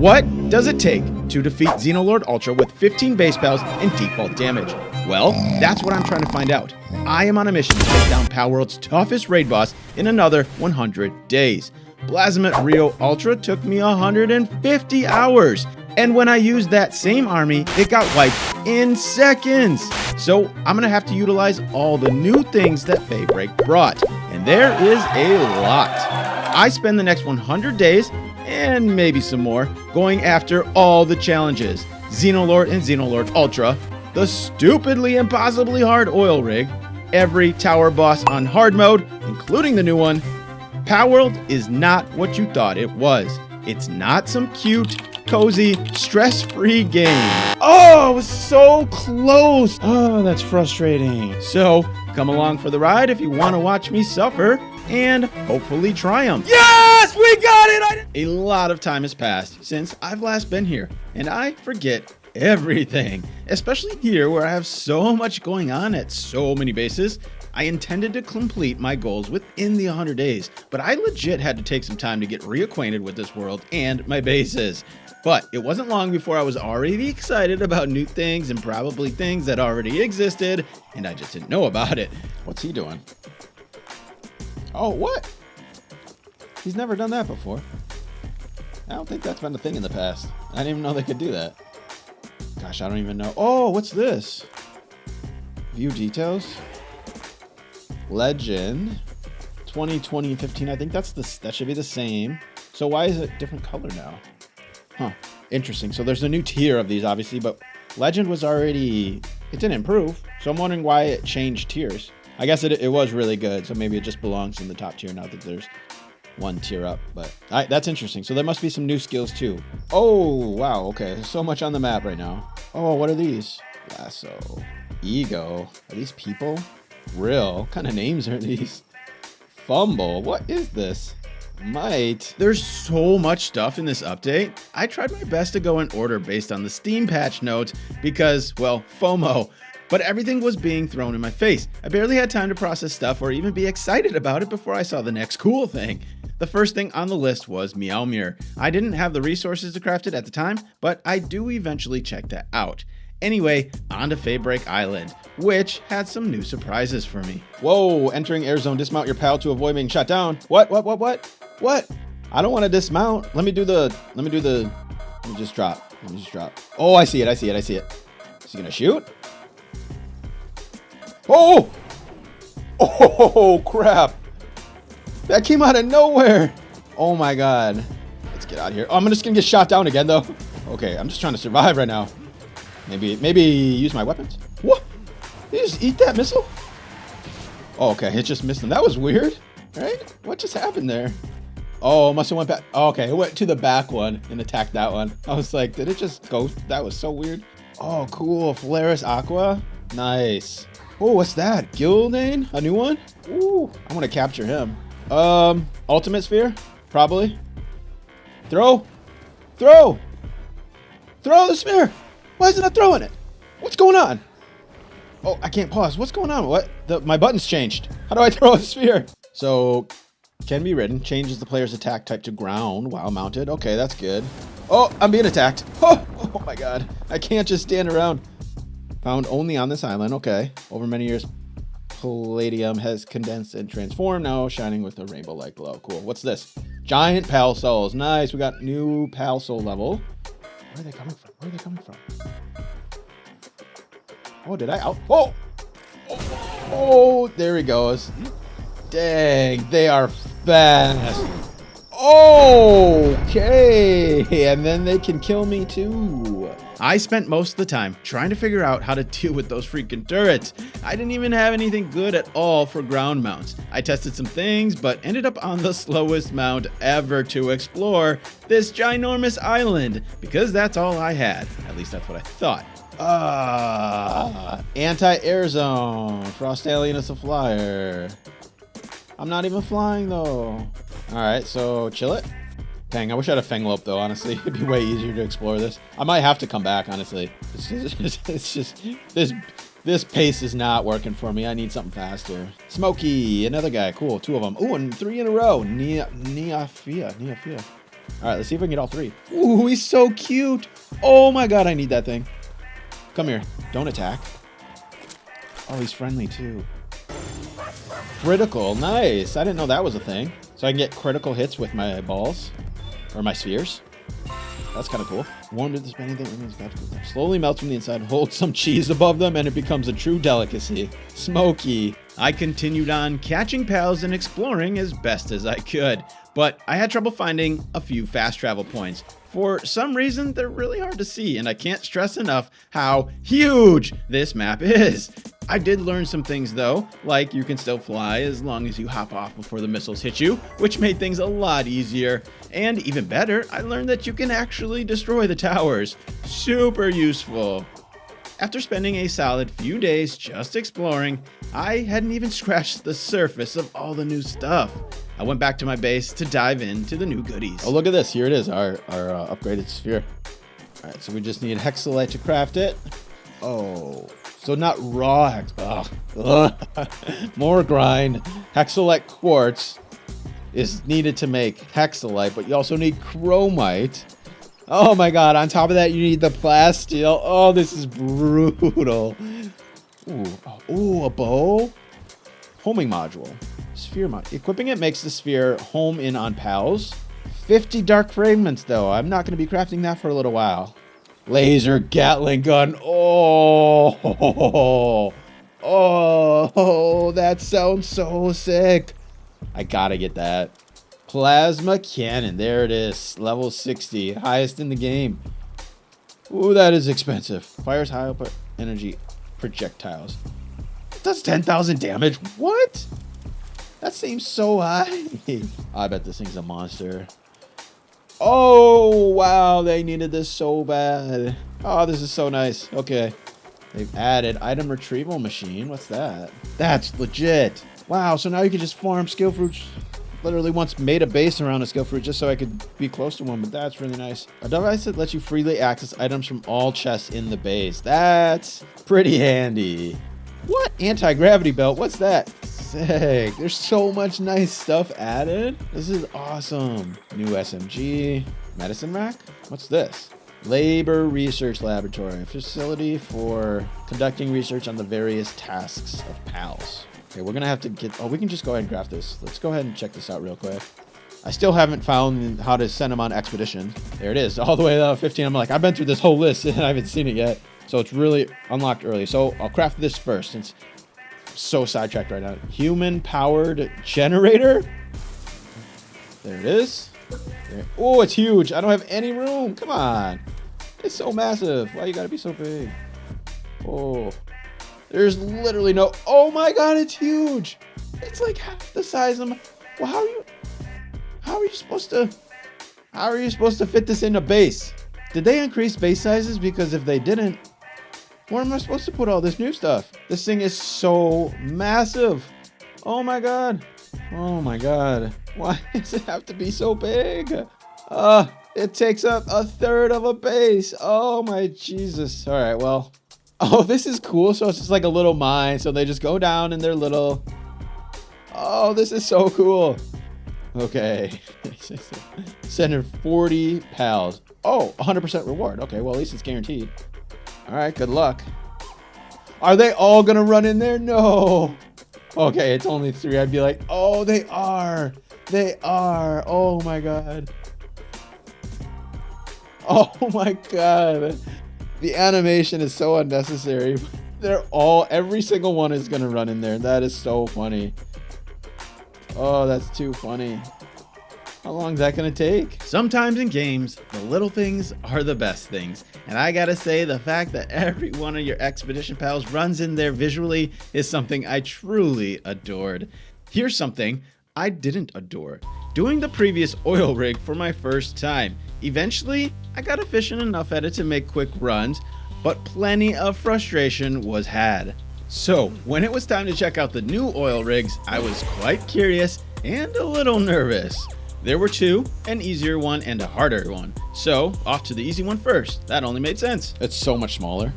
What does it take to defeat Xenolord Ultra with 15 base spells and default damage? Well, that's what I'm trying to find out. I am on a mission to take down Palworld's toughest raid boss in another 100 days. Blasmet Rio Ultra took me 150 hours. And when I used that same army, it got wiped in seconds. So I'm gonna have to utilize all the new things that Feybreak brought. And there is a lot. I spend the next 100 days, and maybe some more, going after all the challenges. Xenolord and Xenolord Ultra, the stupidly impossibly hard oil rig, every tower boss on hard mode, including the new one. Palworld is not what you thought it was. It's not some cute, cozy, stress-free game. Oh, it was so close. Oh, that's frustrating. So, come along for the ride if you want to watch me suffer and hopefully triumph. Yes, we got it! A lot of time has passed since I've last been here, and I forget everything, especially here where I have so much going on at so many bases. I intended to complete my goals within the 100 days, but I legit had to take some time to get reacquainted with this world and my bases. But it wasn't long before I was already excited about new things and probably things that already existed, and I just didn't know about it. What's he doing? Oh, what? He's never done that before. I don't think that's been a thing in the past. I didn't even know they could do that. Gosh, I don't even know. Oh, what's this? View details. Legend 2020 and 15. I think that should be the same. So why is it different color now? Huh, interesting. So there's a new tier of these, obviously, but Legend was already, it didn't improve. So I'm wondering why it changed tiers. I guess it was really good, so maybe it just belongs in the top tier now that there's one tier up. But that's interesting. So there must be some new skills too. Oh, wow. Okay, there's so much on the map right now. Oh, what are these? Lasso, Ego. Are these people? Real? What kind of names are these? Fumble. What is this? Might. There's so much stuff in this update. I tried my best to go in order based on the Steam patch notes because, well, FOMO. But everything was being thrown in my face. I barely had time to process stuff or even be excited about it before I saw the next cool thing. The first thing on the list was Meowmere. I didn't have the resources to craft it at the time, but I do eventually check that out. Anyway, on to Feybreak Island, which had some new surprises for me. Whoa, entering air zone, dismount your pal to avoid being shot down. What? I don't want to dismount. Let me just drop. Oh, I see it. Is he gonna shoot? Oh! Oh, crap. That came out of nowhere. Oh my God. Let's get out of here. Oh, I'm just gonna get shot down again though. Okay, I'm just trying to survive right now. Maybe use my weapons. What? Did you just eat that missile? Oh, okay, it just missed him. That was weird, right? What just happened there? Oh, must have went back. Oh, okay, it went to the back one and attacked that one. I was like, did it just go? That was so weird. Oh, cool. Polaris Aqua. Nice. Oh, what's that? Gildane? A new one? Ooh, I want to capture him. Ultimate Sphere? Probably. Throw the sphere. Why isn't it throwing it? What's going on? Oh, I can't pause. What's going on? What? My button's changed. How do I throw a sphere? So, can be ridden. Changes the player's attack type to ground while mounted. Okay, that's good. Oh, I'm being attacked. Oh my God. I can't just stand around. Found only on this island. Okay. Over many years, Palladium has condensed and transformed, now shining with a rainbow-like glow. Cool. What's this? Giant Pal Souls. Nice. We got new Pal Soul level. Where are they coming from? Oh, did I out? Oh, there he goes. Dang, they are fast. Okay, and then they can kill me too. I spent most of the time trying to figure out how to deal with those freaking turrets. I didn't even have anything good at all for ground mounts. I tested some things, but ended up on the slowest mount ever to explore this ginormous island, because that's all I had. At least that's what I thought. Anti-air zone. Frost Alien is a flyer. I'm not even flying though. Alright, so chill it. Dang, I wish I had a Fenglope though, honestly. It'd be way easier to explore this. I might have to come back, honestly. It's just this pace is not working for me. I need something faster. Smokey, another guy. Cool, two of them. Ooh, and 3 in a row. Neafia. All right, let's see if we can get all 3. Ooh, he's so cute. Oh my god, I need that thing. Come here. Don't attack. Oh, he's friendly too. Critical. Nice. I didn't know that was a thing. So I can get critical hits with my balls. Or my spheres. That's kind of cool. Warmed with this many things. Slowly melts from the inside. Hold some cheese above them and it becomes a true delicacy. Smoky. I continued on catching pals and exploring as best as I could. But I had trouble finding a few fast travel points. For some reason, they're really hard to see, and I can't stress enough how huge this map is. I did learn some things though, like you can still fly as long as you hop off before the missiles hit you, which made things a lot easier. And even better, I learned that you can actually destroy the towers. Super useful. After spending a solid few days just exploring, I hadn't even scratched the surface of all the new stuff. I went back to my base to dive into the new goodies. Oh, look at this. Here it is, our upgraded sphere. All right, so we just need hexalite to craft it. Oh, so not raw hex. More grind. Hexalite quartz is needed to make hexalite, but you also need chromite. Oh my god, on top of that, you need the plasteel. Oh, this is brutal. Ooh, a bow? Homing module. Sphere mod. Equipping it makes the sphere home in on pals. 50 dark fragments, though. I'm not going to be crafting that for a little while. Laser Gatling gun. Oh, that sounds so sick. I gotta get that. Plasma cannon. There it is. Level 60. Highest in the game. Ooh, that is expensive. Fires high output energy projectiles. It does 10,000 damage. What? That seems so high. I bet this thing's a monster. Oh, wow. They needed this so bad. Oh, this is so nice. Okay. They've added item retrieval machine. What's that? That's legit. Wow. So now you can just farm skill fruits. Literally once made a base around a skill fruit just so I could be close to one, but that's really nice. A device that lets you freely access items from all chests in the base. That's pretty handy. What? Anti-gravity belt? What's that? Sick. There's so much nice stuff added. This is awesome. New SMG. Medicine rack? What's this? Labor Research Laboratory. A facility for conducting research on the various tasks of PALs. Okay, we're gonna have to get... Oh, we can just go ahead and craft this. Let's go ahead and check this out real quick. I still haven't found how to send them on expedition. There it is, all the way to 15. I'm like, I've been through this whole list and I haven't seen it yet. So it's really unlocked early. So I'll craft this first since I'm so sidetracked right now. Human-powered generator. There it is. There. Oh, it's huge. I don't have any room. Come on. It's so massive. Why you gotta be so big? Oh. There's literally no... Oh my god, it's huge. It's like half the size of my... Well, how are you supposed to fit this in a base? Did they increase base sizes? Because if they didn't, where am I supposed to put all this new stuff? This thing is so massive. Oh my god. Oh my god. Why does it have to be so big? It takes up a third of a base. Oh my Jesus. All right, well... Oh, this is cool. So it's just like a little mine. So they just go down in their little... Oh, this is so cool. Okay. Center 40 pals. Oh, 100% reward. Okay, well, at least it's guaranteed. All right, good luck. Are they all going to run in there? No. Okay, it's only 3. I'd be like, oh, they are. They are. Oh, my God. Oh, my God. The animation is so unnecessary. Every single one is going to run in there. That is so funny. Oh, that's too funny. How long is that going to take? Sometimes in games, the little things are the best things. And I gotta say, the fact that every one of your expedition pals runs in there visually is something I truly adored. Here's something I didn't adore. Doing the previous oil rig for my first time. Eventually, I got efficient enough at it to make quick runs, but plenty of frustration was had. So, when it was time to check out the new oil rigs, I was quite curious and a little nervous. There were 2, an easier one and a harder one. So, off to the easy one first. That only made sense. It's so much smaller.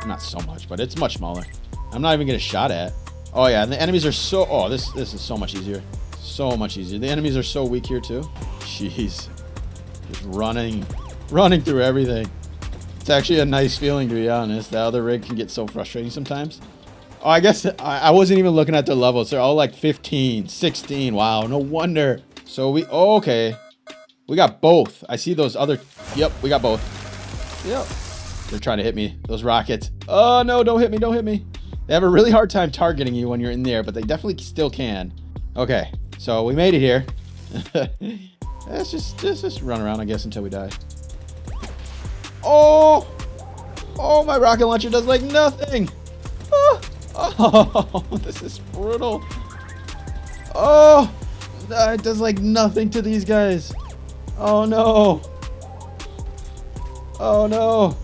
Not so much, but it's much smaller. I'm not even getting a shot at. Oh yeah, and the enemies are so... Oh, this is so much easier. So much easier. The enemies are so weak here too. Jeez. Just running through everything. It's actually a nice feeling, to be honest. The other rig can get so frustrating sometimes. Oh, I guess I wasn't even looking at their levels. They're all like 15, 16. Wow, no wonder. So oh, okay. We got both. I see those other... Yep, we got both. Yep. They're trying to hit me. Those rockets. Oh, no, don't hit me, don't hit me. They have a really hard time targeting you when you're in there, but they definitely still can. Okay, so we made it here. Let's just run around, I guess, until we die. Oh! Oh, my rocket launcher does like nothing. Oh, this is brutal. Oh, it does like nothing to these guys. Oh, no. Oh, no.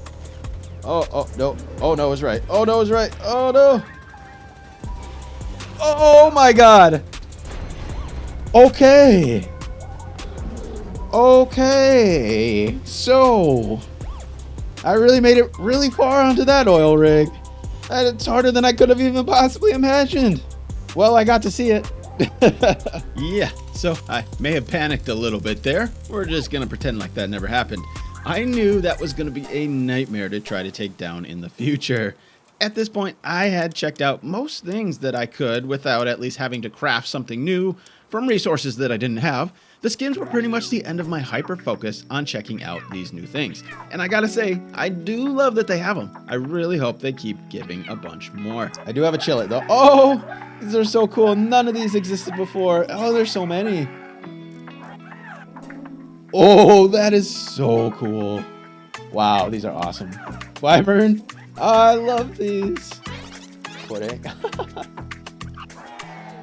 Oh, no. Oh, no, it's right. Oh, no, it's right. Oh, no. Oh, my God. Okay. Okay. So, I really made it really far onto that oil rig. And it's harder than I could have even possibly imagined. Well, I got to see it. Yeah, so I may have panicked a little bit there. We're just gonna pretend like that never happened. I knew that was gonna be a nightmare to try to take down in the future. At this point, I had checked out most things that I could without at least having to craft something new from resources that I didn't have. The skins were pretty much the end of my hyper focus on checking out these new things. And I gotta say, I do love that they have them. I really hope they keep giving a bunch more. I do have a chillet though. Oh, these are so cool. None of these existed before. Oh, there's so many. Oh, that is so cool. Wow, these are awesome. Wyvern, I love these. Pudding.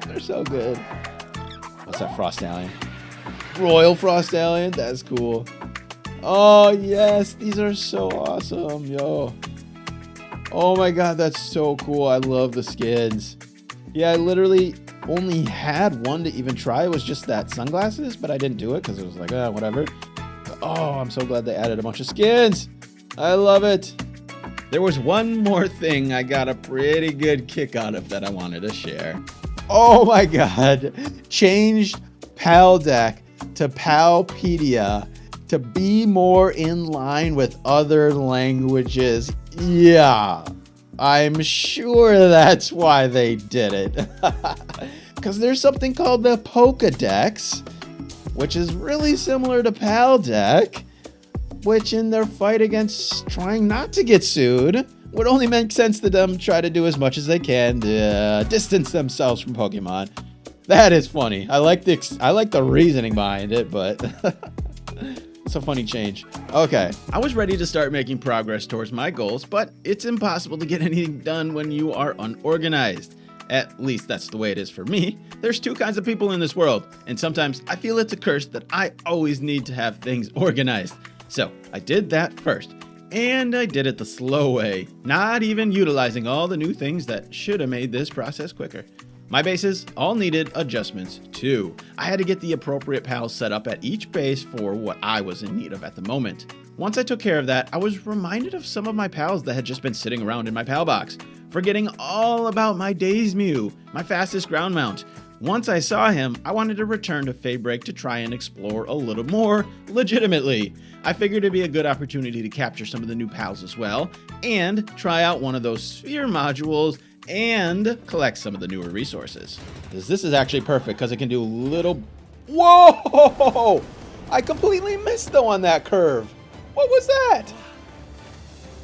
They're so good. What's that, Frost Alien? Royal Frost Alien, that's cool. Oh yes, these are so awesome, yo. Oh my god, that's so cool. I love the skins. Yeah, I literally only had one to even try. It was just that sunglasses, but I didn't do it because it was like, whatever. Oh, I'm so glad they added a bunch of skins. I love it. There was one more thing I got a pretty good kick out of that I wanted to share. Oh my god. Changed PAL deck to Palpedia to be more in line with other languages. Yeah, I'm sure that's why they did it. Because there's something called the Pokédex, which is really similar to PAL deck, which in their fight against trying not to get sued would only make sense to them try to do as much as they can to distance themselves from Pokemon. That is funny. I like the reasoning behind it, but it's a funny change. Okay, I was ready to start making progress towards my goals, but it's impossible to get anything done when you are unorganized. At least that's the way it is for me. There's two kinds of people in this world, and sometimes I feel it's a curse that I always need to have things organized. So I did that first, and I did it the slow way, not even utilizing all the new things that should have made this process quicker. My bases all needed adjustments too. I had to get the appropriate pals set up at each base for what I was in need of at the moment. Once I took care of that, I was reminded of some of my pals that had just been sitting around in my pal box, forgetting all about my Daze Mew, my fastest ground mount. Once I saw him, I wanted to return to Feybreak to try and explore a little more legitimately. I figured it'd be a good opportunity to capture some of the new pals as well, and try out one of those sphere modules and collect some of the newer resources. This is actually perfect because it can do little... Whoa! I completely missed though on that curve. What was that?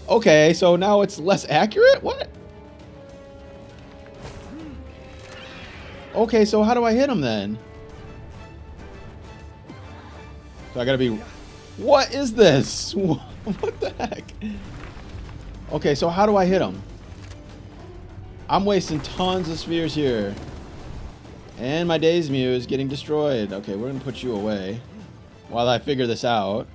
Okay, so now it's less accurate? What? Okay, so how do I hit him then? So I gotta be... What is this? What the heck? Okay, so how do I hit him? I'm wasting tons of spheres here. And my Daze Mew is getting destroyed. Okay, we're gonna put you away while I figure this out.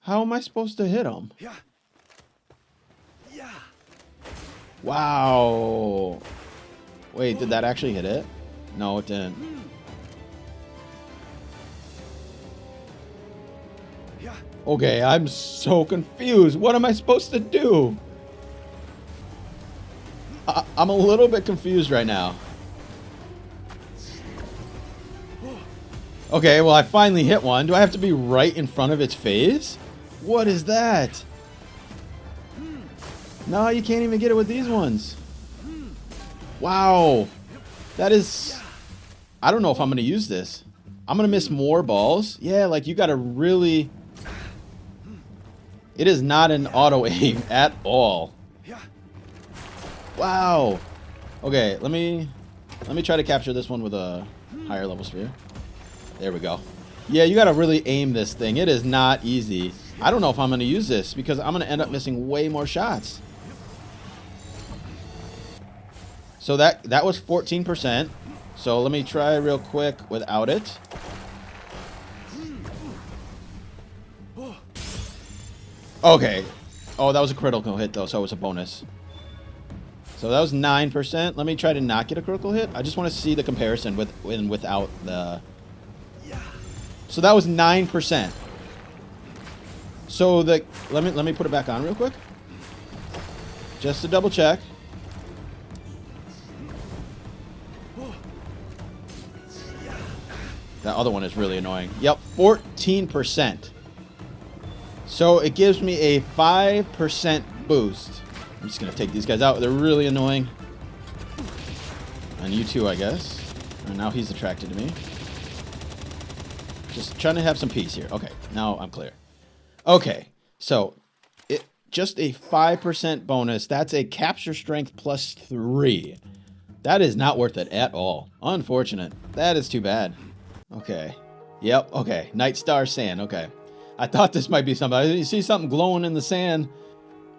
How am I supposed to hit him? Wow. Wait, did that actually hit it? No, it didn't. Okay, I'm so confused. What am I supposed to do? I'm a little bit confused right now. Okay, well, I finally hit one. Do I have to be right in front of its face? What is that? No, you can't even get it with these ones. Wow. That is... I don't know if I'm going to use this. I'm going to miss more balls. Yeah, like you got to really... It is not an auto aim at all. Wow. Okay, let me try to capture this one with a higher level sphere. There we go. Yeah, you got to really aim this thing. It is not easy. I don't know if I'm going to use this because I'm going to end up missing way more shots. So that was 14%. So let me try real quick without it. Okay. Oh, that was a critical hit though, so it was a bonus. So that was 9%. Let me try to not get a critical hit. I just want to see the comparison with and without the... So that was 9%. So let me put it back on real quick. Just to double check. That other one is really annoying. Yep, 14%. So it gives me a 5% boost. I'm just going to take these guys out. They're really annoying. And you too, I guess. And now he's attracted to me. Just trying to have some peace here. Okay, now I'm clear. Okay, so just a 5% bonus. That's a capture strength plus 3. That is not worth it at all. Unfortunate. That is too bad. Okay. Yep, okay. Night Star Sand. Okay. I thought this might be something. You see something glowing in the sand.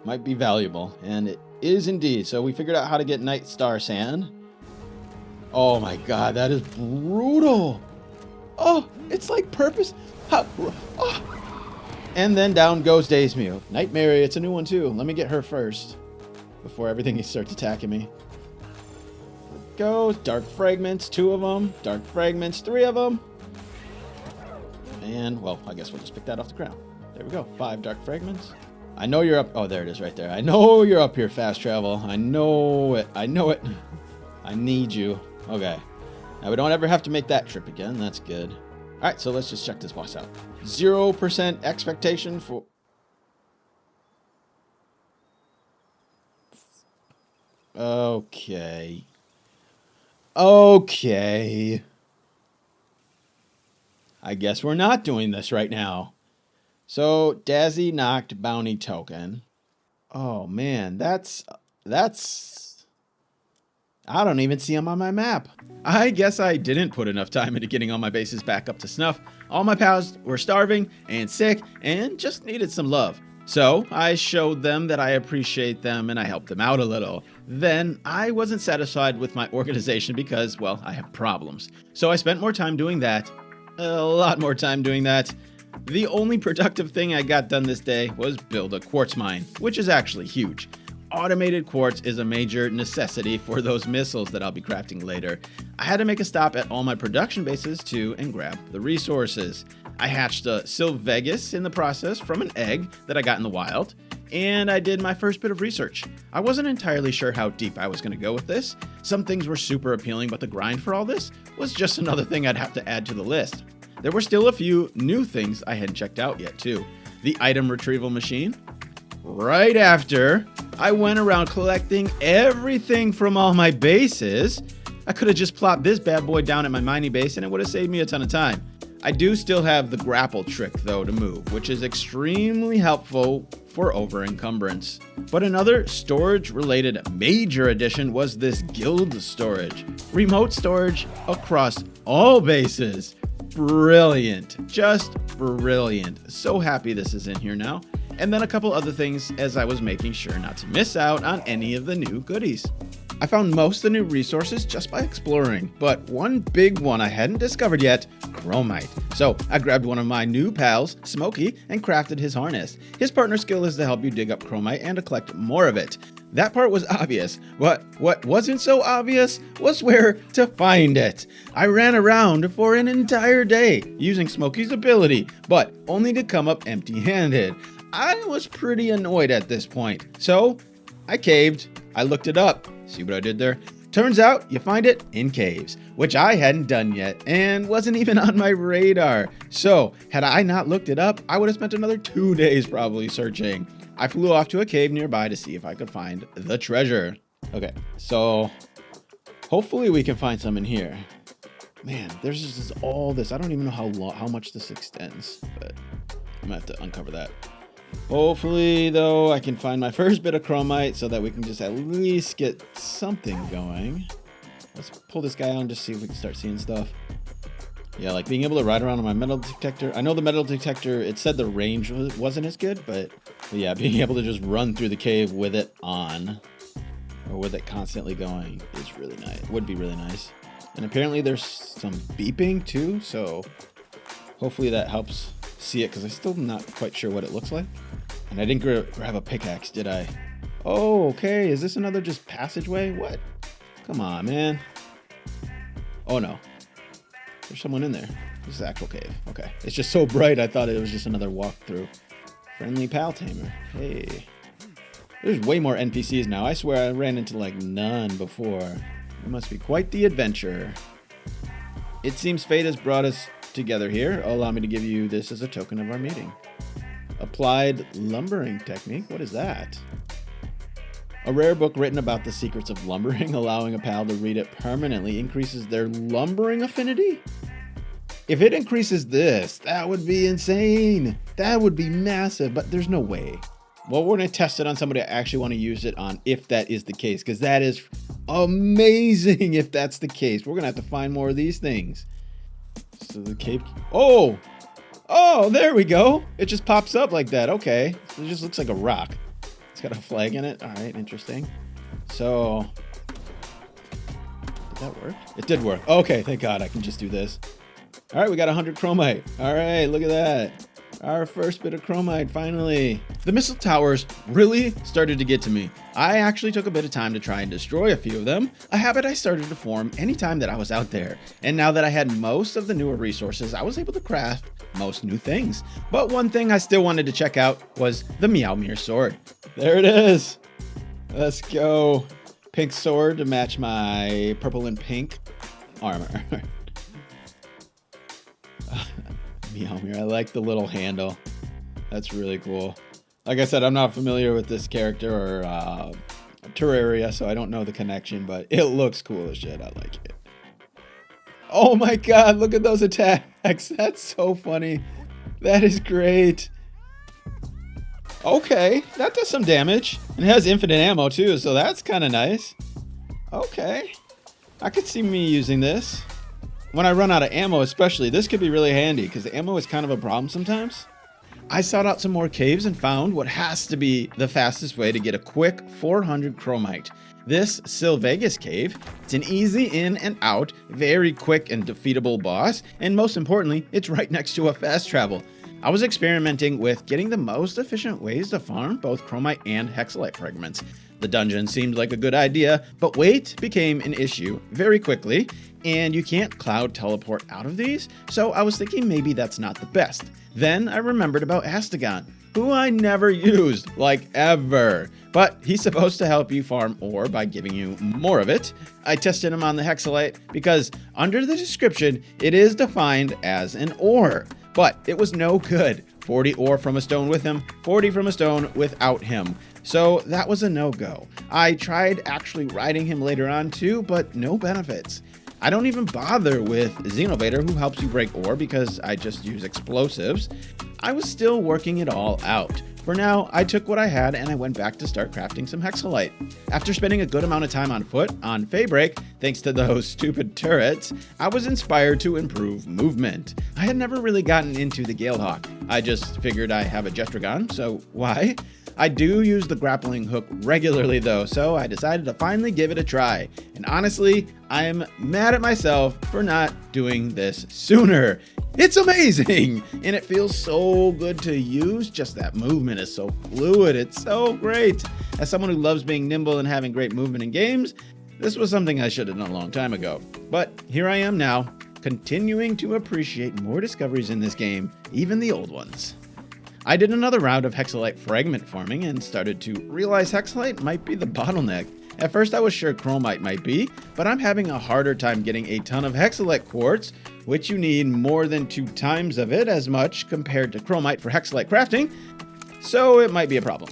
Might be valuable. And it is indeed. So we figured out how to get Night Star Sand. Oh my god, that is brutal. Oh, it's like purpose. Oh. And then down goes Days Mew. Nightmare, it's a new one too. Let me get her first. Before everything starts attacking me. Go. Dark Fragments, 2 of them. Dark Fragments, 3 of them. And, well, I guess we'll just pick that off the ground. There we go. 5 Dark Fragments. I know you're up. Oh, there it is right there. I know you're up here, Fast Travel. I know it. I know it. I need you. Okay. Now we don't ever have to make that trip again. That's good. All right, so let's just check this boss out. 0% expectation for... Okay. Okay. I guess we're not doing this right now. So, Dazzy knocked bounty token. Oh, man, that's... I don't even see him on my map. I guess I didn't put enough time into getting all my bases back up to snuff. All my pals were starving and sick and just needed some love. So I showed them that I appreciate them and I helped them out a little. Then I wasn't satisfied with my organization because, well, I have problems. So I spent more time doing that. A lot more time doing that. The only productive thing I got done this day was build a quartz mine, which is actually huge. Automated quartz is a major necessity for those missiles that I'll be crafting later. I had to make a stop at all my production bases too and grab the resources. I hatched a Sylvegus in the process from an egg that I got in the wild, and I did my first bit of research. I wasn't entirely sure how deep I was going to go with this. Some things were super appealing, but the grind for all this was just another thing I'd have to add to the list. There were still a few new things I hadn't checked out yet too. The item retrieval machine. Right after I went around collecting everything from all my bases, I could have just plopped this bad boy down at my mining base and it would have saved me a ton of time. I do still have the grapple trick though to move, which is extremely helpful for over encumbrance. But another storage related major addition was this guild storage. Remote storage across all bases. Brilliant. Just brilliant. So happy this is in here now. And then a couple other things as I was making sure not to miss out on any of the new goodies. I found most of the new resources just by exploring, but one big one I hadn't discovered yet, chromite. So I grabbed one of my new pals, Smokey, and crafted his harness. His partner skill is to help you dig up chromite and to collect more of it. That part was obvious, but what wasn't so obvious was where to find it. I ran around for an entire day using Smokey's ability, but only to come up empty-handed. I was pretty annoyed at this point, so I caved. I looked it up. See what I did there? Turns out you find it in caves, which I hadn't done yet and wasn't even on my radar. So had I not looked it up, I would have spent another 2 days probably searching. I flew off to a cave nearby to see if I could find the treasure. Okay, so hopefully we can find some in here. Man, there's just all this. I don't even know how much this extends, but I'm gonna have to uncover that. Hopefully, though, I can find my first bit of chromite so that we can just at least get something going. Let's pull this guy on just see if we can start seeing stuff. Yeah, like being able to ride around on my metal detector. I know the metal detector, it said the range wasn't as good, but yeah, being able to just run through the cave with it on, or with it constantly going, is really nice. Would be really nice. And apparently there's some beeping too, so hopefully that helps see it, because I'm still not quite sure what it looks like. And I didn't grab a pickaxe, did I? Oh, okay. Is this another just passageway? What? Come on, man. Oh, no. There's someone in there. This is the actual cave. Okay. It's just so bright, I thought it was just another walkthrough. Friendly pal tamer. Hey. There's way more NPCs now. I swear I ran into like none before. It must be quite the adventure. It seems fate has brought us together here. Allow me to give you this as a token of our meeting. Applied lumbering technique. What is that? A rare book written about the secrets of lumbering. Allowing a pal to read it permanently increases their lumbering affinity? If it increases this, that would be insane. That would be massive, but there's no way. Well, we're going to test it on somebody I actually want to use it on if that is the case, because that is amazing if that's the case. We're going to have to find more of these things. So the cave... Oh! Oh, there we go. It just pops up like that. Okay. It just looks like a rock. It's got a flag in it. All right, interesting. So... Did that work? It did work. Okay, thank God. I can just do this. All right, we got 100 chromite. All right, look at that. Our first bit of chromite, finally. The missile towers really started to get to me. I actually took a bit of time to try and destroy a few of them, a habit I started to form anytime that I was out there. And now that I had most of the newer resources, I was able to craft most new things. But one thing I still wanted to check out was the Meowmere sword. There it is. Let's go. Pink sword to match my purple and pink armor. Meowmere, I like the little handle. That's really cool. Like I said, I'm not familiar with this character or Terraria, so I don't know the connection, but it looks cool as shit. I like it. Oh my God, look at those attacks. That's so funny. That is great. Okay, that does some damage. And it has infinite ammo too, so that's kind of nice. Okay, I could see me using this. When I run out of ammo especially, this could be really handy because the ammo is kind of a problem sometimes. I sought out some more caves and found what has to be the fastest way to get a quick 400 chromite. This Sylvegas cave, it's an easy in and out, very quick and defeatable boss, and most importantly, it's right next to a fast travel. I was experimenting with getting the most efficient ways to farm both chromite and hexalite fragments. The dungeon seemed like a good idea, but weight became an issue very quickly, and you can't cloud teleport out of these, so I was thinking maybe that's not the best. Then I remembered about Astagon, who I never used, like ever. But he's supposed to help you farm ore by giving you more of it. I tested him on the hexalite because under the description, it is defined as an ore. But it was no good. 40 ore from a stone with him, 40 from a stone without him. So that was a no-go. I tried actually riding him later on too, but no benefits. I don't even bother with Xenolord, who helps you break ore, because I just use explosives. I was still working it all out. For now, I took what I had and I went back to start crafting some hexalite. After spending a good amount of time on foot on Feybreak, thanks to those stupid turrets, I was inspired to improve movement. I had never really gotten into the Galehawk. I just figured I have a Jetragon, so why? I do use the grappling hook regularly though, so I decided to finally give it a try. And honestly, I'm mad at myself for not doing this sooner. It's amazing, and it feels so good to use. Just that movement is so fluid. It's so great. As someone who loves being nimble and having great movement in games, this was something I should have done a long time ago. But here I am now, continuing to appreciate more discoveries in this game, even the old ones. I did another round of hexalite fragment farming and started to realize hexalite might be the bottleneck. At first I was sure chromite might be, but I'm having a harder time getting a ton of hexalite quartz, which you need more than 2 times of it as much compared to chromite for hexalite crafting, so it might be a problem.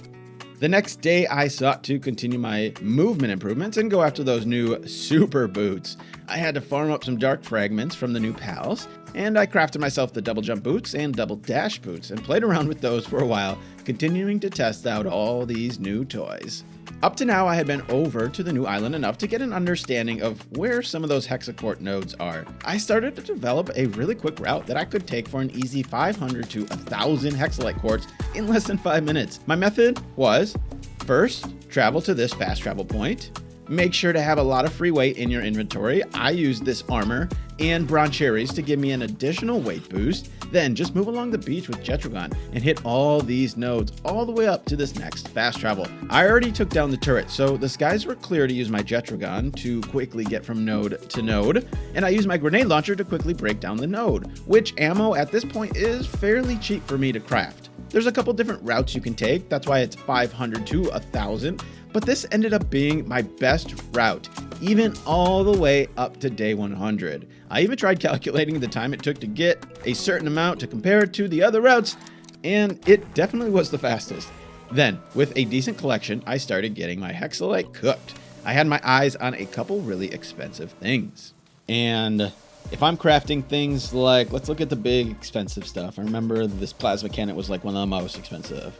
The next day I sought to continue my movement improvements and go after those new super boots. I had to farm up some dark fragments from the new pals, and I crafted myself the double jump boots and double dash boots and played around with those for a while, continuing to test out all these new toys. Up to now, I had been over to the new island enough to get an understanding of where some of those hexaquart nodes are. I started to develop a really quick route that I could take for an easy 500 to 1,000 hexalite quartz in less than 5 minutes. My method was, first, travel to this fast travel point. Make sure to have a lot of free weight in your inventory. I used this armor and bronze cherries to give me an additional weight boost. Then just move along the beach with Jetragon and hit all these nodes all the way up to this next fast travel. I already took down the turret, so the skies were clear to use my Jetragon to quickly get from node to node, and I used my grenade launcher to quickly break down the node, which ammo at this point is fairly cheap for me to craft. There's a couple different routes you can take, that's why it's 500 to 1,000, but this ended up being my best route, even all the way up to day 100. I even tried calculating the time it took to get a certain amount to compare it to the other routes, and it definitely was the fastest. Then, with a decent collection, I started getting my hexalite cooked. I had my eyes on a couple really expensive things. And if I'm crafting things like, let's look at the big expensive stuff. I remember this plasma cannon was like one of the most expensive.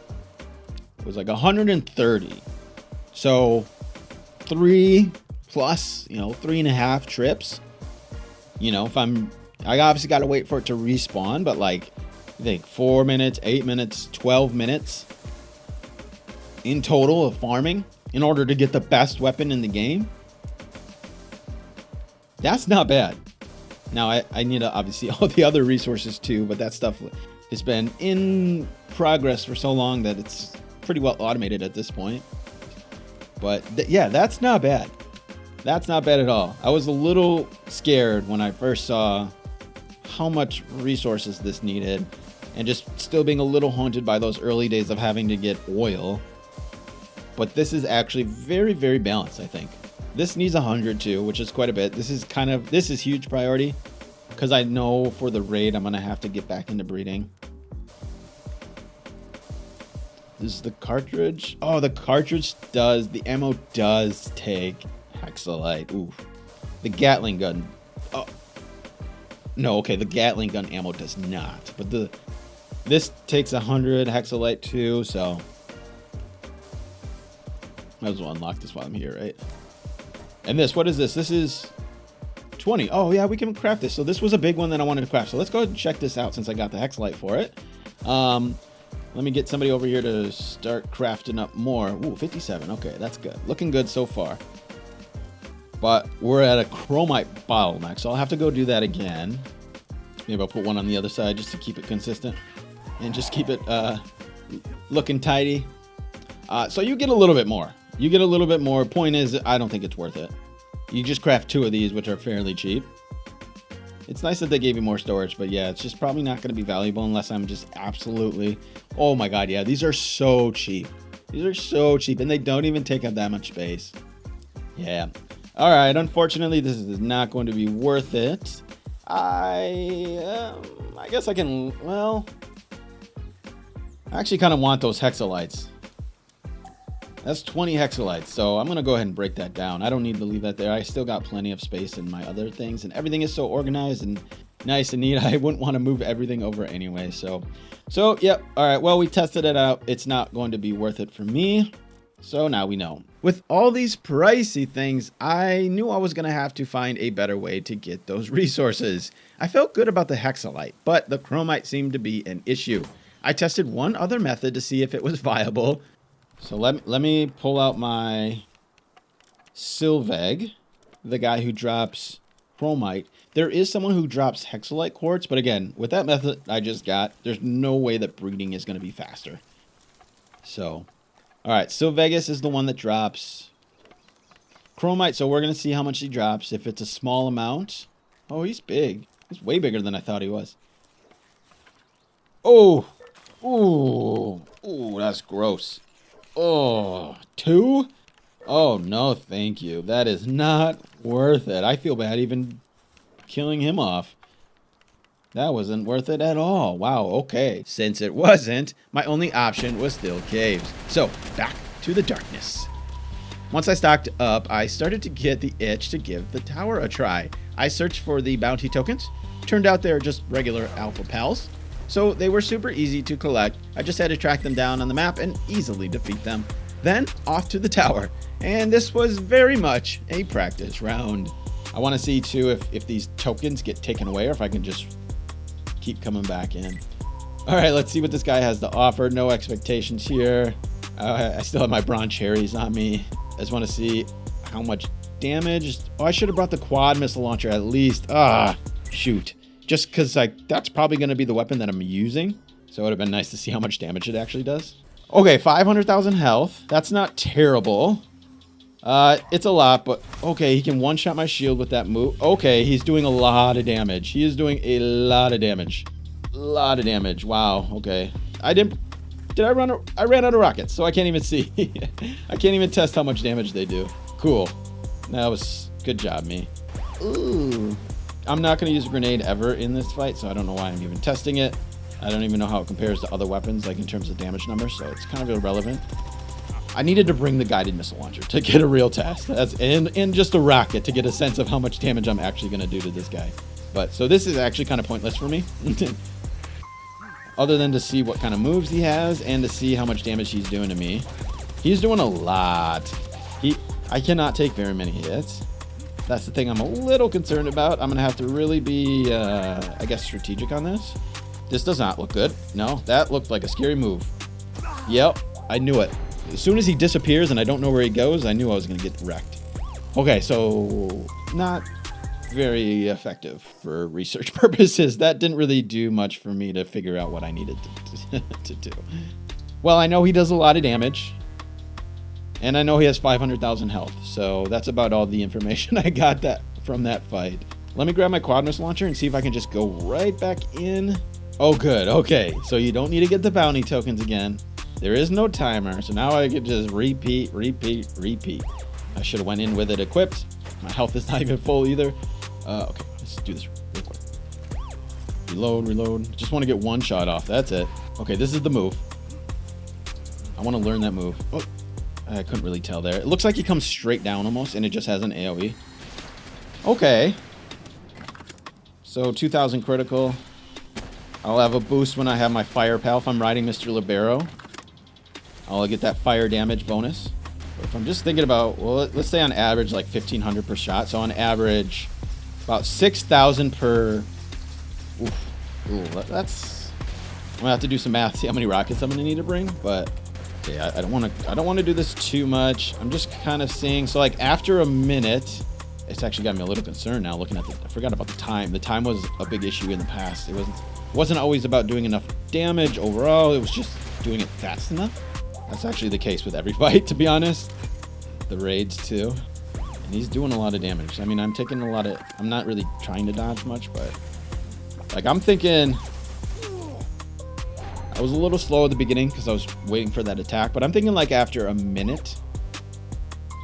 It was like 130. So 3 plus, 3.5 trips. If I obviously got to wait for it to respawn, but like, I think 4 minutes, 8 minutes, 12 minutes in total of farming in order to get the best weapon in the game. That's not bad. Now, I need to obviously all the other resources too, but that stuff has been in progress for so long that it's pretty well automated at this point. But yeah, that's not bad. That's not bad at all. I was a little scared when I first saw how much resources this needed and just still being a little haunted by those early days of having to get oil. But this is actually very, very balanced, I think. This needs 100 too, which is quite a bit. This is huge priority because I know for the raid I'm going to have to get back into breeding. This is the cartridge. Oh, the cartridge the ammo does take hexalite. Ooh. The Gatling gun. Oh. No, okay, the Gatling gun ammo does not. But this takes 100 hexalite too, so might as well unlock this while I'm here, right? And this, what is this? This is 20. Oh yeah, we can craft this. So this was a big one that I wanted to craft. So let's go ahead and check this out since I got the hexalite for it. Let me get somebody over here to start crafting up more. Ooh, 57. Okay, that's good. Looking good so far. But we're at a chromite bottleneck, so I'll have to go do that again. Maybe I'll put one on the other side just to keep it consistent and just keep it looking tidy. So you get a little bit more. You get a little bit more. Point is, I don't think it's worth it. You just craft 2 of these, which are fairly cheap. It's nice that they gave you more storage, but yeah, it's just probably not going to be valuable unless I'm just absolutely... Oh my god, yeah, these are so cheap. These are so cheap, and they don't even take up that much space. Yeah. Alright, unfortunately, this is not going to be worth it. I guess I can... Well... I actually kind of want those hexalites. That's 20 hexalites, so I'm going to go ahead and break that down. I don't need to leave that there. I still got plenty of space in my other things, and everything is so organized and nice and neat. I wouldn't want to move everything over anyway, so yep. All right, well, we tested it out. It's not going to be worth it for me, so now we know. With all these pricey things, I knew I was going to have to find a better way to get those resources. I felt good about the hexalite, but the chromite seemed to be an issue. I tested one other method to see if it was viable. So let me pull out my Sylveg, the guy who drops chromite. There is someone who drops hexalite quartz, but again, with that method I just got, there's no way that breeding is going to be faster. So, all right, Sylvegus is the one that drops chromite, so we're going to see how much he drops. If it's a small amount... Oh, he's big. He's way bigger than I thought he was. Oh! Ooh! Ooh, that's gross. Oh, 2? Oh, no, thank you. That is not worth it. I feel bad even killing him off. That wasn't worth it at all. Wow, okay. Since it wasn't, my only option was still caves. So, back to the darkness. Once I stocked up, I started to get the itch to give the tower a try. I searched for the bounty tokens. Turned out they were just regular alpha pals. So they were super easy to collect. I just had to track them down on the map and easily defeat them. Then, off to the tower. And this was very much a practice round. I want to see, too, if these tokens get taken away or if I can just keep coming back in. All right, let's see what this guy has to offer. No expectations here. I still have my bronze cherries on me. I just want to see how much damage. Oh, I should have brought the quad missile launcher at least. Shoot. Just because that's probably going to be the weapon that I'm using. So it would have been nice to see how much damage it actually does. Okay, 500,000 health. That's not terrible. It's a lot, but okay, he can one-shot my shield with that move. Okay, he's doing a lot of damage. He is doing a lot of damage. Wow, okay. I ran out of rockets, so I can't even see. I can't even test how much damage they do. Cool. That was good job, me. Ooh. I'm not going to use a grenade ever in this fight, so I don't know why I'm even testing it. I don't even know how it compares to other weapons, like in terms of damage numbers, so it's kind of irrelevant. I needed to bring the guided missile launcher to get a real test. And just a rocket to get a sense of how much damage I'm actually going to do to this guy. But so this is actually kind of pointless for me. Other than to see what kind of moves he has and to see how much damage he's doing to me. He's doing a lot. I cannot take very many hits. That's the thing I'm a little concerned about. I'm going to have to really be, I guess, strategic on this. This does not look good. No, that looked like a scary move. Yep, I knew it. As soon as he disappears and I don't know where he goes, I knew I was going to get wrecked. Okay, so not very effective for research purposes. That didn't really do much for me to figure out what I needed to do. Well, I know he does a lot of damage. And I know he has 500,000 health. So that's about all the information I got from that fight. Let me grab my quad missile launcher and see if I can just go right back in. Oh, good. Okay, so you don't need to get the bounty tokens again. There is no timer, so now I can just repeat. I should have went in with it equipped. My health is not even full either. Okay, let's do this real quick. Reload. Just want to get one shot off. That's it. Okay, this is the move. I want to learn that move. Oh, I couldn't really tell there. It looks like he comes straight down almost, and it just has an AoE. Okay. So 2,000 critical. I'll have a boost when I have my fire pal if I'm riding Mr. Libero. I'll get that fire damage bonus. But if I'm just thinking about, well, let's say on average like 1,500 per shot. So on average, about 6,000 per. Ooh, that's. I'm gonna have to do some math, see how many rockets I'm gonna need to bring. But yeah, I don't want to do this too much. I'm just kind of seeing. So like after a minute, it's actually got me a little concerned now. Looking at I forgot about the time. The time was a big issue in the past. It wasn't always about doing enough damage overall. It was just doing it fast enough. That's actually the case with every fight, to be honest. The raids too. And he's doing a lot of damage. I mean, I'm taking a lot of... I'm not really trying to dodge much, but... Like, I'm thinking... I was a little slow at the beginning because I was waiting for that attack. But I'm thinking, like, after a minute...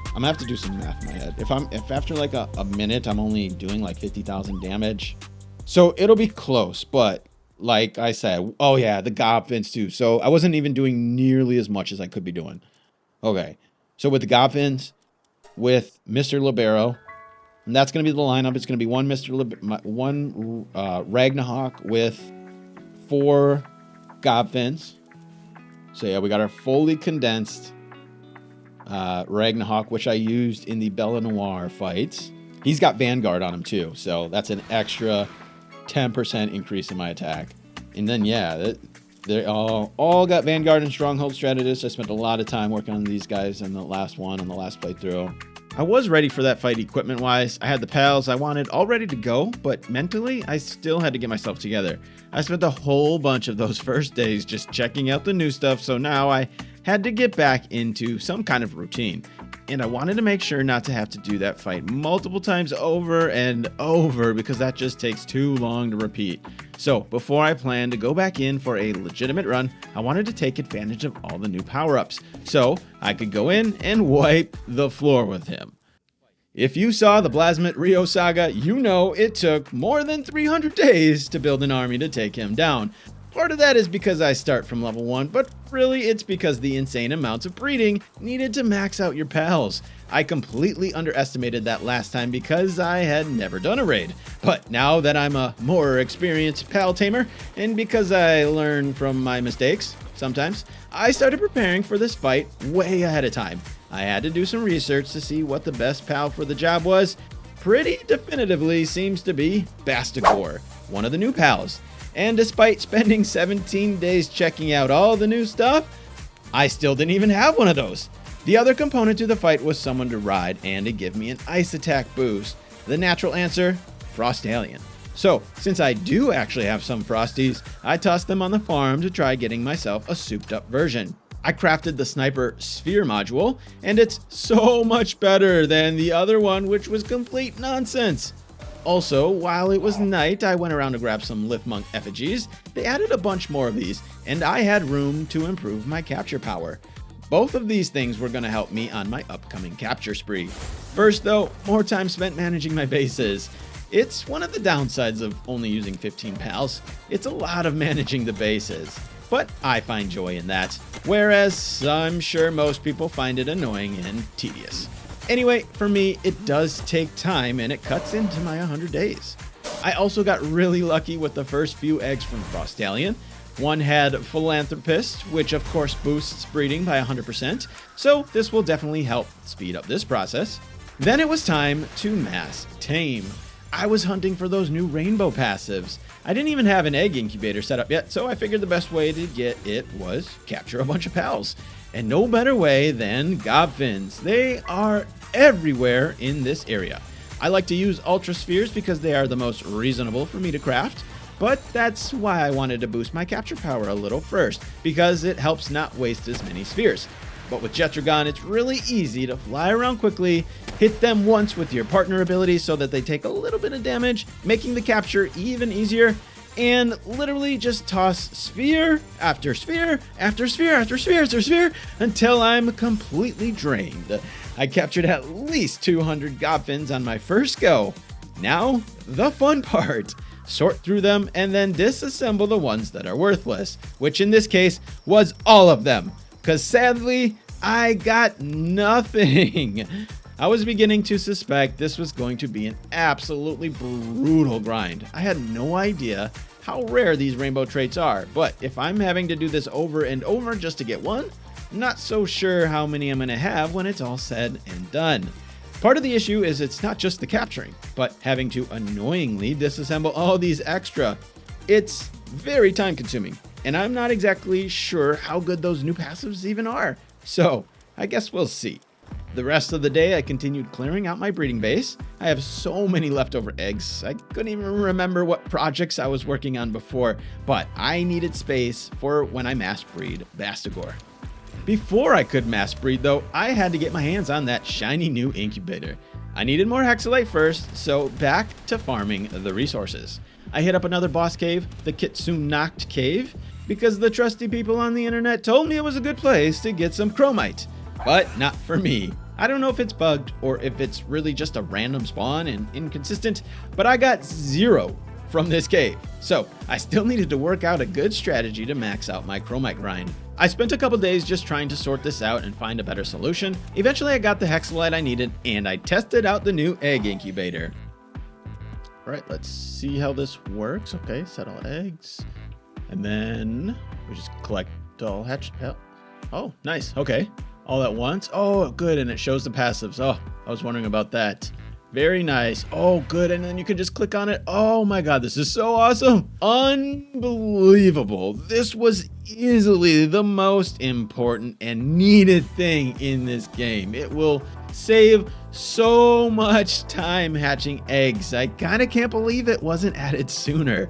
I'm gonna have to do some math in my head. If after, like, a minute, I'm only doing, like, 50,000 damage... So, it'll be close, but... Like I said, oh yeah, the Gobfins too. So I wasn't even doing nearly as much as I could be doing. Okay, so with the Gobfins, with Mr. Libero, and that's going to be the lineup. It's going to be one Ragnarok with 4 Gobfins. So yeah, we got our fully condensed Ragnarok, which I used in the Bella Noire fights. He's got Vanguard on him too, so that's an extra 10% increase in my attack. And then yeah, they all got Vanguard and Stronghold strategists. I spent a lot of time working on these guys in the last playthrough. I was ready for that fight equipment wise. I had the pals I wanted all ready to go, but mentally I still had to get myself together. I spent a whole bunch of those first days just checking out the new stuff, so now I had to get back into some kind of routine. and I wanted to make sure not to have to do that fight multiple times over and over because that just takes too long to repeat. So before I planned to go back in for a legitimate run, I wanted to take advantage of all the new power-ups so I could go in and wipe the floor with him. If you saw the Blasmet Rio saga, you know it took more than 300 days to build an army to take him down. Part of that is because I start from level 1, but really it's because the insane amounts of breeding needed to max out your pals. I completely underestimated that last time because I had never done a raid. But now that I'm a more experienced pal tamer, and because I learn from my mistakes sometimes, I started preparing for this fight way ahead of time. I had to do some research to see what the best pal for the job was. Pretty definitively seems to be Bastagor, one of the new pals. And despite spending 17 days checking out all the new stuff, I still didn't even have one of those. The other component to the fight was someone to ride and to give me an ice attack boost. The natural answer, Frostallion. So, since I do actually have some Frosties, I tossed them on the farm to try getting myself a souped up version. I crafted the Sniper Sphere module, and it's so much better than the other one, which was complete nonsense. Also, while it was night, I went around to grab some Liftmonk effigies. They added a bunch more of these, and I had room to improve my capture power. Both of these things were going to help me on my upcoming capture spree. First though, more time spent managing my bases. It's one of the downsides of only using 15 pals. It's a lot of managing the bases, but I find joy in that, whereas I'm sure most people find it annoying and tedious. Anyway, for me, it does take time and it cuts into my 100 days. I also got really lucky with the first few eggs from Frostallion. One had Philanthropist, which of course boosts breeding by 100%, so this will definitely help speed up this process. Then it was time to mass tame. I was hunting for those new rainbow passives. I didn't even have an egg incubator set up yet, so I figured the best way to get it was capture a bunch of pals. And no better way than Gobfins. They are everywhere in this area. I like to use Ultra Spheres because they are the most reasonable for me to craft, but that's why I wanted to boost my capture power a little first, because it helps not waste as many spheres. But with Jetragon, it's really easy to fly around quickly, hit them once with your partner ability so that they take a little bit of damage, making the capture even easier, and literally just toss sphere after sphere after sphere after sphere after sphere until I'm completely drained. I captured at least 200 Gobfins on my first go. Now, the fun part. Sort through them and then disassemble the ones that are worthless, which in this case was all of them, because sadly, I got nothing. I was beginning to suspect this was going to be an absolutely brutal grind. I had no idea how rare these rainbow traits are, but if I'm having to do this over and over just to get one, I'm not so sure how many I'm going to have when it's all said and done. Part of the issue is it's not just the capturing, but having to annoyingly disassemble all these extra. It's very time consuming, and I'm not exactly sure how good those new passives even are. So I guess we'll see. The rest of the day, I continued clearing out my breeding base. I have so many leftover eggs. I couldn't even remember what projects I was working on before, but I needed space for when I mass breed Bastagor. Before I could mass breed though, I had to get my hands on that shiny new incubator. I needed more hexalite first, so back to farming the resources. I hit up another boss cave, the Kitsunacht cave, because the trusty people on the internet told me it was a good place to get some chromite. But not for me. I don't know if it's bugged or if it's really just a random spawn and inconsistent, but I got 0 from this cave. So I still needed to work out a good strategy to max out my chromite grind. I spent a couple days just trying to sort this out and find a better solution. Eventually I got the hexalite I needed and I tested out the new egg incubator. All right, let's see how this works. Okay, set all eggs. And then we just collect all hatched. Oh, nice. Okay. All at once. Oh, good. And it shows the passives. Oh, I was wondering about that. Very nice. Oh, good. And then you can just click on it. Oh my God, this is so awesome. Unbelievable. This was easily the most important and needed thing in this game. It will save so much time hatching eggs. I kind of can't believe it wasn't added sooner.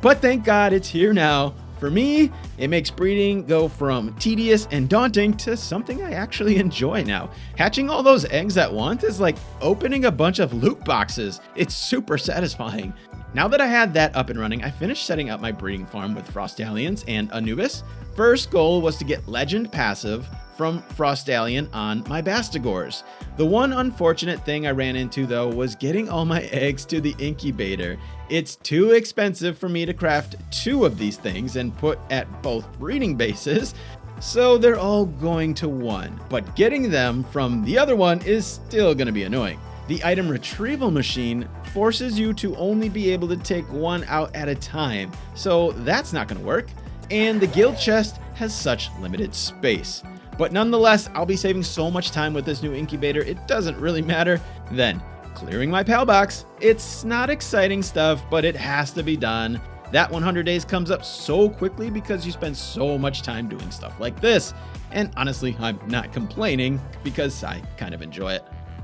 But thank God it's here now, For me, it makes breeding go from tedious and daunting to something I actually enjoy now. Hatching all those eggs at once is like opening a bunch of loot boxes. It's super satisfying. Now that I had that up and running, I finished setting up my breeding farm with Frostallions and Anubis. First goal was to get Legend passive from Frostallion on my Bastigors. The one unfortunate thing I ran into though was getting all my eggs to the incubator. It's too expensive for me to craft 2 of these things and put at both breeding bases, so they're all going to 1. But getting them from the other one is still going to be annoying. The item retrieval machine forces you to only be able to take 1 out at a time, so that's not going to work. And the guild chest has such limited space. But nonetheless, I'll be saving so much time with this new incubator, it doesn't really matter. Then, clearing my PAL box. It's not exciting stuff, but it has to be done. That 100 days comes up so quickly because you spend so much time doing stuff like this. And honestly, I'm not complaining because I kind of enjoy it.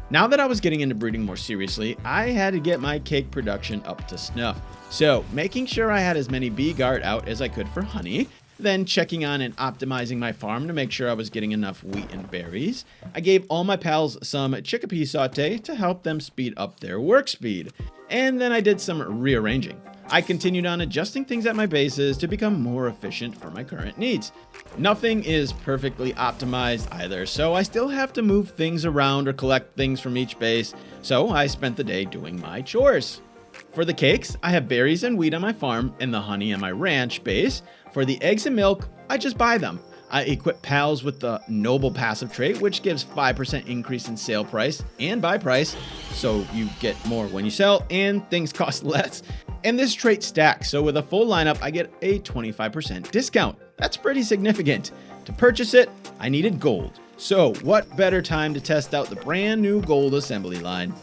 Now that I was getting into breeding more seriously, I had to get my cake production up to snuff. So, making sure I had as many bee guard out as I could for honey, then checking on and optimizing my farm to make sure I was getting enough wheat and berries. I gave all my pals some chickpea saute to help them speed up their work speed. And then I did some rearranging. I continued on adjusting things at my bases to become more efficient for my current needs. Nothing is perfectly optimized either, so I still have to move things around or collect things from each base, so I spent the day doing my chores. For the cakes, I have berries and wheat on my farm and the honey on my ranch base. For the eggs and milk, I just buy them. I equip pals with the noble passive trait, which gives 5% increase in sale price and buy price, so you get more when you sell and things cost less. And this trait stacks, so with a full lineup, I get a 25% discount. That's pretty significant. To purchase it, I needed gold. So what better time to test out the brand new gold assembly line?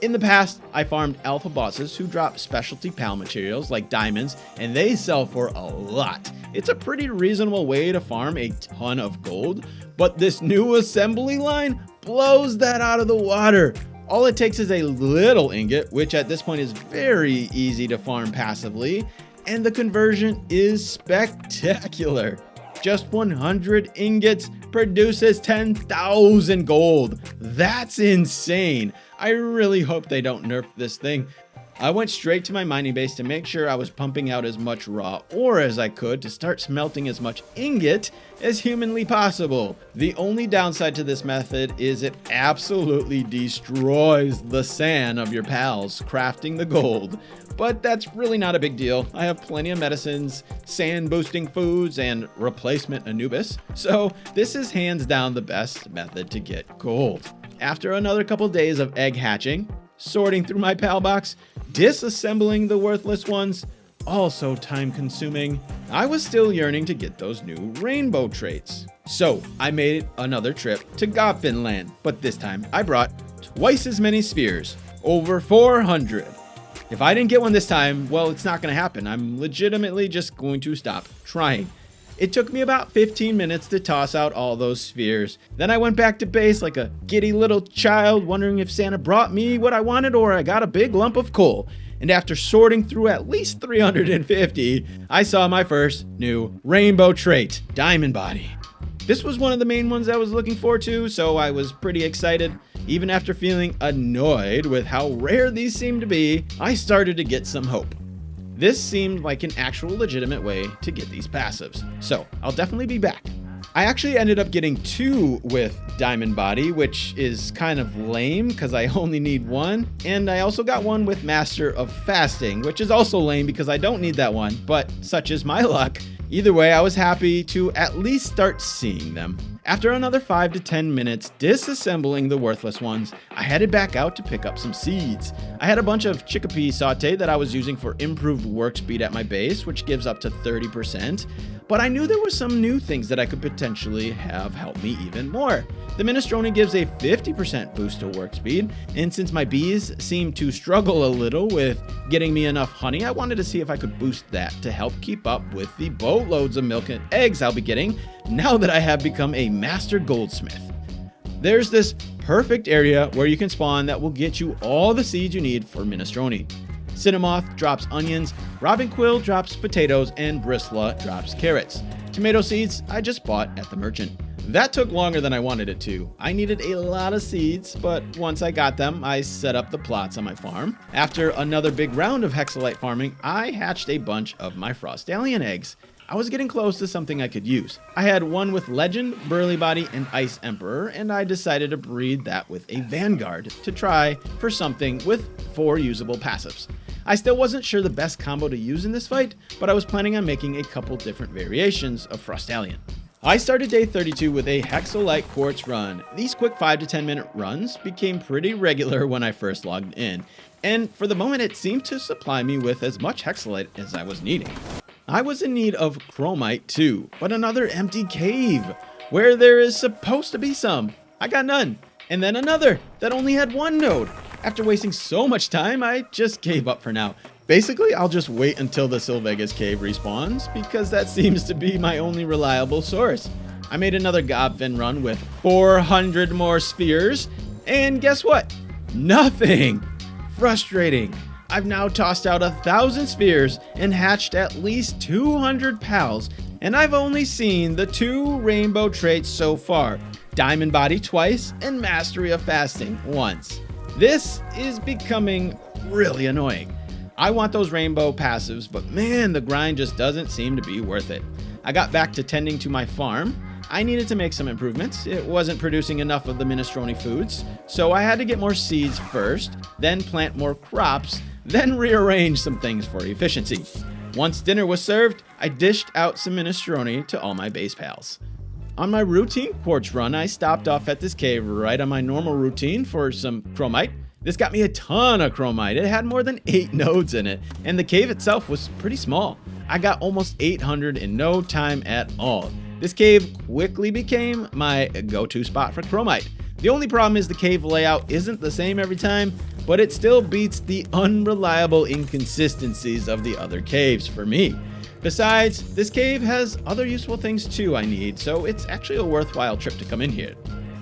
In the past, I farmed alpha bosses who drop specialty PAL materials like diamonds, and they sell for a lot. It's a pretty reasonable way to farm a ton of gold, but this new assembly line blows that out of the water. All it takes is a little ingot, which at this point is very easy to farm passively, and the conversion is spectacular. Just 100 ingots produces 10,000 gold. That's insane. I really hope they don't nerf this thing. I went straight to my mining base to make sure I was pumping out as much raw ore as I could to start smelting as much ingot as humanly possible. The only downside to this method is it absolutely destroys the sand of your pals crafting the gold. But that's really not a big deal. I have plenty of medicines, sand boosting foods, and replacement Anubis. So this is hands down the best method to get gold. After another couple days of egg hatching, sorting through my PAL box, disassembling the worthless ones, also time consuming, I was still yearning to get those new rainbow traits. So I made another trip to Godfinland, but this time I brought twice as many spheres, over 400. If I didn't get one this time, well, it's not going to happen. I'm legitimately just going to stop trying. It took me about 15 minutes to toss out all those spheres. Then I went back to base like a giddy little child, wondering if Santa brought me what I wanted or I got a big lump of coal. And after sorting through at least 350, I saw my first new rainbow trait, Diamond Body. This was one of the main ones I was looking forward to, so I was pretty excited. Even after feeling annoyed with how rare these seemed to be, I started to get some hope. This seemed like an actual legitimate way to get these passives, so I'll definitely be back. I actually ended up getting 2 with Diamond Body, which is kind of lame because I only need 1, and I also got one with Master of Fasting, which is also lame because I don't need that one, but such is my luck. Either way, I was happy to at least start seeing them. After another 5 to 10 minutes disassembling the worthless ones, I headed back out to pick up some seeds. I had a bunch of chickpea saute that I was using for improved work speed at my base, which gives up to 30%, but I knew there were some new things that I could potentially have help me even more. The minestrone gives a 50% boost to work speed, and since my bees seem to struggle a little with getting me enough honey, I wanted to see if I could boost that to help keep up with the boatloads of milk and eggs I'll be getting now that I have become a master goldsmith. There's this perfect area where you can spawn that will get you all the seeds you need for minestrone. Cinnamoth drops onions, Robin Quill drops potatoes, and Bristla drops carrots. Tomato seeds I just bought at the merchant. That took longer than I wanted it to. I needed a lot of seeds, but once I got them, I set up the plots on my farm. After another big round of hexalite farming, I hatched a bunch of my Frostallion eggs. I was getting close to something I could use. I had one with Legend, Burly Body, and Ice Emperor, and I decided to breed that with a Vanguard to try for something with 4 usable passives. I still wasn't sure the best combo to use in this fight, but I was planning on making a couple different variations of Frostallion. I started day 32 with a Hexalite Quartz run. These quick 5 to 10 minute runs became pretty regular when I first logged in, and for the moment it seemed to supply me with as much Hexalite as I was needing. I was in need of Chromite too, but another empty cave, where there is supposed to be some. I got none, and then another that only had 1 node. After wasting so much time, I just gave up for now. Basically, I'll just wait until the Sylvegas cave respawns, because that seems to be my only reliable source. I made another Gobfin run with 400 more spheres, and guess what? Nothing! Frustrating. I've now tossed out 1,000 spheres and hatched at least 200 pals, and I've only seen the 2 rainbow traits so far, Diamond Body twice and Mastery of Fasting once. This is becoming really annoying. I want those rainbow passives, but man, the grind just doesn't seem to be worth it. I got back to tending to my farm. I needed to make some improvements. It wasn't producing enough of the minestrone foods, so I had to get more seeds first, then plant more crops, then rearrange some things for efficiency. Once dinner was served, I dished out some minestrone to all my base pals. On my routine quartz run, I stopped off at this cave right on my normal routine for some chromite. This got me a ton of chromite. It had more than 8 nodes in it, and the cave itself was pretty small. I got almost 800 in no time at all. This cave quickly became my go-to spot for chromite. The only problem is the cave layout isn't the same every time, but it still beats the unreliable inconsistencies of the other caves for me. Besides, this cave has other useful things too I need, so it's actually a worthwhile trip to come in here.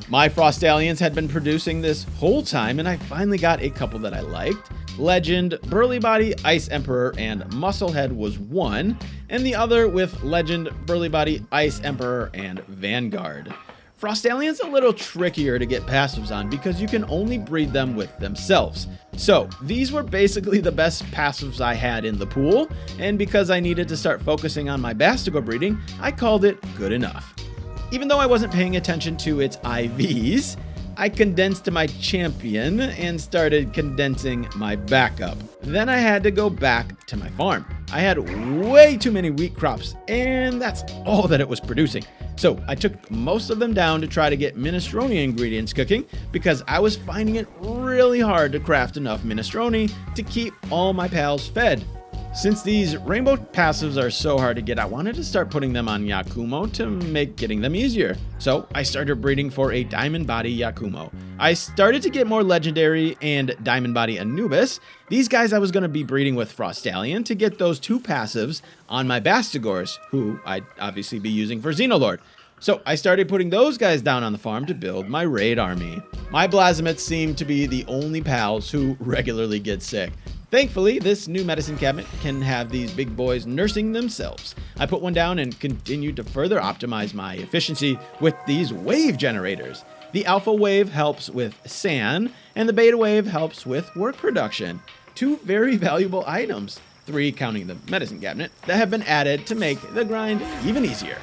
My Frostallions had been producing this whole time, and I finally got a couple that I liked. Legend, Burly Body, Ice Emperor, and Musclehead was one, and the other with Legend, Burly Body, Ice Emperor, and Vanguard. Frostalion's a little trickier to get passives on because you can only breed them with themselves. So these were basically the best passives I had in the pool, and because I needed to start focusing on my Bastigo breeding, I called it good enough. Even though I wasn't paying attention to its IVs, I condensed my champion and started condensing my backup. Then I had to go back to my farm. I had way too many wheat crops, and that's all that it was producing. So I took most of them down to try to get minestrone ingredients cooking because I was finding it really hard to craft enough minestrone to keep all my pals fed. Since these rainbow passives are so hard to get, I wanted to start putting them on Yakumo to make getting them easier. So I started breeding for a Diamond Body Yakumo. I started to get more Legendary and Diamond Body Anubis. These guys I was going to be breeding with Frostallion to get those 2 passives on my Bastigors, who I'd obviously be using for Xenolord. So I started putting those guys down on the farm to build my raid army. My Blasmets seem to be the only pals who regularly get sick. Thankfully, this new medicine cabinet can have these big boys nursing themselves. I put one down and continued to further optimize my efficiency with these wave generators. The alpha wave helps with SAN, and the beta wave helps with work production. 2 very valuable items, 3 counting the medicine cabinet, that have been added to make the grind even easier.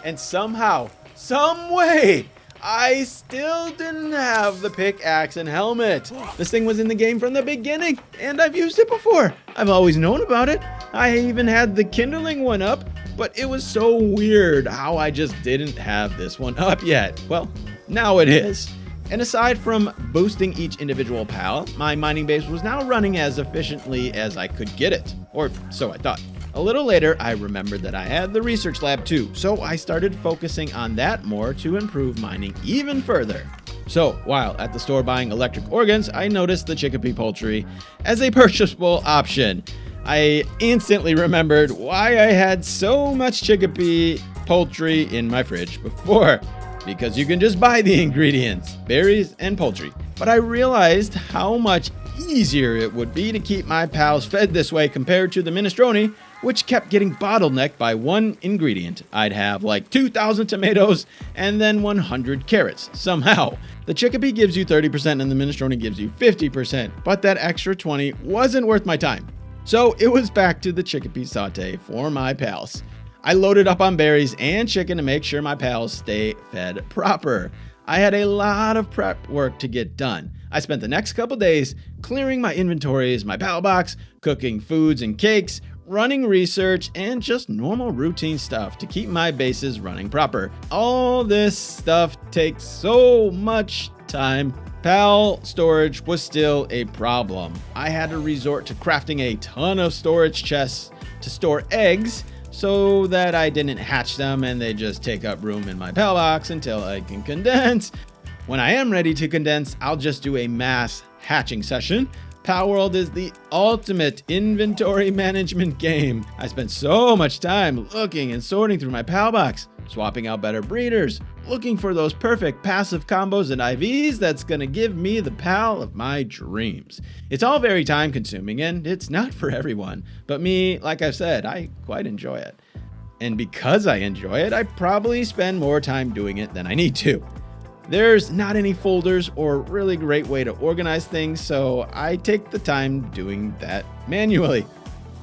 And somehow, some way, I still didn't have the pickaxe and helmet. This thing was in the game from the beginning, and I've used it before. I've always known about it. I even had the kindling one up, but it was so weird how I just didn't have this one up yet. Well, now it is. And aside from boosting each individual pal, my mining base was now running as efficiently as I could get it, or so I thought. A little later, I remembered that I had the research lab too, so I started focusing on that more to improve mining even further. So, while at the store buying electric organs, I noticed the chickpea poultry as a purchasable option. I instantly remembered why I had so much chickpea poultry in my fridge before. Because you can just buy the ingredients, berries and poultry. But I realized how much easier it would be to keep my pals fed this way compared to the minestrone, which kept getting bottlenecked by one ingredient. I'd have like 2,000 tomatoes and then 100 carrots, somehow. The chickpea gives you 30% and the minestrone gives you 50%, but that extra 20 wasn't worth my time. So it was back to the chickpea saute for my pals. I loaded up on berries and chicken to make sure my pals stay fed proper. I had a lot of prep work to get done. I spent the next couple days clearing my inventories, my pal box, cooking foods and cakes, running research, and just normal routine stuff to keep my bases running proper. All this stuff takes so much time. Pal storage was still a problem. I had to resort to crafting a ton of storage chests to store eggs so that I didn't hatch them and they just take up room in my pal box until I can condense. When I am ready to condense, I'll just do a mass hatching session. Palworld is the ultimate inventory management game. I spent so much time looking and sorting through my pal box, swapping out better breeders, looking for those perfect passive combos and IVs that's gonna give me the pal of my dreams. It's all very time consuming and it's not for everyone, but me, like I've said, I quite enjoy it. And because I enjoy it, I probably spend more time doing it than I need to. There's not any folders or really great way to organize things, so I take the time doing that manually.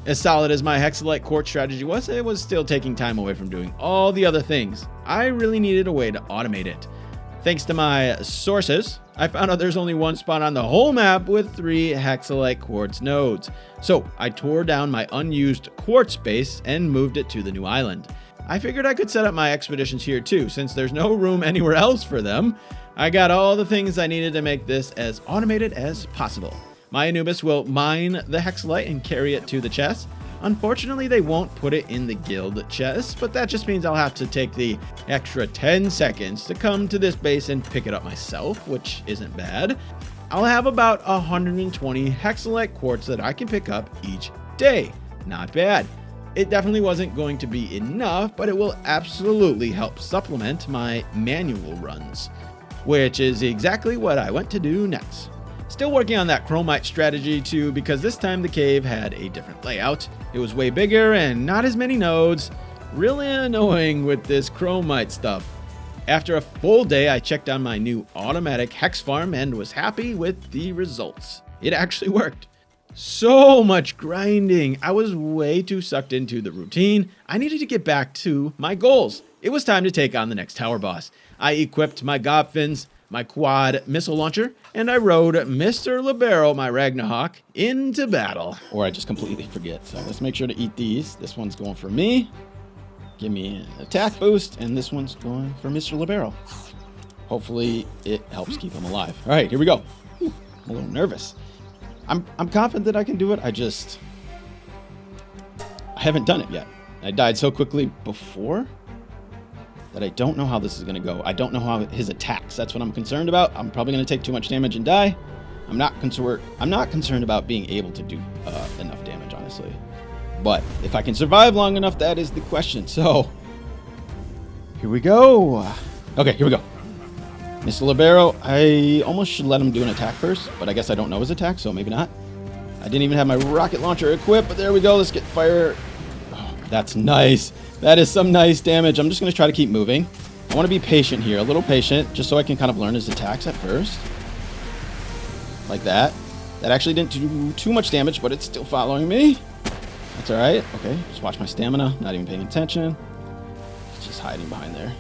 As solid as my Hexalite Quartz strategy was, it was still taking time away from doing all the other things. I really needed a way to automate it. Thanks to my sources, I found out there's only one spot on the whole map with 3 Hexalite Quartz nodes. So I tore down my unused quartz base and moved it to the new island. I figured I could set up my expeditions here too, since there's no room anywhere else for them. I got all the things I needed to make this as automated as possible. My Anubis will mine the Hexalite and carry it to the chest. Unfortunately, they won't put it in the guild chest, but that just means I'll have to take the extra 10 seconds to come to this base and pick it up myself, which isn't bad. I'll have about 120 Hexalite Quartz that I can pick up each day. Not bad. It definitely wasn't going to be enough, but it will absolutely help supplement my manual runs, which is exactly what I went to do next. Still working on that chromite strategy too, because this time the cave had a different layout. It was way bigger and not as many nodes. Really annoying with this chromite stuff. After a full day, I checked on my new automatic hex farm and was happy with the results. It actually worked. So much grinding. I was way too sucked into the routine. I needed to get back to my goals. It was time to take on the next tower boss. I equipped my Gobfins, my quad missile launcher, and I rode Mr. Libero, my Ragnarok, into battle. Or I just completely forget. So let's make sure to eat these. This one's going for me. Give me an attack boost, and this one's going for Mr. Libero. Hopefully it helps keep him alive. All right, here we go. I'm a little nervous. I'm confident that I can do it. I haven't done it yet. I died so quickly before that I don't know how this is going to go. I don't know how his attacks. That's what I'm concerned about. I'm probably going to take too much damage and die. I'm not concerned about being able to do enough damage, honestly. But if I can survive long enough, that is the question. So here we go. Okay, here we go. Mr. Libero, I almost should let him do an attack first, but I guess I don't know his attack, so maybe not. I didn't even have my rocket launcher equipped, but there we go. Let's get fire. Oh, that's nice. That is some nice damage. I'm just going to try to keep moving. I want to be patient here, a little patient, just so I can kind of learn his attacks at first. Like that. That actually didn't do too much damage, but it's still following me. That's all right. Okay, just watch my stamina. Not even paying attention. It's just hiding behind there.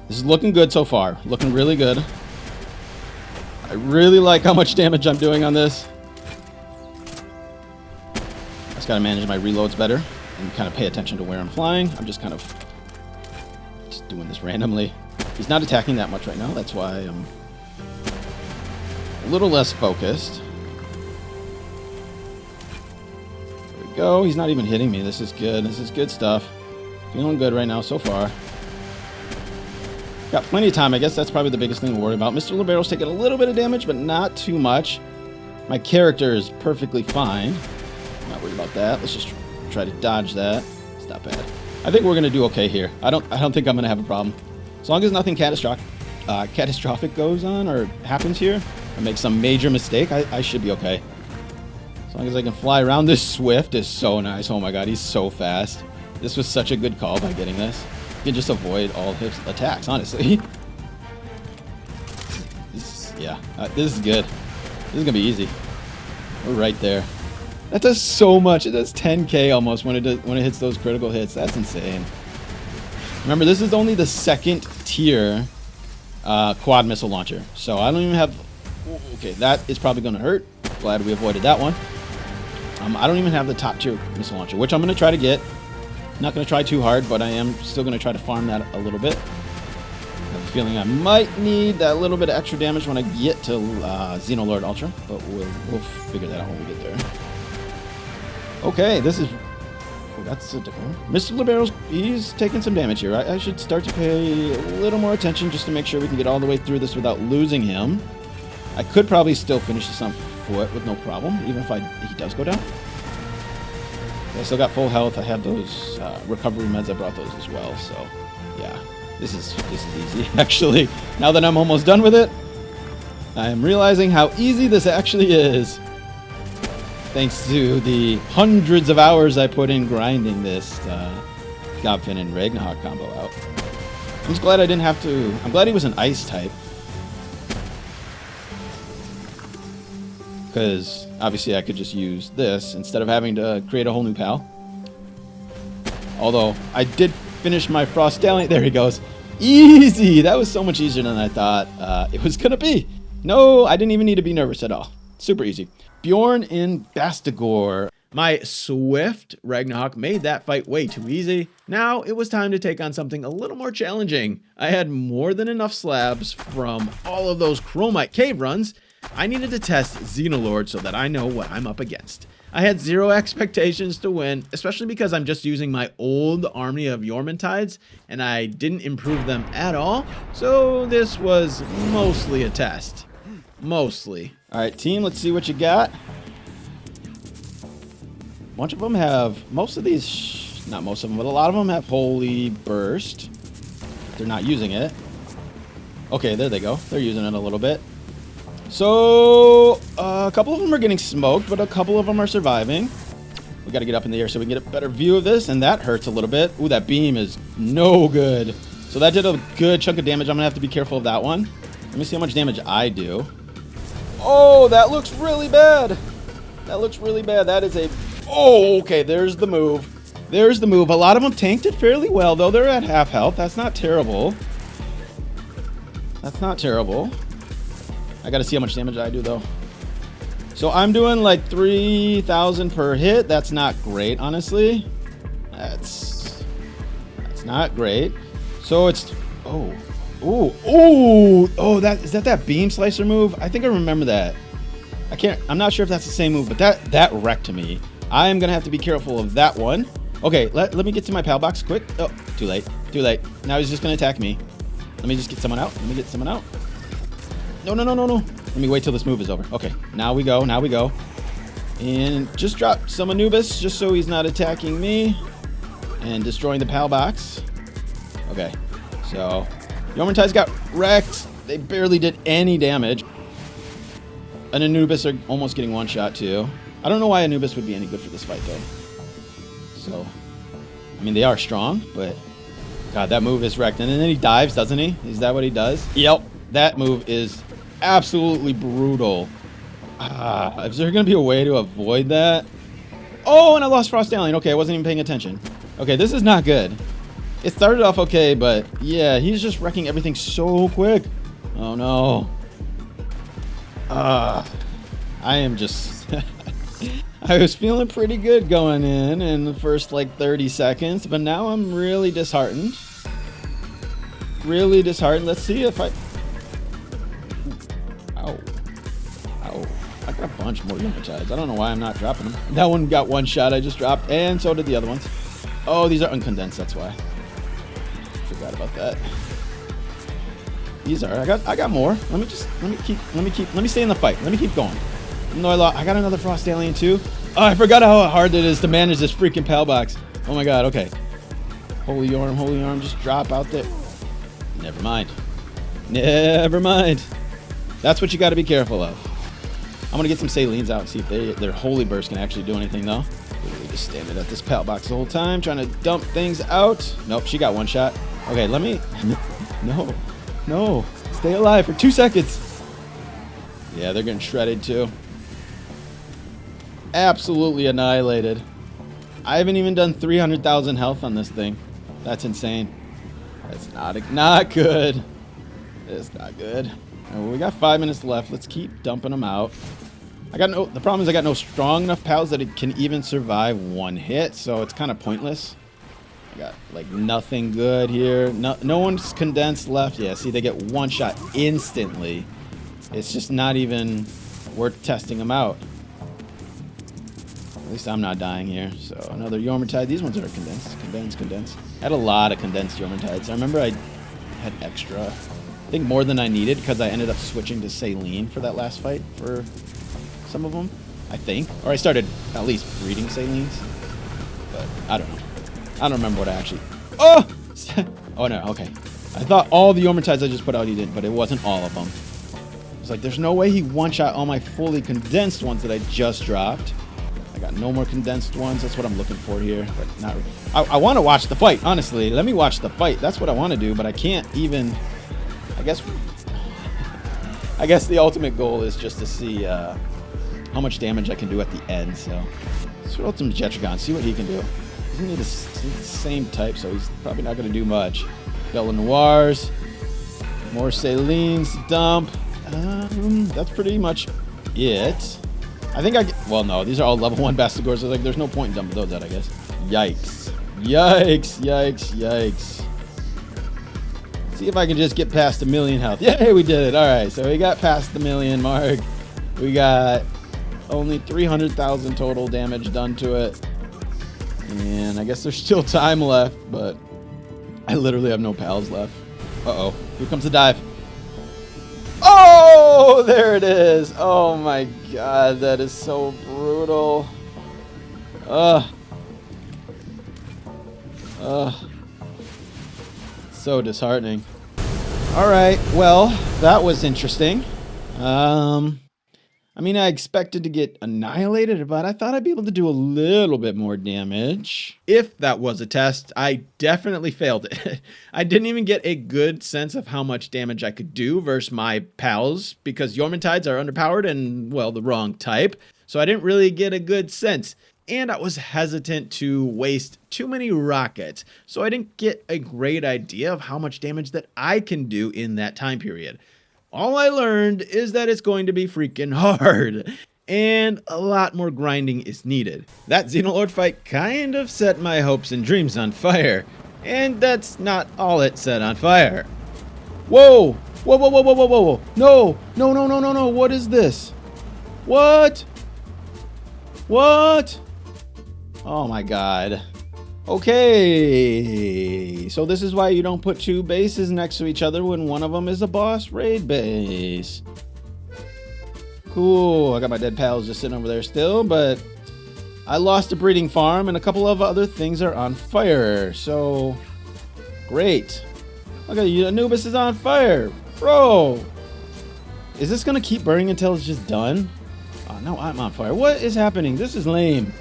This is looking good so far. Looking really good. I really like how much damage I'm doing on this. I just gotta manage my reloads better and kind of pay attention to where I'm flying. I'm just kind of just doing this randomly. He's not attacking that much right now. That's why I'm a little less focused. There we go. He's not even hitting me. This is good. This is good stuff. Feeling good right now so far. Got plenty of time. I guess that's probably the biggest thing to worry about. Mr. Libero's taking a little bit of damage, but not too much. My character is perfectly fine. I'm not worried about that. Let's just try to dodge that. It's not bad. I think we're gonna do okay here. I don't think I'm gonna have a problem. As long as nothing catastrophic goes on or happens here, I make some major mistake, I should be okay. As long as I can fly around. This Swift is so nice. Oh my god, he's so fast. This was such a good call by getting this. You can just avoid all his attacks, honestly. This is good. This is gonna be easy. We're right there. That does so much. It does 10k almost when it hits those critical hits. That's insane. Remember, this is only the second tier quad missile launcher. So I don't even have... Okay, that is probably going to hurt. Glad we avoided that one. I don't even have the top tier missile launcher, which I'm going to try to get. Not going to try too hard, but I am still going to try to farm that a little bit. I have a feeling I might need that little bit of extra damage when I get to Xenolord Ultra, but we'll figure that out when we get there. Okay, this is... Oh, that's a different one. Mr. Libero's, he's taking some damage here. I should start to pay a little more attention just to make sure we can get all the way through this without losing him. I could probably still finish this on foot with no problem, even if he does go down. I still got full health. I have those recovery meds. I brought those as well, so yeah. This is easy, actually. Now that I'm almost done with it, I am realizing how easy this actually is. Thanks to the hundreds of hours I put in grinding this Godfin and Ragnarok combo out. I'm just glad I didn't have to... I'm glad he was an ice type. Because obviously I could just use this instead of having to create a whole new pal. Although I did finish my Frost Stallion. There he goes. Easy! That was so much easier than I thought it was going to be. No, I didn't even need to be nervous at all. Super easy. Bjorn in Bastigor. My Swift Ragnarok made that fight way too easy. Now it was time to take on something a little more challenging. I had more than enough slabs from all of those Chromite cave runs. I needed to test Xenolord so that I know what I'm up against. I had zero expectations to win, especially because I'm just using my old army of Yormantides, and I didn't improve them at all, so this was mostly a test. Mostly. Alright, team, let's see what you got. A bunch of them have, most of these, not most of them, but a lot of them have Holy Burst. They're not using it. Okay, there they go. They're using it a little bit. So, a couple of them are getting smoked, but a couple of them are surviving. We got to get up in the air so we can get a better view of this, and that hurts a little bit. Ooh, that beam is no good. So that did a good chunk of damage. I'm going to have to be careful of that one. Let me see how much damage I do. Oh, that looks really bad. That looks really bad. That is a... Oh, okay, there's the move. There's the move. A lot of them tanked it fairly well, though. They're at half health. That's not terrible. That's not terrible. I gotta see how much damage I do, though. So I'm doing like 3,000 per hit. That's not great, honestly. That's not great. So it's... Oh. Ooh. Ooh. Oh, is that beam slicer move? I think I remember that. I'm not sure if that's the same move, but that wrecked me. I am gonna have to be careful of that one. Okay, let me get to my pal box quick. Oh, too late. Too late. Now he's just gonna attack me. Let me just get someone out. Let me get someone out. No. Let me wait till this move is over. Okay, now we go. Now we go. And just drop some Anubis just so he's not attacking me and destroying the pal box. Okay, so Yormantides got wrecked. They barely did any damage. And Anubis are almost getting one shot too. I don't know why Anubis would be any good for this fight though. So, I mean, they are strong, but God, that move is wrecked. And then he dives, doesn't he? Is that what he does? Yep, that move is absolutely brutal. Is there going to be a way to avoid that? Oh, and I lost Frost Stallion. Okay, I wasn't even paying attention. Okay, this is not good. It started off okay, but yeah, he's just wrecking everything so quick. Oh no. I am just... I was feeling pretty good going in the first like 30 seconds, but now I'm really disheartened. Really disheartened. Let's see if I... Ow. Ow. I got a bunch more Yormantides. I don't know why I'm not dropping them. That one got one shot I just dropped, and so did the other ones. Oh, these are uncondensed, that's why. Forgot about that. These are... I got more. Let me stay in the fight. Let me keep going. No, I got another Frost Alien too. Oh, I forgot how hard it is to manage this freaking pal box. Oh my god, okay. Holy arm, just drop out there. Never mind. Never mind. That's what you got to be careful of. I'm going to get some salines out and see if their Holy Burst can actually do anything, though. Literally just standing at this pal box the whole time, trying to dump things out. Nope, she got one shot. Okay, let me... No. Stay alive for 2 seconds. Yeah, they're getting shredded, too. Absolutely annihilated. I haven't even done 300,000 health on this thing. That's insane. That's not good. It's not good. Well, we got 5 minutes left. Let's keep dumping them out. The problem is I got no strong enough pals that it can even survive one hit, so it's kind of pointless. I got like nothing good here. No one's condensed left. Yeah, see, they get one shot instantly. It's just not even worth testing them out. At least I'm not dying here. So another Yormertide. These ones are condensed. I had a lot of condensed Yormertides. I remember I had extra. I think more than I needed because I ended up switching to saline for that last fight for some of them, I think. Or I started at least breeding salines. But I don't know. I don't remember what I actually... Oh! Oh no, okay. I thought all the Yormertides I just put out he did, but it wasn't all of them. It's like, there's no way he one-shot all my fully condensed ones that I just dropped. I got no more condensed ones. That's what I'm looking for here. But not. I want to watch the fight, honestly. Let me watch the fight. That's what I want to do, but I can't even... I guess the ultimate goal is just to see how much damage I can do at the end. So let's throw out some Jetragon, see what he can do. He's the same type, so he's probably not going to do much. Bella Noirs, more Salines to dump. That's pretty much it. I think well, no, these are all level 1 Bastigors. So like, there's no point in dumping those out, I guess. Yikes. See if I can just get past 1,000,000 health. Yay, we did it. All right, so we got past the 1,000,000 mark. We got only 300,000 total damage done to it. And I guess there's still time left, but I literally have no pals left. Uh-oh, here comes the dive. Oh, there it is. Oh my god, that is so brutal. So disheartening. All right, well, that was interesting. I mean, I expected to get annihilated, but I thought I'd be able to do a little bit more damage. If that was a test, I definitely failed it. I didn't even get a good sense of how much damage I could do versus my pals, because Yormertides are underpowered and, well, the wrong type. So I didn't really get a good sense. And I was hesitant to waste too many rockets, so I didn't get a great idea of how much damage that I can do in that time period. All I learned is that it's going to be freaking hard, and a lot more grinding is needed. That Xenolord fight kind of set my hopes and dreams on fire, and that's not all it set on fire. Whoa! Whoa! No! What is this? What? Oh my god. Okay, so this is why you don't put 2 bases next to each other when one of them is a boss raid base. Cool, I got my dead pals just sitting over there still, but I lost a breeding farm and a couple of other things are on fire, so great. Look at you, Anubis is on fire. Bro, is this gonna keep burning until it's just done? Oh no, I'm on fire. What is happening? This is lame.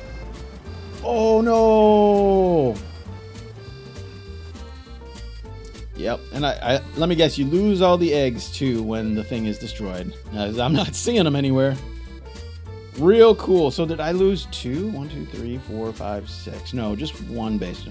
Oh no! Yep, and I let me guess, you lose all the eggs too when the thing is destroyed. I'm not seeing them anywhere. Real cool. So did I lose 2? 1, 2, 3, 4, 5, 6. No, just 1 base.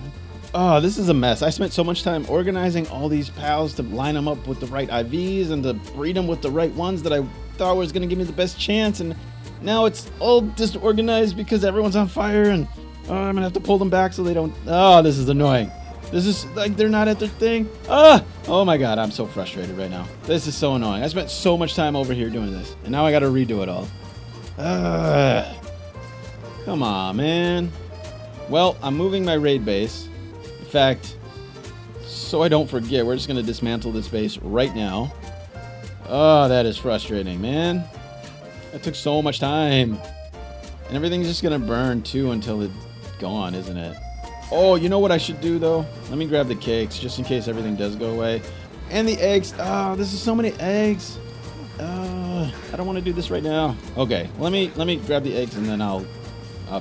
Oh, this is a mess. I spent so much time organizing all these pals to line them up with the right IVs and to breed them with the right ones that I thought was going to give me the best chance, and now it's all disorganized because everyone's on fire, and I'm gonna have to pull them back so they don't... Oh, this is annoying. This is like they're not at their thing. Oh my god, I'm so frustrated right now. This is so annoying. I spent so much time over here doing this, and now I gotta redo it all. Come on, man. Well, I'm moving my raid base. In fact, so I don't forget, we're just gonna dismantle this base right now. Oh, that is frustrating, man. That took so much time. And everything's just gonna burn too until it's gone, isn't it? Oh, you know what I should do though? Let me grab the cakes just in case everything does go away. And the eggs. Oh, this is so many eggs. Oh. I don't want to do this right now. Okay, let me grab the eggs and then I'll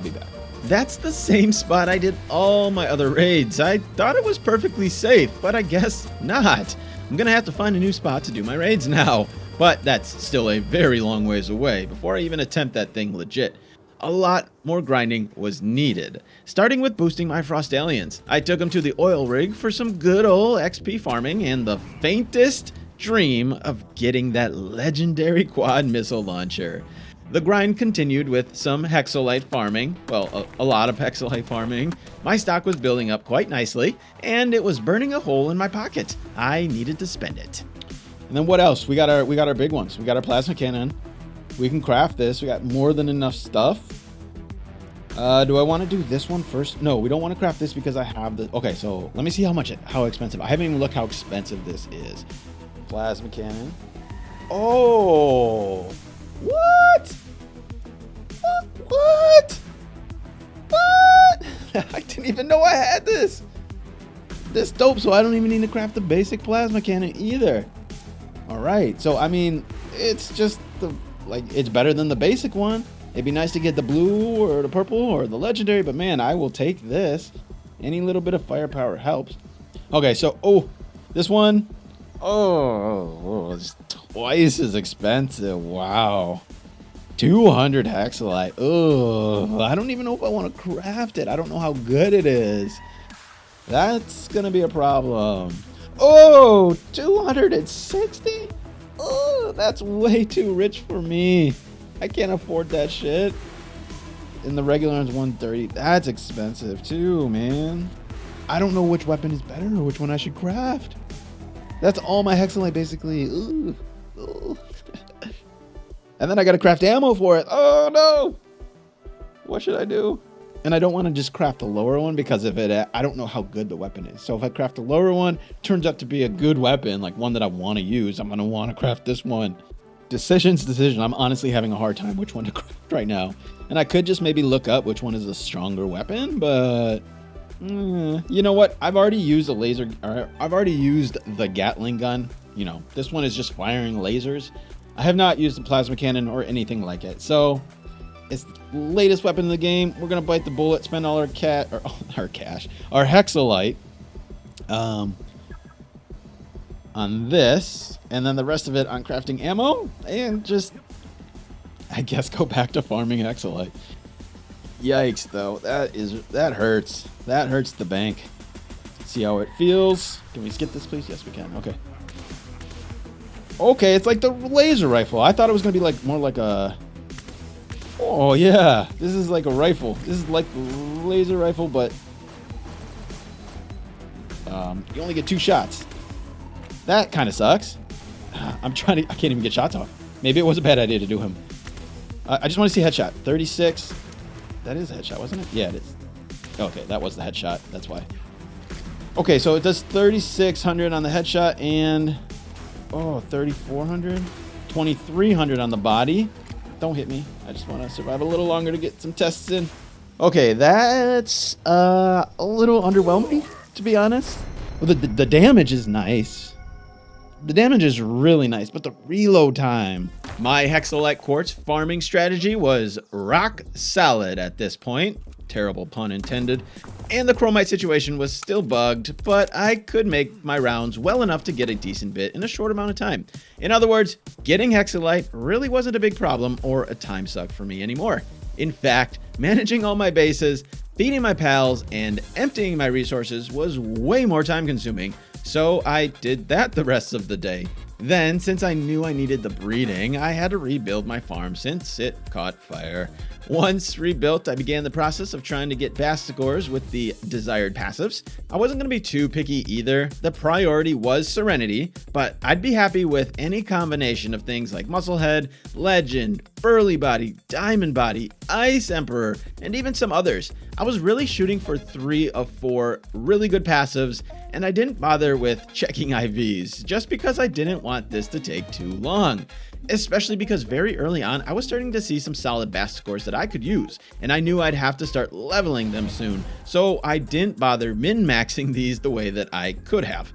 be back. That's the same spot I did all my other raids. I thought it was perfectly safe, but I guess not. I'm gonna have to find a new spot to do my raids now. But that's still a very long ways away before I even attempt that thing legit. A lot more grinding was needed, starting with boosting my frost aliens. I took them to the oil rig for some good old XP farming and the faintest dream of getting that legendary quad missile launcher. The grind continued with some hexolite farming, well, a lot of hexolite farming. My stock was building up quite nicely, and it was burning a hole in my pocket. I needed to spend it. And then what else? We got our big ones. We got our plasma cannon. We can craft this. We got more than enough stuff. Do I want to do this one first? No, we don't want to craft this because I have the... Okay, so let me see how expensive. I haven't even looked how expensive this is. Plasma cannon. Oh! What? What? I didn't even know I had this. This dope, so I don't even need to craft the basic plasma cannon either. All right, so I mean, it's just it's better than the basic one. It'd be nice to get the blue or the purple or the legendary, but man, I will take this. Any little bit of firepower helps. Okay, so this one, it's twice as expensive. Wow. 200 hexalite. Oh, I don't even know if I want to craft it. I don't know how good it is. That's gonna be a problem. Oh, 260? Oh, that's way too rich for me. I can't afford that shit. And the regular one's 130. That's expensive too, man. I don't know which weapon is better or which one I should craft. That's all my hexalite basically. Ooh. Ooh. And then I gotta craft ammo for it. Oh no! What should I do? And I don't want to just craft the lower one because of it. I don't know how good the weapon is. So if I craft the lower one, turns out to be a good weapon, like one that I want to use, I'm gonna want to craft this one. Decision. I'm honestly having a hard time which one to craft right now. And I could just maybe look up which one is a stronger weapon, but you know what? I've already used I've already used the Gatling gun. You know, this one is just firing lasers. I have not used the plasma cannon or anything like it. So it's the latest weapon in the game. We're gonna bite the bullet, spend all our our hexalite on this, and then the rest of it on crafting ammo, and just, I guess, go back to farming hexalite. Yikes, though. That hurts. That hurts the bank. See how it feels. Can we skip this, please? Yes, we can. Okay. Okay, it's like the laser rifle. I thought it was gonna be like more like a... Oh yeah, this is like a rifle. This is like the laser rifle, but you only get 2 shots. That kind of sucks. I can't even get shots off. Maybe it was a bad idea to do him. I just want to see headshot. 36. That is a headshot, wasn't it? Yeah, it is. Okay, that was the headshot. That's why. Okay, so it does 3,600 on the headshot and 3,400, 2,300 on the body. Don't hit me. I just want to survive a little longer to get some tests in. Okay, that's a little underwhelming, to be honest. Well, the damage is nice. The damage is really nice, but the reload time. My hexalite quartz farming strategy was rock solid at this point. Terrible pun intended. And the chromite situation was still bugged, but I could make my rounds well enough to get a decent bit in a short amount of time. In other words, getting hexalite really wasn't a big problem or a time suck for me anymore. In fact, managing all my bases, feeding my pals, and emptying my resources was way more time consuming, so I did that the rest of the day. Then, since I knew I needed the breeding, I had to rebuild my farm since it caught fire. Once rebuilt, I began the process of trying to get Bastigors with the desired passives. I wasn't going to be too picky either. The priority was Serenity, but I'd be happy with any combination of things like Musclehead, Legend, Burly Body, Diamond Body, Ice Emperor, and even some others. I was really shooting for 3 of 4 really good passives, and I didn't bother with checking IVs, just because I didn't want this to take too long. Especially because very early on, I was starting to see some solid Bastigors that I could use, and I knew I'd have to start leveling them soon, so I didn't bother min-maxing these the way that I could have.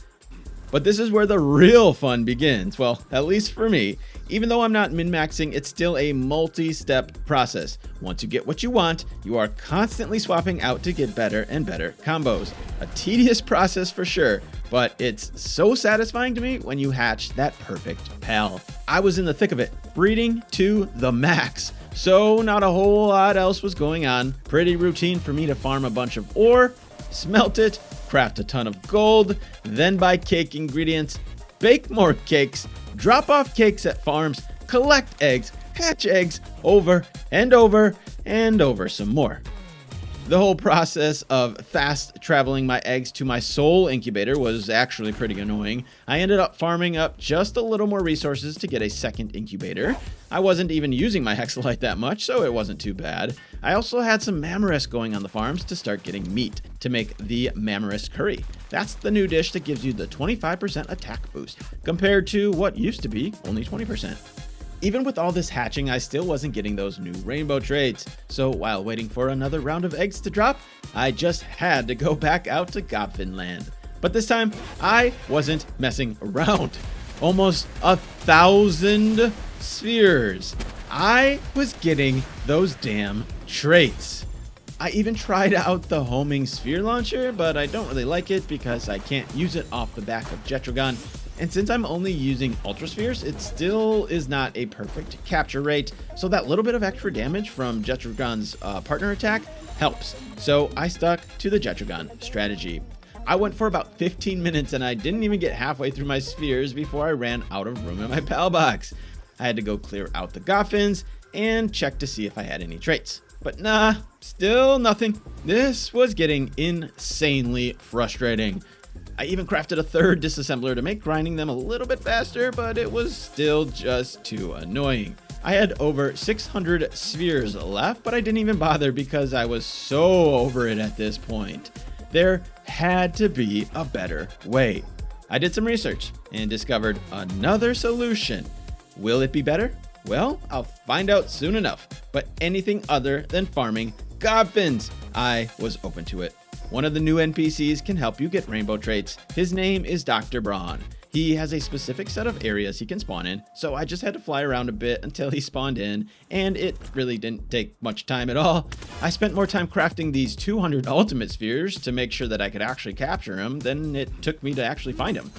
But this is where the real fun begins. Well, at least for me. Even though I'm not min-maxing, it's still a multi-step process. Once you get what you want, you are constantly swapping out to get better and better combos. A tedious process for sure, but it's so satisfying to me when you hatch that perfect pal. I was in the thick of it, breeding to the max. So not a whole lot else was going on. Pretty routine for me to farm a bunch of ore, smelt it, craft a ton of gold, then buy cake ingredients, bake more cakes, drop off cakes at farms, collect eggs, hatch eggs over and over and over some more. The whole process of fast traveling my eggs to my soul incubator was actually pretty annoying. I ended up farming up just a little more resources to get a second incubator. I wasn't even using my hexalite that much, so it wasn't too bad. I also had some mammoris going on the farms to start getting meat to make the mammoris curry. That's the new dish that gives you the 25% attack boost, compared to what used to be only 20%. Even with all this hatching, I still wasn't getting those new rainbow traits. So while waiting for another round of eggs to drop, I just had to go back out to Gobfin land. But this time, I wasn't messing around. Almost 1,000 spheres. I was getting those damn traits. I even tried out the homing sphere launcher, but I don't really like it because I can't use it off the back of Jetrogon. And since I'm only using Ultra Spheres, it still is not a perfect capture rate, so that little bit of extra damage from Jetrogon's partner attack helps. So I stuck to the Jetrogon strategy. I went for about 15 minutes and I didn't even get halfway through my spheres before I ran out of room in my pal box. I had to go clear out the Goffins and check to see if I had any traits. But nah, still nothing. This was getting insanely frustrating. I even crafted a third disassembler to make grinding them a little bit faster, but it was still just too annoying. I had over 600 spheres left, but I didn't even bother because I was so over it at this point. There had to be a better way. I did some research and discovered another solution. Will it be better? Well, I'll find out soon enough, but anything other than farming Gobfins, I was open to it. One of the new NPCs can help you get rainbow traits. His name is Dr. Braun. He has a specific set of areas he can spawn in, so I just had to fly around a bit until he spawned in, and it really didn't take much time at all. I spent more time crafting these 200 ultimate spheres to make sure that I could actually capture him than it took me to actually find him.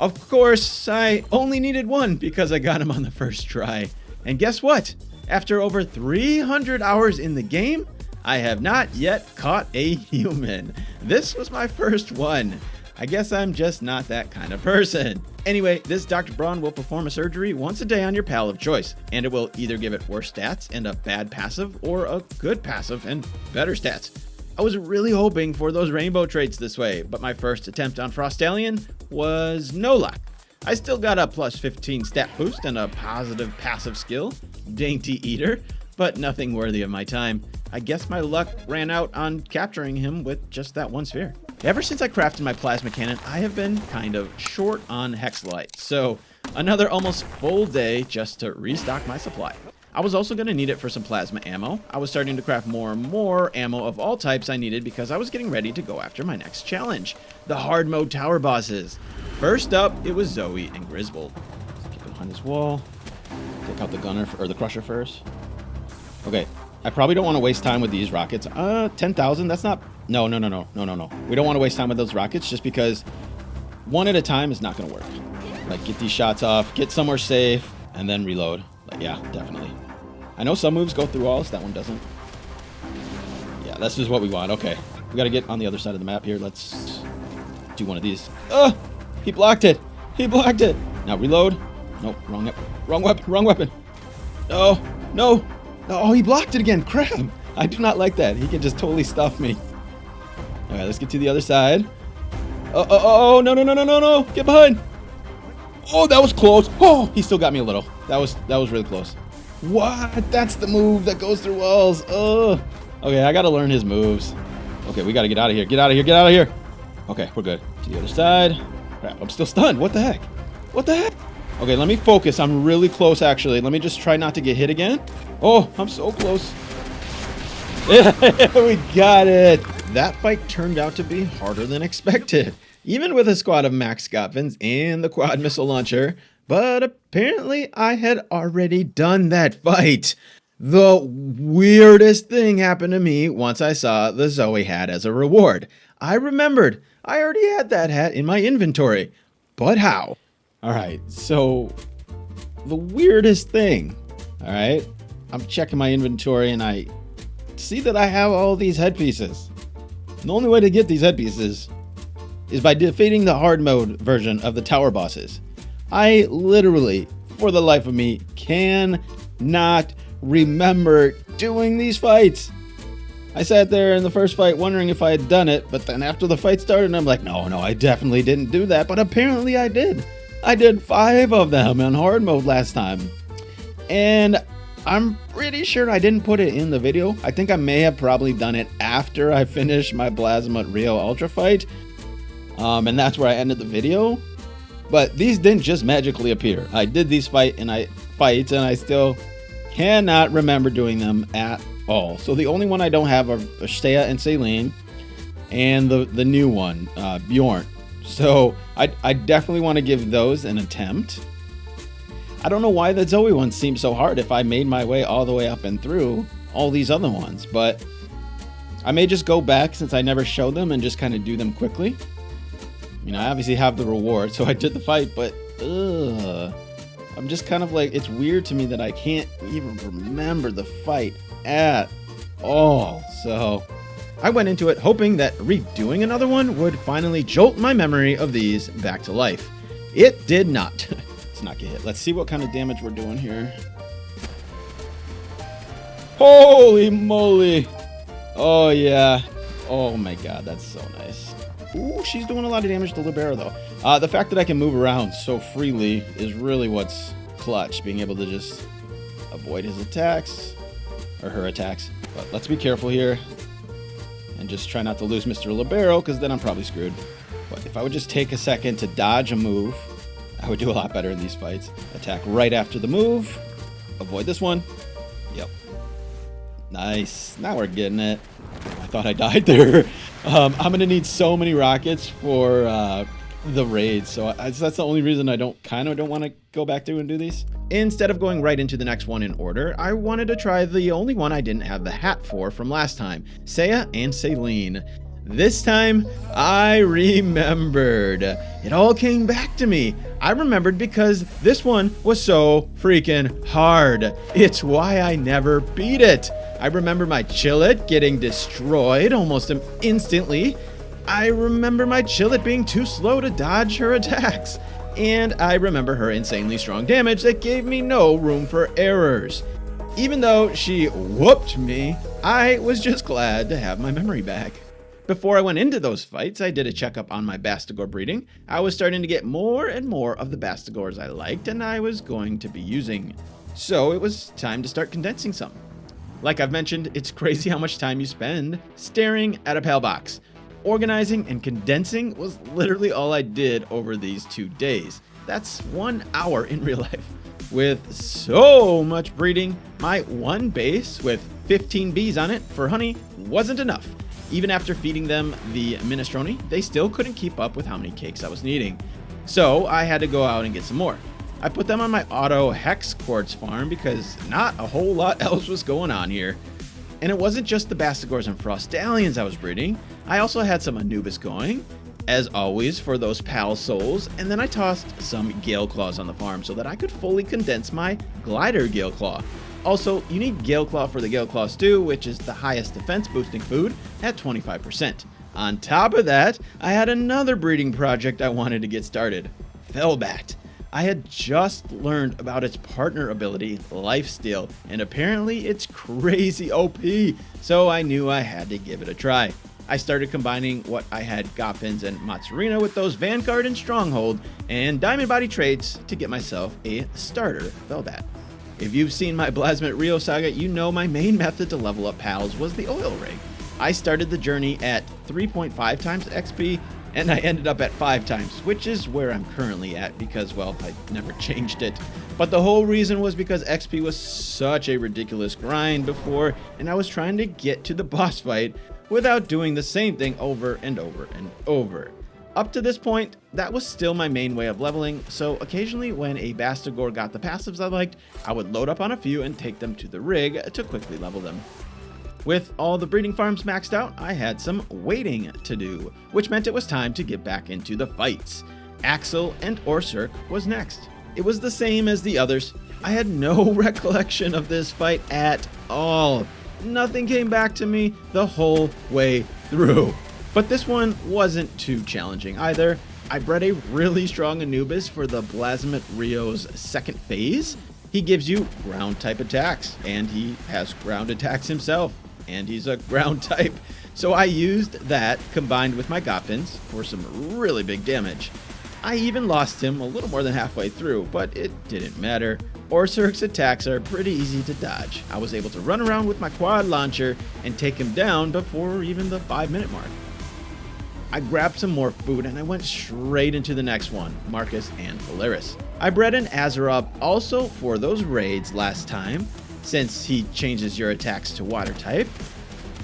Of course, I only needed one because I got him on the first try. And guess what? After over 300 hours in the game, I have not yet caught a human. This was my first one. I guess I'm just not that kind of person. Anyway, this Dr. Braun will perform a surgery once a day on your pal of choice, and it will either give it worse stats and a bad passive, or a good passive and better stats. I was really hoping for those rainbow traits this way, but my first attempt on Frostallion was no luck. I still got a plus 15 stat boost and a positive passive skill, Dainty Eater, but nothing worthy of my time. I guess my luck ran out on capturing him with just that one sphere. Ever since I crafted my plasma cannon, I have been kind of short on hexalite, so another almost full day just to restock my supply. I was also going to need it for some plasma ammo. I was starting to craft more and more ammo of all types I needed because I was getting ready to go after my next challenge, the hard mode tower bosses. First up, it was Zoe and Griswold. Keep it behind this wall. Take out the gunner or the crusher first. Okay, I probably don't want to waste time with these rockets. 10,000, that's not... No. We don't want to waste time with those rockets just because one at a time is not going to work. Like, get these shots off, get somewhere safe, and then reload. Like, yeah, definitely. I know some moves go through walls, that one doesn't. Yeah, this is what we want. Okay, we got to get on the other side of the map here. Let's do one of these. He blocked it. He blocked it. Now reload. Nope, wrong weapon. No. Oh, he blocked it again. Crap. I do not like that. He can just totally stuff me. All right, let's get to the other side. Oh, no. Get behind. Oh, that was close. Oh, he still got me a little. That was really close. What? That's the move that goes through walls. Oh. Okay, I got to learn his moves. Okay, we got to get out of here. Get out of here. Okay, we're good. To the other side. Crap, I'm still stunned. What the heck? Okay, let me focus. I'm really close, actually. Let me just try not to get hit again. Oh, I'm so close. Yeah, we got it. That fight turned out to be harder than expected. even with a squad of max Scotvins and the quad missile launcher, but apparently I had already done that fight. The weirdest thing happened to me once I saw the Zoe hat as a reward. I remembered I already had that hat in my inventory, but how? All right, so the weirdest thing, all right, I'm checking my inventory and I see that I have all these headpieces. And the only way to get these headpieces is by defeating the hard mode version of the tower bosses. I literally, for the life of me, cannot remember doing these fights. I sat there in the first fight wondering if I had done it, but then after the fight started, I'm like, no, I definitely didn't do that, but apparently I did. I did 5 of them in hard mode last time. And I'm pretty sure I didn't put it in the video. I think I may have probably done it after I finished my Plasma Rio Ultra fight. And that's where I ended the video. But these didn't just magically appear. I did these fights and I still cannot remember doing them at all. So the only one I don't have are Seiya and Celine and the new one, Bjorn. So I definitely want to give those an attempt. I don't know why the Zoe one seems so hard if I made my way all the way up and through all these other ones, but I may just go back since I never showed them and just kind of do them quickly. You know, I obviously have the reward, so I did the fight, but I'm just kind of like, it's weird to me that I can't even remember the fight at all. So I went into it hoping that redoing another one would finally jolt my memory of these back to life. It did not. Let's not get hit. Let's see what kind of damage we're doing here. Holy moly. Oh yeah. Oh my god, that's so nice. Ooh, she's doing a lot of damage to Libero though. The fact that I can move around so freely is really what's clutch. Being able to just avoid his attacks. Or her attacks. But let's be careful here. And just try not to lose Mr. Libero, because then I'm probably screwed. But if I would just take a second to dodge a move, I would do a lot better in these fights. Attack right after the move. Avoid this one. Yep. Nice. Now we're getting it. I thought I died there. I'm going to need so many rockets for the raids. So that's the only reason I don't want to go back through and do these. Instead of going right into the next one in order, I wanted to try the only one I didn't have the hat for from last time. Seiya and Celine. This time, I remembered. It all came back to me. I remembered because this one was so freaking hard. It's why I never beat it. I remember my Chillet getting destroyed almost instantly. I remember my Chillet being too slow to dodge her attacks. And I remember her insanely strong damage that gave me no room for errors. Even though she whooped me, I was just glad to have my memory back. Before I went into those fights, I did a checkup on my Bastigore breeding. I was starting to get more and more of the Bastigores I liked and I was going to be using. So it was time to start condensing some. Like I've mentioned, it's crazy how much time you spend staring at a PAL box. Organizing and condensing was literally all I did over these 2 days. That's 1 hour in real life. With so much breeding, my one base with 15 bees on it for honey wasn't enough. Even after feeding them the minestrone, they still couldn't keep up with how many cakes I was needing. So I had to go out and get some more. I put them on my auto hex quartz farm because not a whole lot else was going on here. And it wasn't just the Bastigores and Frostallions I was breeding. I also had some Anubis going, as always, for those PAL souls, and then I tossed some Gale Claws on the farm so that I could fully condense my Glider Gale Claw. Also, you need Gale Claw for the Gale Claw Stew, which is the highest defense boosting food at 25%. On top of that, I had another breeding project I wanted to get started, Felbat. I had just learned about its partner ability, Lifesteal, and apparently it's crazy OP, so I knew I had to give it a try. I started combining what I had Goppins and Matsurina with those Vanguard and Stronghold and Diamond Body traits to get myself a starter Felbat. If you've seen my Blasmet Rio saga, you know my main method to level up pals was the oil rig. I started the journey at 3.5 times XP and I ended up at 5 times, which is where I'm currently at because, well, I never changed it. But the whole reason was because XP was such a ridiculous grind before and I was trying to get to the boss fight without doing the same thing over and over and over. Up to this point, that was still my main way of leveling, so occasionally when a Bastigor got the passives I liked, I would load up on a few and take them to the rig to quickly level them. With all the breeding farms maxed out, I had some waiting to do, which meant it was time to get back into the fights. Axel and Orsurk was next. It was the same as the others. I had no recollection of this fight at all. Nothing came back to me the whole way through. But this one wasn't too challenging either. I bred a really strong Anubis for the Blasmet Rio's second phase. He gives you ground type attacks, and he has ground attacks himself, and he's a ground type. So I used that combined with my Goffins for some really big damage. I even lost him a little more than halfway through, but it didn't matter. Orsurk's attacks are pretty easy to dodge. I was able to run around with my quad launcher and take him down before even the 5-minute mark. I grabbed some more food and I went straight into the next one, Marcus and Polaris. I bred an Azeroth also for those raids last time, since he changes your attacks to water type.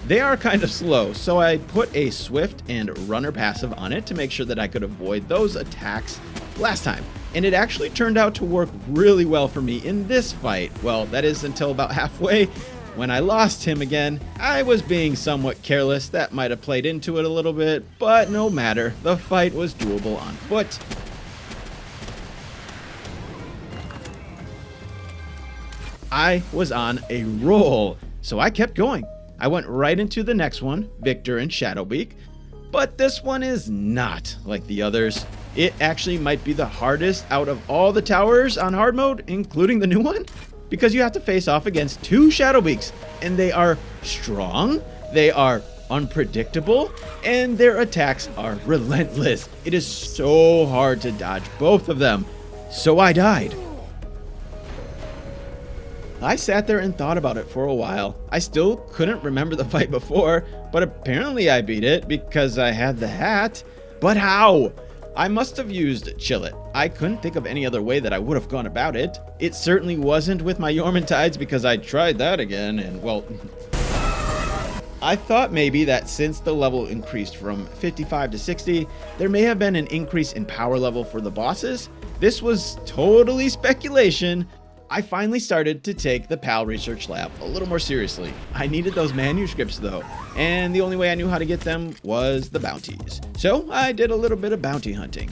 They are kind of slow, so I put a Swift and Runner passive on it to make sure that I could avoid those attacks last time. And it actually turned out to work really well for me in this fight. Well, that is until about halfway. When I lost him again, I was being somewhat careless. That might have played into it a little bit, but no matter. The fight was doable on foot. I was on a roll, so I kept going. I went right into the next one, Victor and Shadowbeak, but this one is not like the others. It actually might be the hardest out of all the towers on hard mode, including the new one, because you have to face off against 2 Shadowbeaks, and they are strong, they are unpredictable, and their attacks are relentless. It is so hard to dodge both of them, so I died. I sat there and thought about it for a while. I still couldn't remember the fight before, but apparently I beat it because I had the hat. But how? I must have used Chillet. I couldn't think of any other way that I would have gone about it. It certainly wasn't with my Yormantides because I tried that again and, well, I thought maybe that since the level increased from 55 to 60, there may have been an increase in power level for the bosses. This was totally speculation. I finally started to take the PAL research lab a little more seriously. I needed those manuscripts though, and the only way I knew how to get them was the bounties. So I did a little bit of bounty hunting.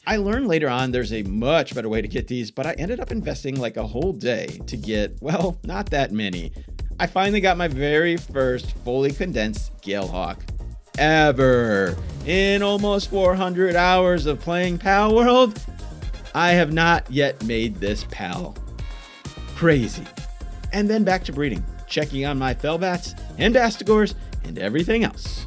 I learned later on there's a much better way to get these, but I ended up investing like a whole day to get, well, not that many. I finally got my very first fully condensed Galehawk ever. In almost 400 hours of playing Palworld, I have not yet made this PAL. Crazy. And then back to breeding, checking on my Felbats and Bastigors and everything else.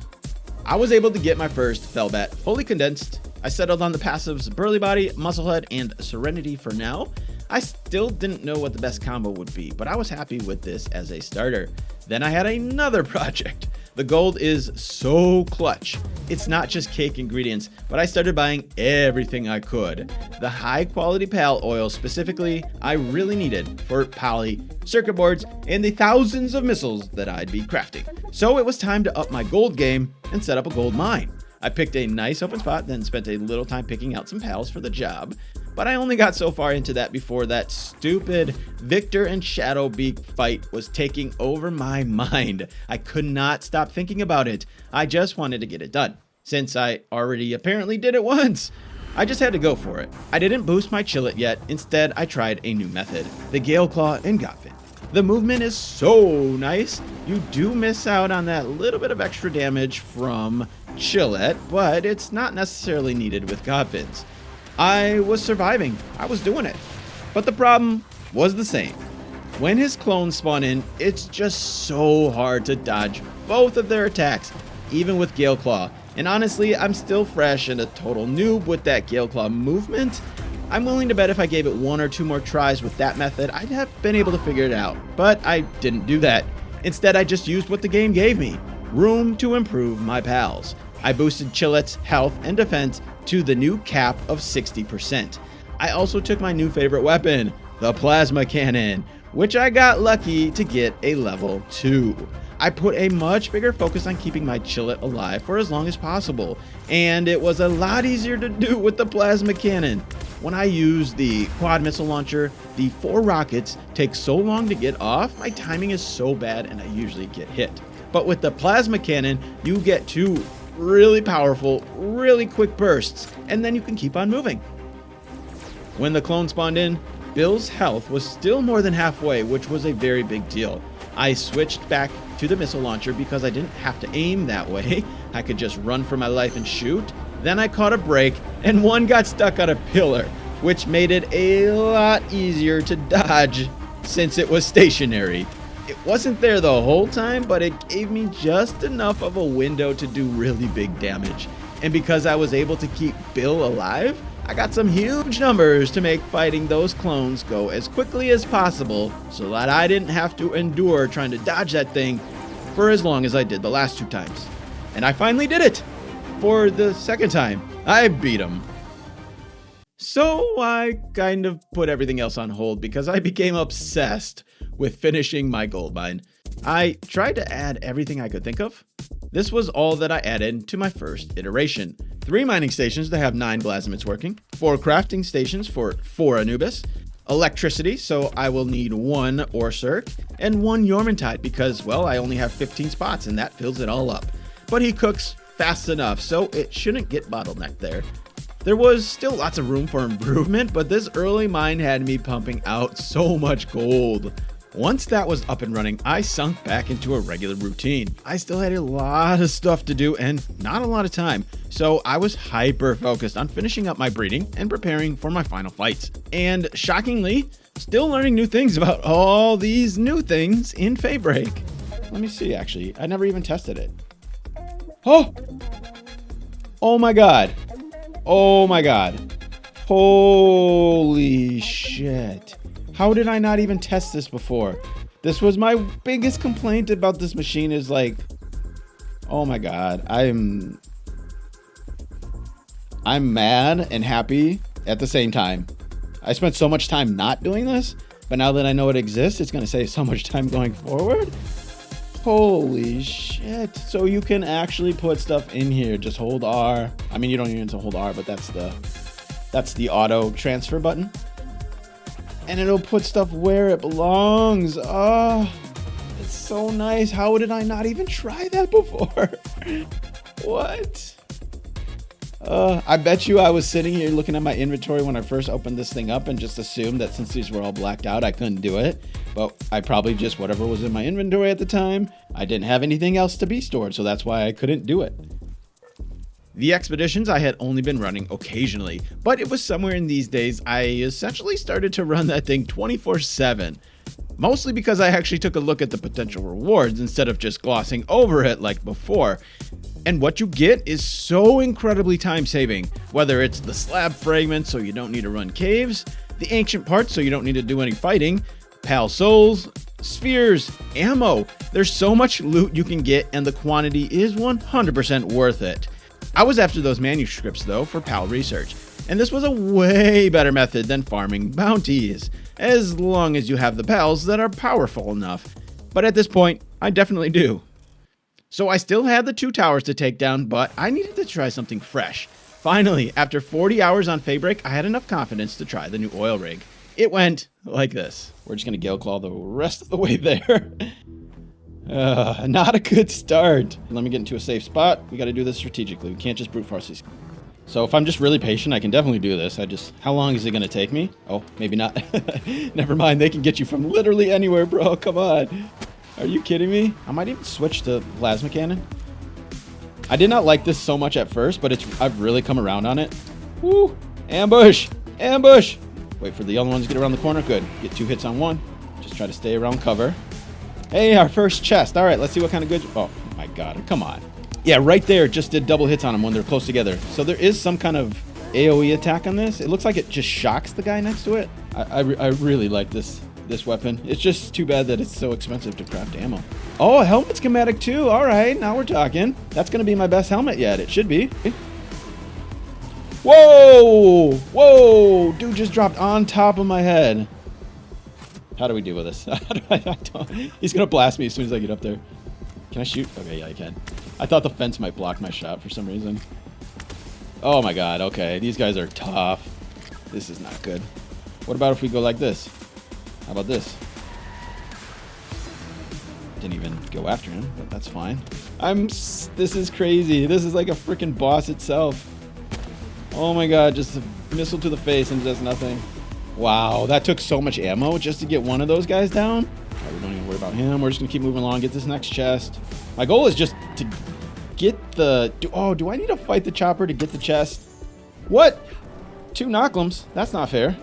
I was able to get my first Felbat fully condensed. I settled on the passives Burly Body, Musclehead, and Serenity for now. I still didn't know what the best combo would be, but I was happy with this as a starter. Then I had another project. The gold is so clutch. It's not just cake ingredients, but I started buying everything I could. The high quality PAL oil specifically, I really needed for poly, circuit boards, and the thousands of missiles that I'd be crafting. So it was time to up my gold game and set up a gold mine. I picked a nice open spot, then spent a little time picking out some pals for the job. But I only got so far into that before that stupid Victor and Shadowbeak fight was taking over my mind. I could not stop thinking about it. I just wanted to get it done, since I already apparently did it once. I just had to go for it. I didn't boost my Chillet yet. Instead, I tried a new method, the Gale Claw and Goffin. The movement is so nice. You do miss out on that little bit of extra damage from Chillet, but it's not necessarily needed with Goffins. I was surviving. I was doing it. But the problem was the same. When his clones spawn in, it's just so hard to dodge both of their attacks, even with Gale Claw. And honestly, I'm still fresh and a total noob with that Gale Claw movement. I'm willing to bet if I gave it 1 or 2 more tries with that method, I'd have been able to figure it out. But I didn't do that. Instead, I just used what the game gave me. Room to improve my pals. I boosted Chillet's health and defense to the new cap of 60%. I also took my new favorite weapon, the plasma cannon, which I got lucky to get a level 2. I put a much bigger focus on keeping my chillet alive for as long as possible, and it was a lot easier to do with the plasma cannon. When I use the quad missile launcher, the 4 rockets take so long to get off, my timing is so bad and I usually get hit. But with the plasma cannon, you get 2 really powerful, really quick bursts, and then you can keep on moving. When the clone spawned in, Bill's health was still more than halfway, which was a very big deal. I switched back to the missile launcher because I didn't have to aim that way. I could just run for my life and shoot. Then I caught a break, and one got stuck on a pillar, which made it a lot easier to dodge since it was stationary. It wasn't there the whole time, but it gave me just enough of a window to do really big damage. And because I was able to keep Bill alive, I got some huge numbers to make fighting those clones go as quickly as possible so that I didn't have to endure trying to dodge that thing for as long as I did the last 2 times. And I finally did it! For the second time, I beat him. So I kind of put everything else on hold because I became obsessed with finishing my gold mine. I tried to add everything I could think of. This was all that I added to my first iteration. 3 mining stations to have 9 plasmids working, 4 crafting stations for 4 Anubis, electricity, so I will need 1 ore circ, and 1 Yormantide because, well, I only have 15 spots and that fills it all up. But he cooks fast enough, so it shouldn't get bottlenecked there. There was still lots of room for improvement, but this early mine had me pumping out so much gold. Once that was up and running, I sunk back into a regular routine. I still had a lot of stuff to do and not a lot of time, so I was hyper focused on finishing up my breeding and preparing for my final fights. And shockingly, still learning new things about all these new things in Feybreak. Let me see, actually. I never even tested it. Oh! Oh my god. Oh my god. Holy shit. How did I not even test this before? This was my biggest complaint about this machine is like, oh my god, I'm mad and happy at the same time. I spent so much time not doing this, but now that I know it exists, it's gonna save so much time going forward. Holy shit. So you can actually put stuff in here. Just hold R. I mean, you don't even need to hold R, but that's the auto transfer button. And it'll put stuff where it belongs. Oh, it's so nice. How did I not even try that before? What? I bet you I was sitting here looking at my inventory when I first opened this thing up and just assumed that since these were all blacked out, I couldn't do it. But I probably just, whatever was in my inventory at the time, I didn't have anything else to be stored, so that's why I couldn't do it. The expeditions I had only been running occasionally, but it was somewhere in these days I essentially started to run that thing 24/7. Mostly because I actually took a look at the potential rewards instead of just glossing over it like before. And what you get is so incredibly time saving, whether it's the slab fragments so you don't need to run caves, the ancient parts so you don't need to do any fighting, pal souls, spheres, ammo. There's so much loot you can get and the quantity is 100% worth it. I was after those manuscripts though for PAL research, and this was a way better method than farming bounties, as long as you have the PALs that are powerful enough. But at this point, I definitely do. So I still had the 2 towers to take down, but I needed to try something fresh. Finally, after 40 hours on Feybreak, I had enough confidence to try the new oil rig. It went like this. We're just going to Gale Claw the rest of the way there. Not a good start. Let me get into a safe spot. We got to do this strategically. We can't just brute force these. So if I'm just really patient, I can definitely do this. How long is it going to take me? Oh, maybe not. Never mind. They can get you from literally anywhere, bro. Come on. Are you kidding me? I might even switch to plasma cannon. I did not like this so much at first, but I've really come around on it. Woo! Ambush! Ambush! Wait for the other ones to get around the corner. Good. Get 2 hits on one. Just try to stay around cover. Hey, our first chest. All right, let's see what kind of good... Oh, my God. Come on. Yeah, right there. Just did double hits on them when they're close together. So there is some kind of AoE attack on this. It looks like it just shocks the guy next to it. I really like this weapon. It's just too bad that it's so expensive to craft ammo. Oh, a helmet schematic too. All right, now we're talking. That's going to be my best helmet yet. It should be. Whoa! Whoa! Dude just dropped on top of my head. How do we deal with this? He's going to blast me as soon as I get up there. Can I shoot? Okay, yeah, I can. I thought the fence might block my shot for some reason. Oh my god, okay. These guys are tough. This is not good. What about if we go like this? How about this? Didn't even go after him, but that's fine. This is crazy. This is like a freaking boss itself. Oh my god, just a missile to the face and does nothing. Wow, that took so much ammo just to get one of those guys down. Right, we don't even worry about him. We're just gonna keep moving along, get this next chest. My goal is just to get the... do I need to fight the chopper to get the chest? What? 2 knocklims? That's not fair.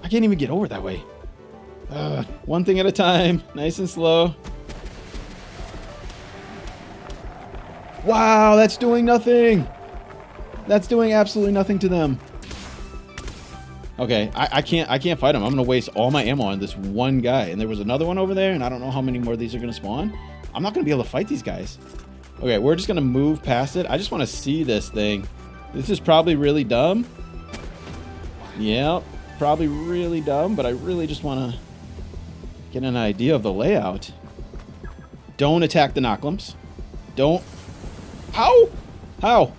I can't even get over that way. One thing at a time, nice and slow. Wow, that's doing nothing. That's doing absolutely nothing to them. Okay, I can't fight him. I'm gonna waste all my ammo on this one guy. And there was another one over there, and I don't know how many more of these are gonna spawn. I'm not gonna be able to fight these guys. Okay, we're just gonna move past it. I just want to see this thing. This is probably really dumb. Yeah, probably really dumb, but I really just want to get an idea of the layout. Don't attack the knocklims. Don't. How? How?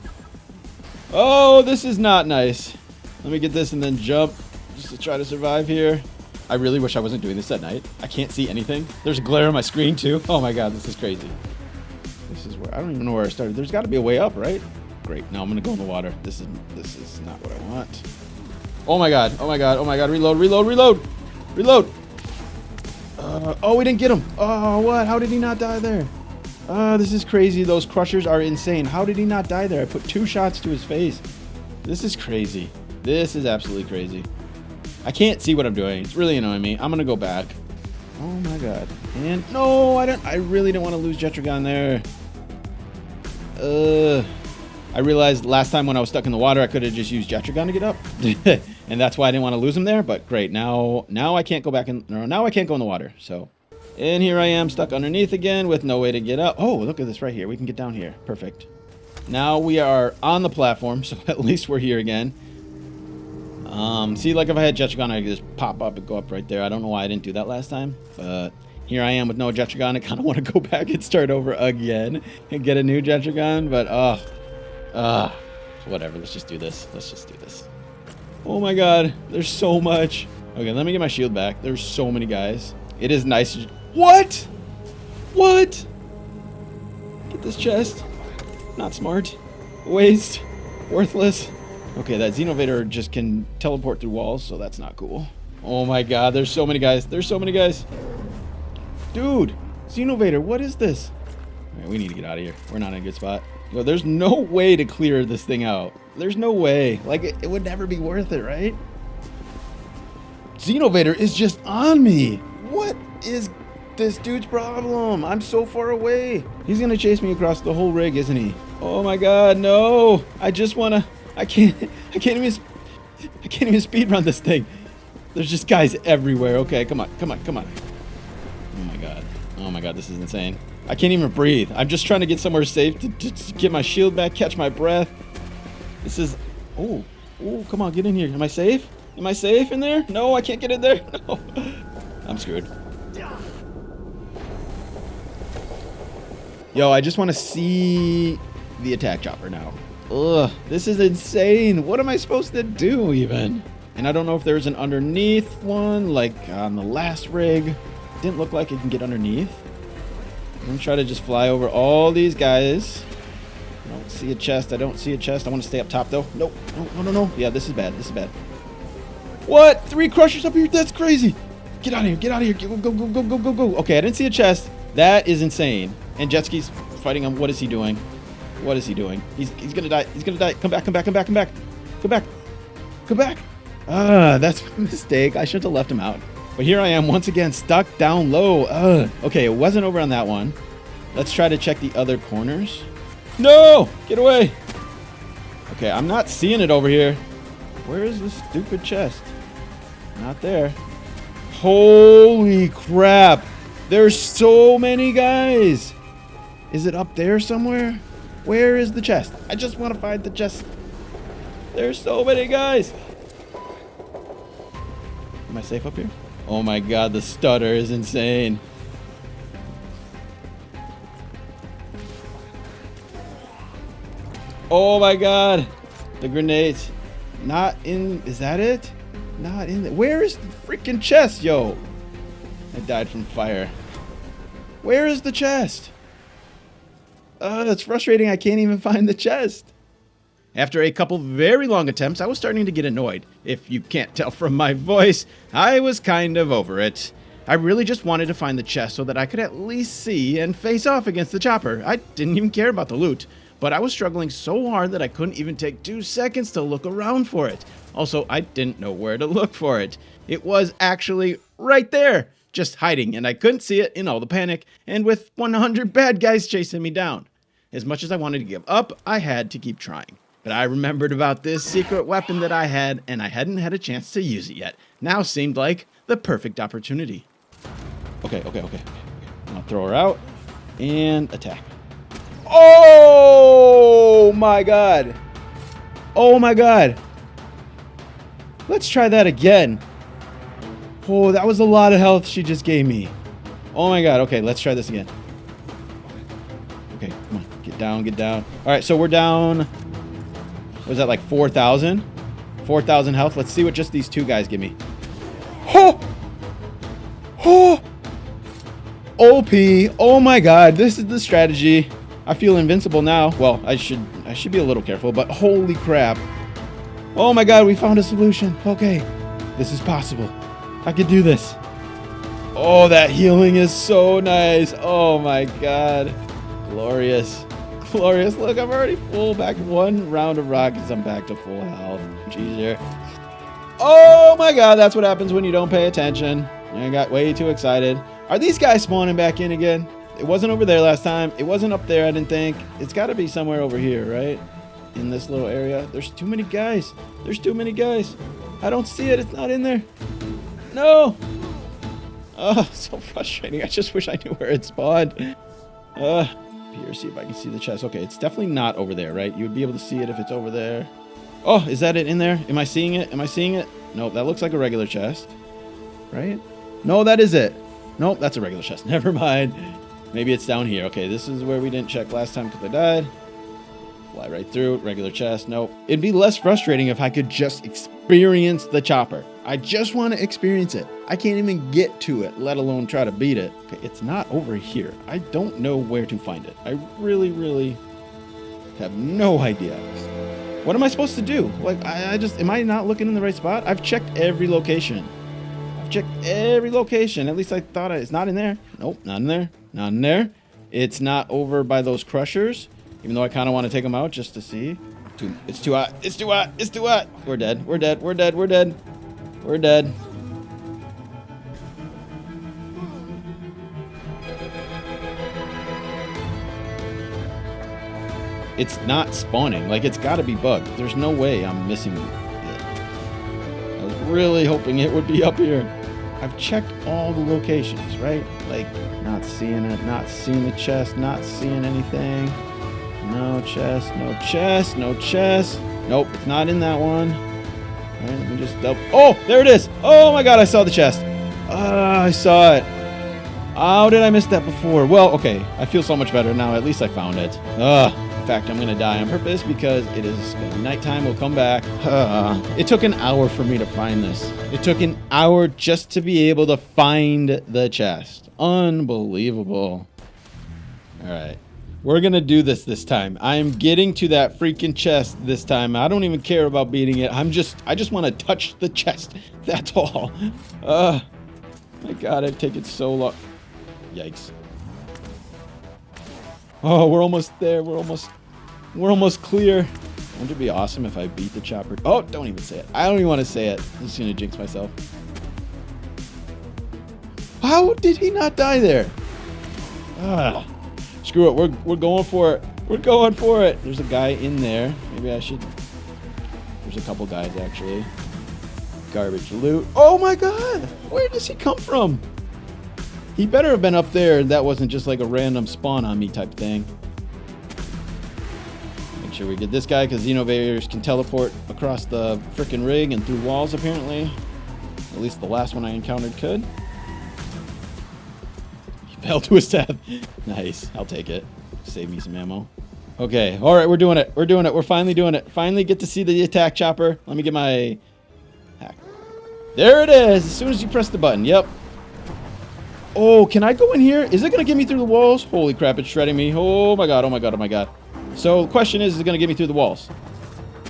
Oh, this is not nice. Let me get this and then jump just to try to survive here. I really wish I wasn't doing this at night. I can't see anything. There's a glare on my screen too. Oh my god, this is crazy. This is where I don't even know where I started. There's got to be a way up, right? Great. Now I'm gonna go in the water. This is not what I want. Oh my god. Oh my god. Oh my god. Reload. Reload. Reload. Reload. Oh, we didn't get him. Oh, what? How did he not die there? This is crazy. Those crushers are insane. How did he not die there? I put 2 shots to his face. This is crazy. This is absolutely crazy. I can't see what I'm doing. It's really annoying me. I'm gonna go back. Oh my god. And no, I really don't want to lose Jetragon there. I realized last time when I was stuck in the water, I could have just used Jetragon to get up. And that's why I didn't want to lose him there, but great. Now I can't go back in, no, now I can't go in the water. So, and here I am stuck underneath again with no way to get up. Oh, look at this right here. We can get down here. Perfect. Now we are on the platform, so at least we're here again. See, like if I had Jetragon, I could just pop up and go up right there. I don't know why I didn't do that last time, but here I am with no Jetragon. I kind of want to go back and start over again and get a new Jetragon, but whatever. Let's just do this. Let's just do this. Oh my god, there's so much. Okay, let me get my shield back. There's so many guys. It is nice. What? What? Get this chest. Not smart. Waste. Worthless. Okay, that Xenovator just can teleport through walls, so that's not cool. Oh my god, there's so many guys. There's so many guys. Dude, Xenovator, what is this? All right, we need to get out of here. We're not in a good spot. Yo, there's no way to clear this thing out. There's no way. Like, it would never be worth it, right? Xenovator is just on me. What is this dude's problem? I'm so far away. He's gonna chase me across the whole rig, isn't he? Oh my god, no. I just wanna... I can't even speedrun this thing. There's just guys everywhere. Okay, come on, come on, come on. Oh my god. Oh my god, this is insane. I can't even breathe. I'm just trying to get somewhere safe to get my shield back, catch my breath. This is... Oh, come on, get in here. Am I safe? Am I safe in there? No, I can't get in there. No. I'm screwed. Yo, I just want to see the attack chopper now. Ugh, this is insane. What am I supposed to do even? And I don't know if there's an underneath one, like on the last rig. Didn't look like it can get underneath. I'm gonna try to just fly over all these guys. I don't see a chest. I don't see a chest. I want to stay up top though. Nope. No. Yeah, this is bad. This is bad. What? 3 crushers up here? That's crazy. Get out of here. Get out of here. Go. Okay, I didn't see a chest. That is insane. And Jetski's fighting him. What is he doing? What is he doing? He's gonna die. He's gonna die. Come back. That's a mistake. I should have left him out. But here I am once again stuck down low. Okay, it wasn't over on that one. Let's try to check the other corners. No! Get away! Okay, I'm not seeing it over here. Where is this stupid chest? Not there. Holy crap! There's so many guys! Is it up there somewhere? Where is the chest? I just want to find the chest. There's so many guys! Am I safe up here? Oh my god, the stutter is insane. Oh my god. The grenades. Not in... Is that it? Not in... Where is the freaking chest, yo? I died from fire. Where is the chest? That's frustrating. I can't even find the chest. After a couple very long attempts, I was starting to get annoyed. If you can't tell from my voice, I was kind of over it. I really just wanted to find the chest so that I could at least see and face off against the chopper. I didn't even care about the loot, but I was struggling so hard that I couldn't even take 2 seconds to look around for it. Also, I didn't know where to look for it. It was actually right there, just hiding, and I couldn't see it in all the panic, and with 100 bad guys chasing me down. As much as I wanted to give up, I had to keep trying. But I remembered about this secret weapon that I had, and I hadn't had a chance to use it yet. Now seemed like the perfect opportunity. Okay. I'll throw her out and attack. Oh my god. Oh my god. Let's try that again. Oh, that was a lot of health she just gave me. Oh my god. Okay, let's try this again. Okay, come on. Get down, get down. All right, so we're down... Was that like 4,000? 4,000 health. Let's see what just these 2 guys give me. Oh! Oh! OP. Oh my god. This is the strategy. I feel invincible now. Well, I should be a little careful, but holy crap. Oh my god, we found a solution. Okay. This is possible. I could do this. Oh, that healing is so nice. Oh my god. Glorious. Glorious. Look, I'm already full. Back 1 round of rockets. I'm back to full health. Jeez. Oh my god, that's what happens when you don't pay attention. I got way too excited. Are these guys spawning back in again? It wasn't over there last time. It wasn't up there, I didn't think. It's got to be somewhere over here, right? In this little area. There's too many guys. There's too many guys. I don't see it. It's not in there. No. Oh, so frustrating. I just wish I knew where it spawned. Here, see if I can see the chest. Okay, it's definitely not over there, right? You would be able to see it if it's over there. Oh, is that it in there? Am I seeing it? Am I seeing it? Nope, that looks like a regular chest. Right? No, that is it. Nope, that's a regular chest. Never mind. Maybe it's down here. Okay, this is where we didn't check last time because I died. Fly right through it. Regular chest. Nope. It'd be less frustrating if I could just experience the chopper. I just want to experience it. I can't even get to it, let alone try to beat it. Okay, it's not over here. I don't know where to find it. I really have no idea. What am I supposed to do? Like, am I not looking in the right spot? I've checked every location. At least I thought it's not in there. Nope, not in there. Not in there. It's not over by those crushers. Even though I kind of want to take them out just to see. It's too hot. It's too hot. It's too hot. We're dead. We're dead. We're dead. We're dead. We're dead. It's not spawning. Like, it's got to be bugged. There's no way I'm missing it. I was really hoping it would be up here. I've checked all the locations, right? Like, not seeing it, not seeing the chest, not seeing anything. No chest, no chest, no chest. Nope, it's not in that one. All right, let me just double. Oh, there it is. Oh my god, I saw the chest. I saw it. How did I miss that before? Well, okay, I feel so much better now. At least I found it. In fact, I'm gonna die on purpose because it is gonna be nighttime. We'll come back. It took an hour for me to find this. It took an hour just to be able to find the chest. Unbelievable. All right. We're going to do this time. I am getting to that freaking chest this time. I don't even care about beating it. I just want to touch the chest. That's all. My God, I've taken so long. Yikes. Oh, we're almost there. We're almost clear. Wouldn't it be awesome if I beat the chopper? Oh, don't even say it. I don't even want to say it. I'm just going to jinx myself. How did he not die there? Screw it. We're going for it. We're going for it. There's a guy in there. Maybe I should. There's a couple guys, actually. Garbage loot. Oh, my God. Where does he come from? He better have been up there. That wasn't just like a random spawn on me type thing. Make sure we get this guy because Xenovators can teleport across the frickin' rig and through walls, apparently. At least the last one I encountered could. He fell to his death. Nice. I'll take it. Save me some ammo. Okay, all right, we're doing it. We're doing it. We're finally doing it. Finally get to see the attack chopper. Let me get my hack. There it is. As soon as you press the button. Yep. Oh, can I go in here? Is it going to get me through the walls? Holy crap, it's shredding me. Oh my god, oh my god, oh my god. So the question is it going to get me through the walls?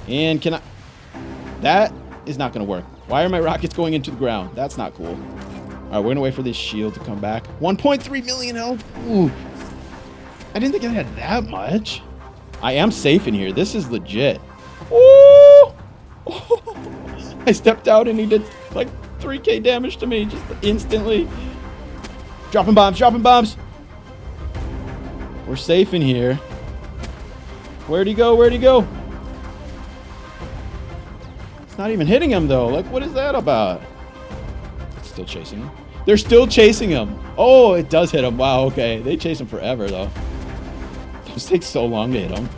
And can I... That is not going to work. Why are my rockets going into the ground? That's not cool. All right, we're going to wait for this shield to come back. 1.3 million health. Ooh. I didn't think I had that much. I am safe in here. This is legit. Oh! I stepped out and he did like 3k damage to me just instantly. Dropping bombs, dropping bombs. We're safe in here. Where'd he go? Where'd he go? It's not even hitting him though. Like, what is that about? It's still chasing him. They're still chasing him. Oh, it does hit him. Wow, okay. They chase him forever though. Those take so long to hit him.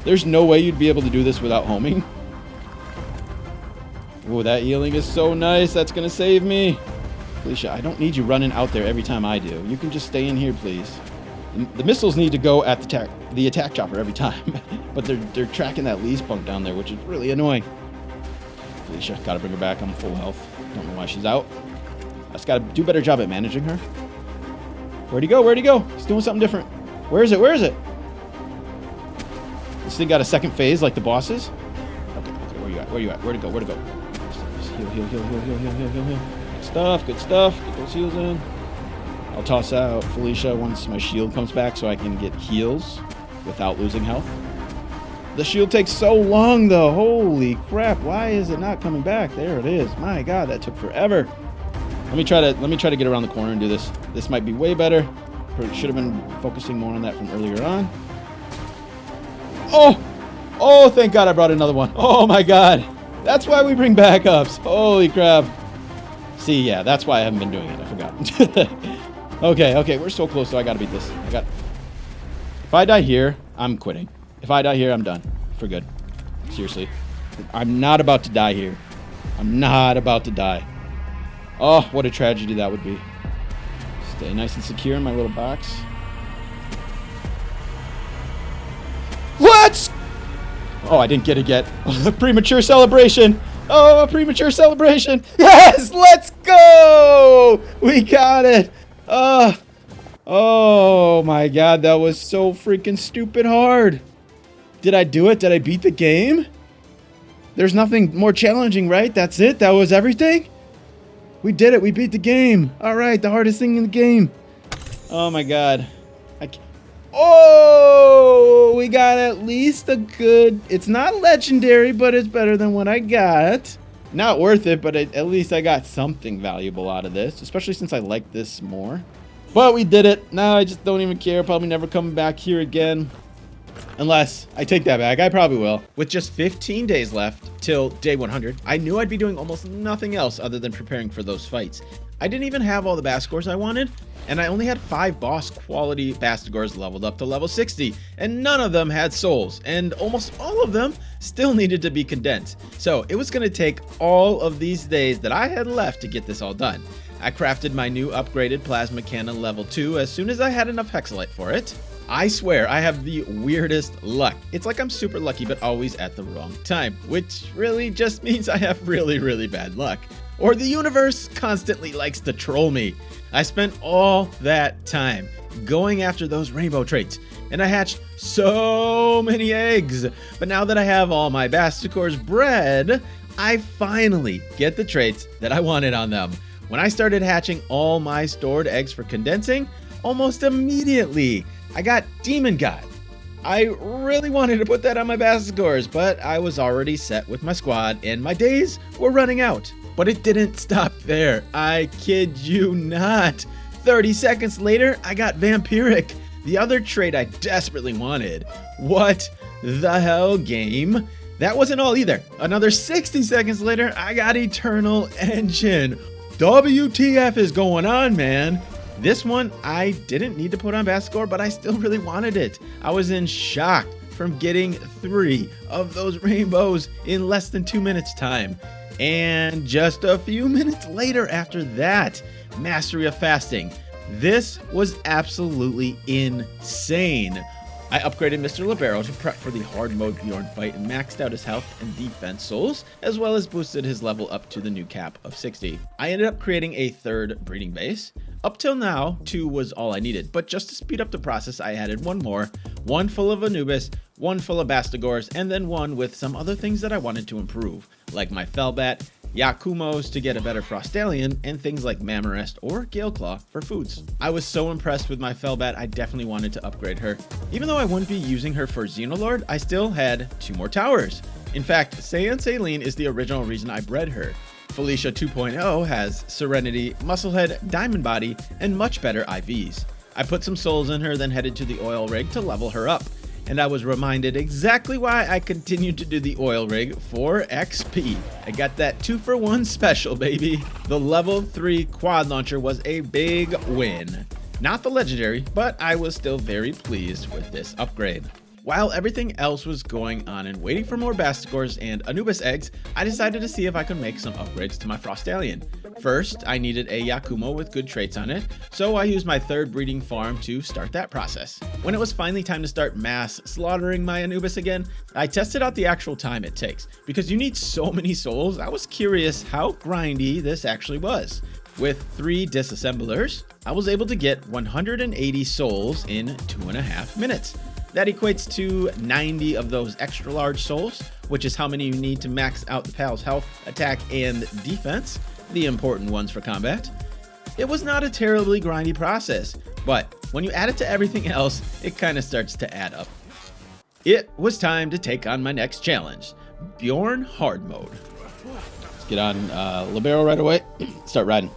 There's no way you'd be able to do this without homing. Oh, that healing is so nice. That's going to save me. Felicia, I don't need you running out there every time I do. You can just stay in here, please. The missiles need to go at the attack chopper every time. But they're tracking that Lee spunk down there, which is really annoying. Felicia, got to bring her back. I'm full health. Don't know why she's out. I just got to do a better job at managing her. Where'd he go? Where'd he go? He's doing something different. Where is it? Where is it? This thing got a second phase like the bosses. Okay, where you at? Where you at? Where to go? Where to go? Just heal, heal, heal, heal, heal, heal, heal, heal, heal. Good stuff, good stuff. Get those heals in. I'll toss out Felicia once my shield comes back so I can get heals without losing health. The shield takes so long though. Holy crap, why is it not coming back? There it is. My god, that took forever. Let me try to get around the corner and do this. This might be way better. Should have been focusing more on that from earlier on. Oh! Oh, thank God I brought another one. Oh my God. That's why we bring backups. Holy crap. See, yeah, that's why I haven't been doing it. I forgot. Okay, we're so close, so I gotta beat this. If I die here, I'm quitting. If I die here, I'm done. For good. Seriously. I'm not about to die here. I'm not about to die. Oh, what a tragedy that would be. Stay nice and secure in my little box. What? Oh, I didn't get it yet. A premature celebration. Oh, a premature celebration. Yes, let's go. We got it. Oh my God, that was so freaking stupid hard. Did I do it? Did I beat the game? There's nothing more challenging, right? That's it? That was everything? We did it. We beat the game. All right, the hardest thing in the game. Oh my God. Oh, we got at least a good... It's not legendary, but it's better than what I got. Not worth it, but at least I got something valuable out of this, especially since I like this more. But we did it. Now I just don't even care. Probably never coming back here again. Unless I take that back. I probably will. With just 15 days left till day 100, I knew I'd be doing almost nothing else other than preparing for those fights. I didn't even have all the bass scores I wanted, and I only had 5 boss quality Bastigors leveled up to level 60, and none of them had souls, and almost all of them still needed to be condensed. So it was going to take all of these days that I had left to get this all done. I crafted my new upgraded plasma cannon level 2 as soon as I had enough hexalite for it. I swear I have the weirdest luck. It's like I'm super lucky but always at the wrong time, which really just means I have really, really bad luck. Or the universe constantly likes to troll me. I spent all that time going after those rainbow traits, and I hatched so many eggs. But now that I have all my Basticors bred, I finally get the traits that I wanted on them. When I started hatching all my stored eggs for condensing, almost immediately I got Demon God. I really wanted to put that on my Bastigors, but I was already set with my squad and my days were running out. But it didn't stop there. I kid you not. 30 seconds later, I got Vampiric, the other trait I desperately wanted. What the hell, game? That wasn't all either. Another 60 seconds later, I got Eternal Engine. WTF is going on, man? This one, I didn't need to put on Bastigor, but I still really wanted it. I was in shock from getting 3 of those rainbows in less than 2 minutes time. And just a few minutes later after that, Mastery of Fasting. This was absolutely insane. I upgraded Mr. Libero to prep for the hard mode Bjorn fight and maxed out his health and defense souls, as well as boosted his level up to the new cap of 60. I ended up creating a third breeding base. Up till now, 2 was all I needed, but just to speed up the process, I added 1 more, 1 full of Anubis, 1 full of Bastigors, and then 1 with some other things that I wanted to improve, like my Felbat, Yakumos to get a better Frostallion, and things like Mammorest or Galeclaw for foods. I was so impressed with my Felbat, I definitely wanted to upgrade her. Even though I wouldn't be using her for Xenolord, I still had 2 more towers. In fact, Saiyan Saline is the original reason I bred her. Felicia 2.0 has Serenity, Musclehead, Diamond Body, and much better IVs. I put some souls in her, then headed to the oil rig to level her up. And I was reminded exactly why I continued to do the oil rig for XP. I got that 2-for-1 special, baby. The level 3 quad launcher was a big win. Not the legendary, but I was still very pleased with this upgrade. While everything else was going on and waiting for more Bastigors and Anubis eggs, I decided to see if I could make some upgrades to my Frostallion. First, I needed a Yakumo with good traits on it, so I used my 3rd breeding farm to start that process. When it was finally time to start mass slaughtering my Anubis again, I tested out the actual time it takes. Because you need so many souls, I was curious how grindy this actually was. With 3 disassemblers, I was able to get 180 souls in 2.5 minutes. That equates to 90 of those extra large souls, which is how many you need to max out the pal's health, attack, and defense, the important ones for combat. It was not a terribly grindy process, but when you add it to everything else, it kind of starts to add up. It was time to take on my next challenge, Bjorn Hard Mode. Let's get on Libero right away, start riding.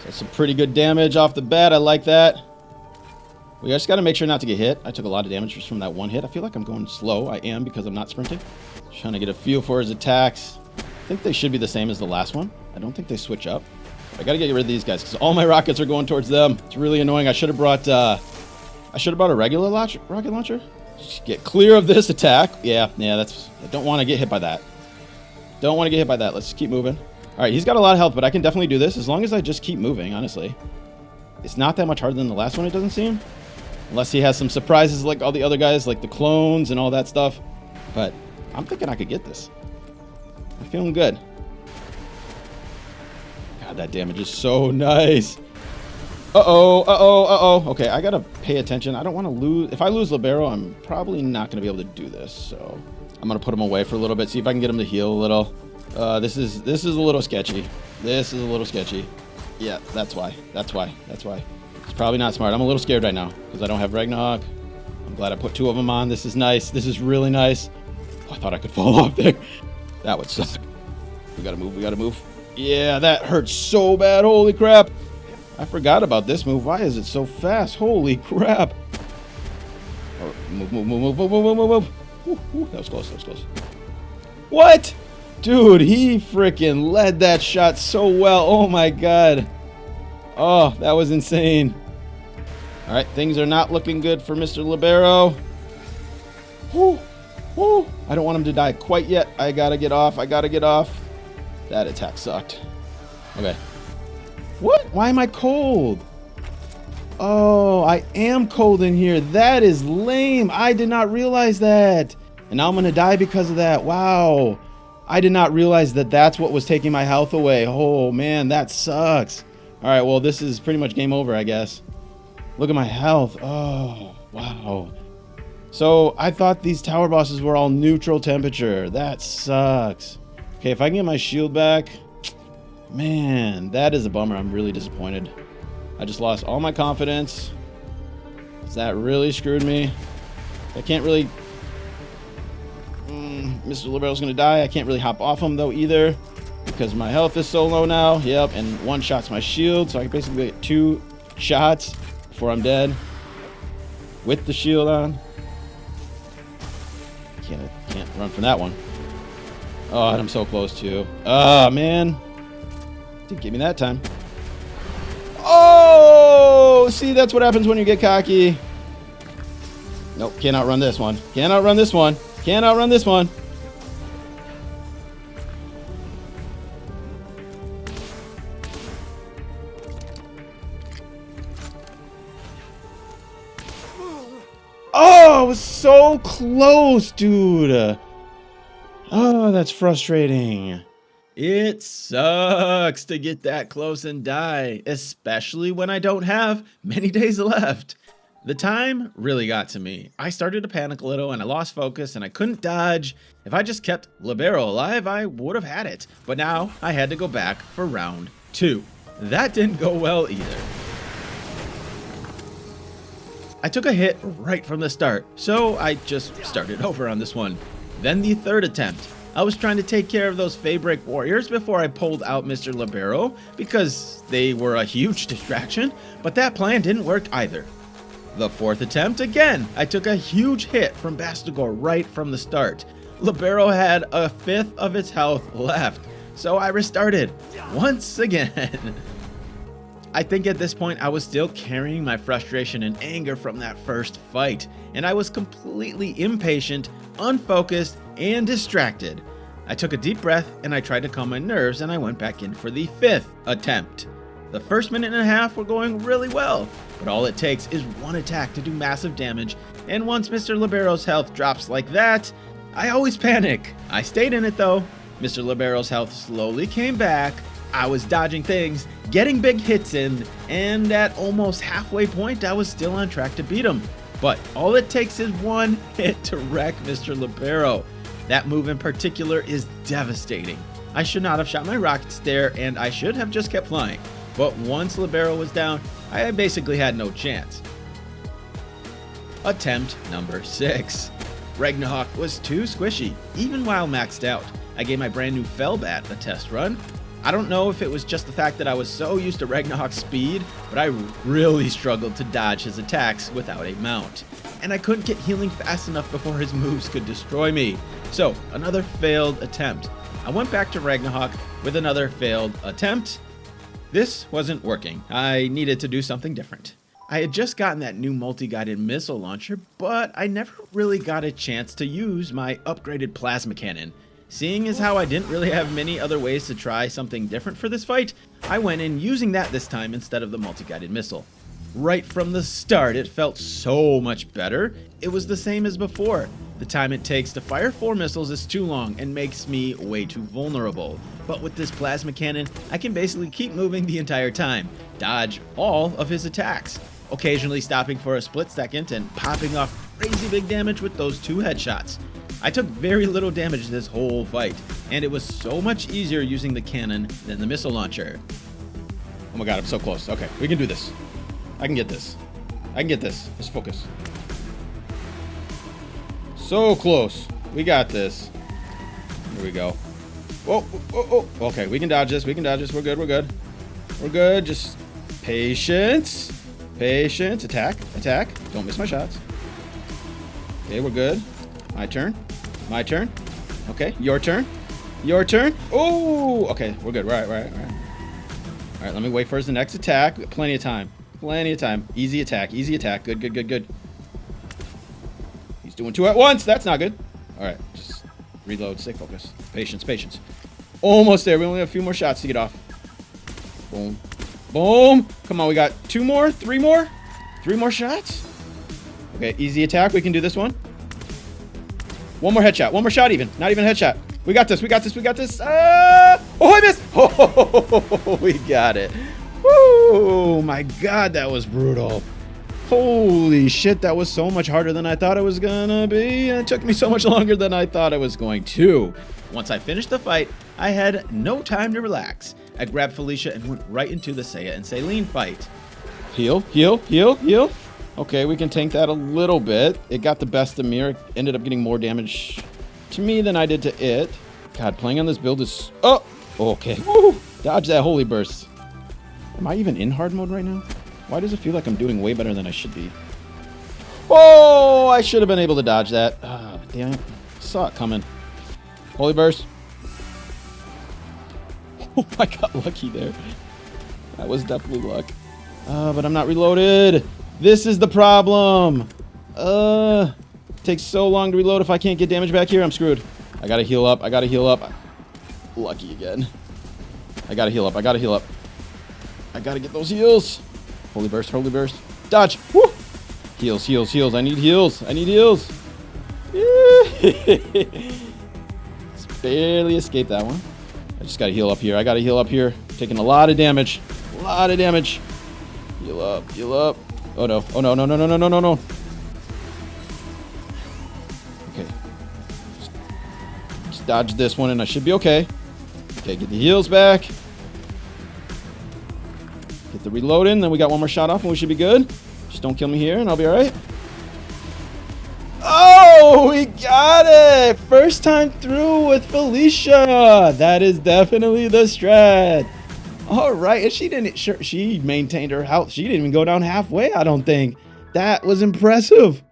So some pretty good damage off the bat, I like that. We just got to make sure not to get hit. I took a lot of damage just from that one hit. I feel like I'm going slow. I am because I'm not sprinting. Just trying to get a feel for his attacks. I think they should be the same as the last one. I don't think they switch up. I got to get rid of these guys because all my rockets are going towards them. It's really annoying. I should have brought a regular rocket launcher. Just get clear of this attack. Yeah, that's... I don't want to get hit by that. Don't want to get hit by that. Let's just keep moving. All right, he's got a lot of health, but I can definitely do this as long as I just keep moving, honestly. It's not that much harder than the last one, it doesn't seem. Unless he has some surprises like all the other guys, like the clones and all that stuff. But I'm thinking I could get this. I'm feeling good. God, that damage is so nice. Okay, I gotta pay attention. I don't want to lose. If I lose Libero, I'm probably not going to be able to do this. So I'm going to put him away for a little bit, see if I can get him to heal a little. This is a little sketchy. This is a little sketchy. Yeah, that's why. It's probably not smart. I'm a little scared right now because I don't have Ragnarok. I'm glad I put 2 of them on. This is nice. This is really nice. Oh, I thought I could fall off there. That would suck. We gotta move. Yeah, that hurts so bad. Holy crap. I forgot about this move. Why is it so fast? Holy crap. Oh, move. Ooh, that was close. What? Dude, he freaking led that shot so well. Oh my god. Oh, that was insane. All right, things are not looking good for Mr. Libero. Woo. I don't want him to die quite yet. I gotta get off. That attack sucked. Okay. What? Why am I cold? Oh, I am cold in here. That is lame. I did not realize that. And now I'm gonna die because of that. Wow. I did not realize that that's what was taking my health away. Oh, man, that sucks. All right, well, this is pretty much game over, I guess. Look at my health. Oh, wow. So I thought these tower bosses were all neutral temperature. That sucks. Okay, if I can get my shield back. Man, that is a bummer. I'm really disappointed. I just lost all my confidence. That really screwed me. I can't really... Mr. Libero's going to die. I can't really hop off him, though, either. Because my health is so low now. Yep, and 1 shot's my shield. So I can basically get 2 shots before I'm dead. With the shield on. Can't run from that one. Oh, and I'm so close, too. Oh, man. Didn't get me that time. Oh! See, that's what happens when you get cocky. Nope, can't outrun this one. Can't outrun this one. Can't outrun this one. so close, dude. Oh, that's frustrating. It sucks to get that close and die, especially when I don't have many days left. The time really got to me. I started to panic a little and I lost focus and I couldn't dodge. If I just kept Libero alive, I would have had it. But now I had to go back for round 2. That didn't go well either. I took a hit right from the start, so I just started over on this one. Then the third attempt. I was trying to take care of those Feybreak warriors before I pulled out Mr. Libero because they were a huge distraction, but that plan didn't work either. The fourth attempt, again, I took a huge hit from Bastigor right from the start. Libero had a fifth of its health left, so I restarted once again. I think at this point I was still carrying my frustration and anger from that first fight, and I was completely impatient, unfocused, and distracted. I took a deep breath and I tried to calm my nerves and I went back in for the fifth attempt. The first minute and a half were going really well, but all it takes is one attack to do massive damage, and once Mr. Libero's health drops like that, I always panic. I stayed in it though. Mr. Libero's health slowly came back. I was dodging things, getting big hits in, and at almost halfway point, I was still on track to beat him. But all it takes is one hit to wreck Mr. Libero. That move in particular is devastating. I should not have shot my rockets there, and I should have just kept flying. But once Libero was down, I basically had no chance. Attempt number 6. Ragnarok was too squishy, even while maxed out. I gave my brand new Fellbat a test run. I don't know if it was just the fact that I was so used to Ragnarok's speed, but I really struggled to dodge his attacks without a mount. And I couldn't get healing fast enough before his moves could destroy me. So, another failed attempt. I went back to Ragnarok with another failed attempt. This wasn't working. I needed to do something different. I had just gotten that new multi-guided missile launcher, but I never really got a chance to use my upgraded plasma cannon. Seeing as how I didn't really have many other ways to try something different for this fight, I went in using that this time instead of the multi-guided missile. Right from the start, it felt so much better. It was the same as before. The time it takes to fire 4 missiles is too long and makes me way too vulnerable. But with this plasma cannon, I can basically keep moving the entire time, dodge all of his attacks, occasionally stopping for a split second and popping off crazy big damage with those 2 headshots. I took very little damage this whole fight, and it was so much easier using the cannon than the missile launcher. Oh my god, I'm so close. Okay, we can do this. I can get this. I can get this. Let's focus. So close. We got this. Here we go. Whoa, whoa, whoa. Okay, we can dodge this. We can dodge this. We're good. We're good. We're good. Just patience. Patience. Attack. Attack. Don't miss my shots. Okay, we're good. My turn. My turn. Okay, your turn. Your turn. Oh, okay, we're good. Right. All right, let me wait for his next attack. Plenty of time. Plenty of time. Easy attack. Easy attack. Good, good, good, good. He's doing 2 at once. That's not good. All right, just reload. Stay focused. Patience, patience. Almost there. We only have a few more shots to get off. Boom. Boom. Come on, we got 2 more, 3 more. 3 more shots. Okay, easy attack. We can do this one. 1 more headshot. 1 more shot even. Not even a headshot. We got this. We got this. We got this. Oh, I missed. Oh, we got it. Oh, my God. That was brutal. Holy shit. That was so much harder than I thought it was going to be. And it took me so much longer than I thought it was going to. Once I finished the fight, I had no time to relax. I grabbed Felicia and went right into the Saya and Celine fight. Heal, heal, heal, heal. Okay, we can tank that a little bit. It got the best of me. It ended up getting more damage to me than I did to it. God, playing on this build is... Oh! Okay. Woo! Dodge that holy burst. Am I even in hard mode right now? Why does it feel like I'm doing way better than I should be? Oh! I should have been able to dodge that. Ah, damn it. Saw it coming. Holy burst. Oh, I got lucky there. That was definitely luck. But I'm not reloaded. This is the problem. Takes so long to reload. If I can't get damage back here, I'm screwed. I gotta heal up. I gotta heal up. Lucky again. I gotta heal up. I gotta heal up. I gotta get those heals. Holy burst. Holy burst. Dodge. Woo! Heals, heals, heals. I need heals. I need heals. Just barely escaped that one. I just gotta heal up here. I gotta heal up here. Taking a lot of damage. A lot of damage. Heal up, heal up. Oh no, oh no, no, no, no, no, no, no, no. Okay. Just dodge this one and I should be okay. Okay, get the heals back. Get the reload in, then we got one more shot off and we should be good. Just don't kill me here and I'll be alright. Oh, we got it! First time through with Felicia. That is definitely the strat. All right, and she maintained her health. She didn't even go down halfway, I don't think. That was impressive.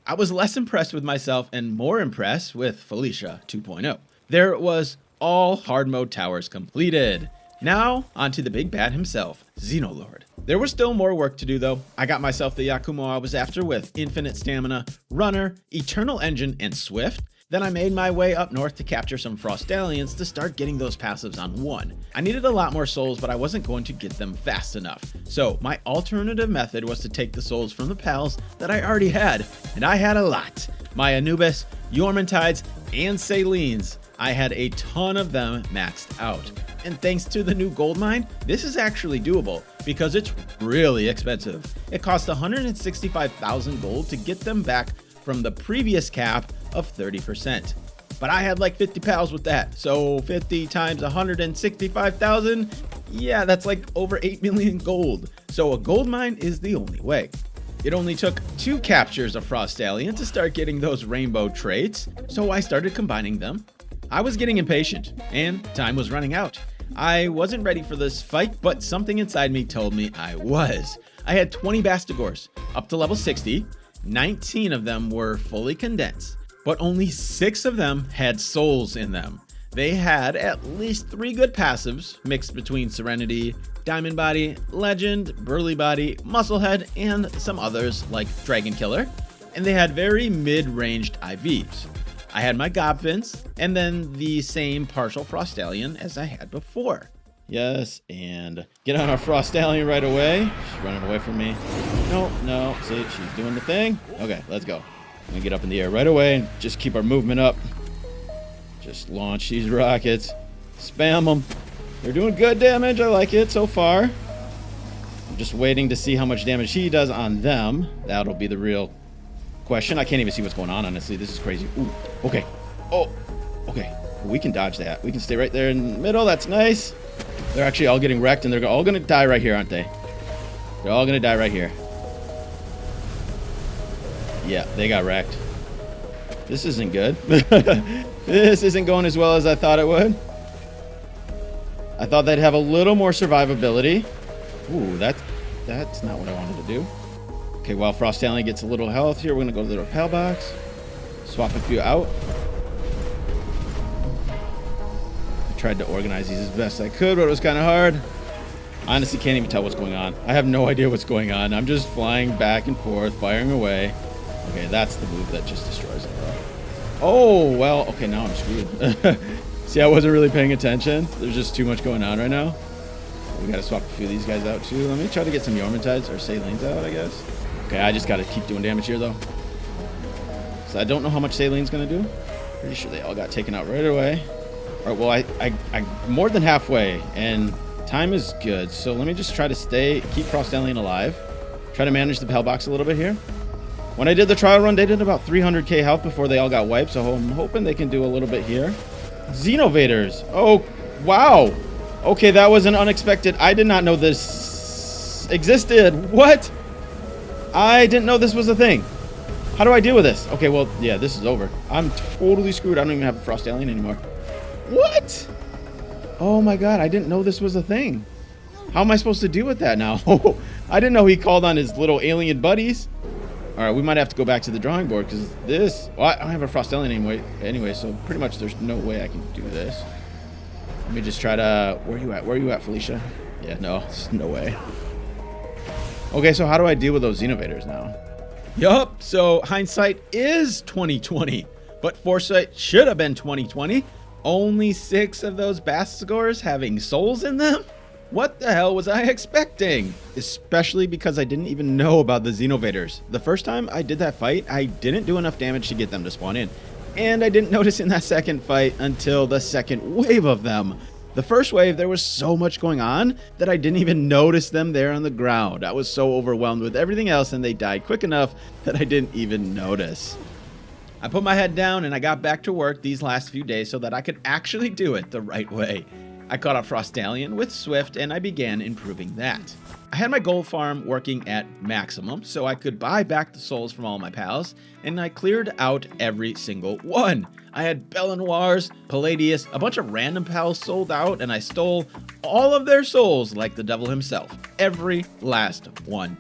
I was less impressed with myself and more impressed with Felicia 2.0. There it was, all hard mode towers completed. Now, onto the big bad himself, Xenolord. There was still more work to do though. I got myself the Yakumo I was after with Infinite Stamina, Runner, Eternal Engine, and Swift. Then I made my way up north to capture some Frostallions to start getting those passives on 1. I needed a lot more souls, but I wasn't going to get them fast enough. So my alternative method was to take the souls from the pals that I already had, and I had a lot. My Anubis, Yormantides, and Salines. I had a ton of them maxed out. And thanks to the new gold mine, this is actually doable because it's really expensive. It costs 165,000 gold to get them back from the previous cap of 30%. But I had like 50 pals with that. So 50 times 165,000, yeah, that's like over 8 million gold. So a gold mine is the only way. It only took 2 captures of Frostallion to start getting those rainbow traits, so I started combining them. I was getting impatient, and time was running out. I wasn't ready for this fight, but something inside me told me I was. I had 20 Bastigors, up to level 60. 19 of them were fully condensed, but only 6 of them had souls in them. They had at least 3 good passives, mixed between Serenity, Diamond Body, Legend, Burly Body, Musclehead, and some others like Dragon Killer. And they had very mid-ranged IVs. I had my Gobfins, and then the same partial Frostallion as I had before. Yes, and get on our Frostallion right away. She's running away from me. No, no, see, she's doing the thing. Okay, let's go. I'm gonna get up in the air right away and just keep our movement up. Just launch these rockets. Spam them. They're doing good damage, I like it so far. I'm just waiting to see how much damage he does on them. That'll be the real question. I can't even see what's going on, honestly. This is crazy. Ooh, okay. Oh, okay. We can dodge that. We can stay right there in the middle. That's nice. They're actually all getting wrecked, and they're all going to die right here, aren't they? They're all going to die right here. Yeah, they got wrecked. This isn't good. This isn't going as well as I thought it would. I thought they'd have a little more survivability. Ooh, that's not what I wanted to do. Okay, while Frostallion gets a little health here, we're going to go to the repel box. Swap a few out. I tried to organize these as best I could, but it was kind of hard. I honestly can't even tell what's going on. I have no idea what's going on. I'm just flying back and forth, firing away. Okay, that's the move that just destroys it. Oh, well, okay, now I'm screwed. See, I wasn't really paying attention. There's just too much going on right now. We got to swap a few of these guys out, too. Let me try to get some Yormantides or Salines out, I guess. Okay, I just got to keep doing damage here, though. So I don't know how much Saline's going to do. Pretty sure they all got taken out right away. All right, well, I'm more than halfway, and time is good. So let me just try to keep Frostallion alive. Try to manage the Pell Box a little bit here. When I did the trial run, they did about 300k health before they all got wiped, so I'm hoping they can do a little bit here. Xenovaders. Oh, wow. Okay, that was an unexpected. I did not know this existed. What? I didn't know this was a thing. How do I deal with this? Okay, well, yeah, this is over. I'm totally screwed. I don't even have a Frostallion anymore. What? Oh my god, I didn't know this was a thing. How am I supposed to deal with that now? I didn't know he called on his little alien buddies. All right, we might have to go back to the drawing board because this... Well, I don't have a Frostallion anyway, so pretty much there's no way I can do this. Let me just try to... Where are you at? Where are you at, Felicia? Yeah, no, there's no way. Okay, so how do I deal with those Xenovaders now? Yup, so hindsight is 2020, but foresight should have been 2020. Only 6 of those Bastigors having souls in them? What the hell was I expecting? Especially because I didn't even know about the Xenovaders. The first time I did that fight, I didn't do enough damage to get them to spawn in. And I didn't notice in that second fight until the second wave of them. The first wave, there was so much going on that I didn't even notice them there on the ground. I was so overwhelmed with everything else, and they died quick enough that I didn't even notice. I put my head down and I got back to work these last few days so that I could actually do it the right way. I caught a Frostallion with Swift and I began improving that. I had my gold farm working at maximum so I could buy back the souls from all my pals, and I cleared out every single one. I had Belenoirs, Palladius, a bunch of random pals sold out, and I stole all of their souls like the devil himself. Every last one.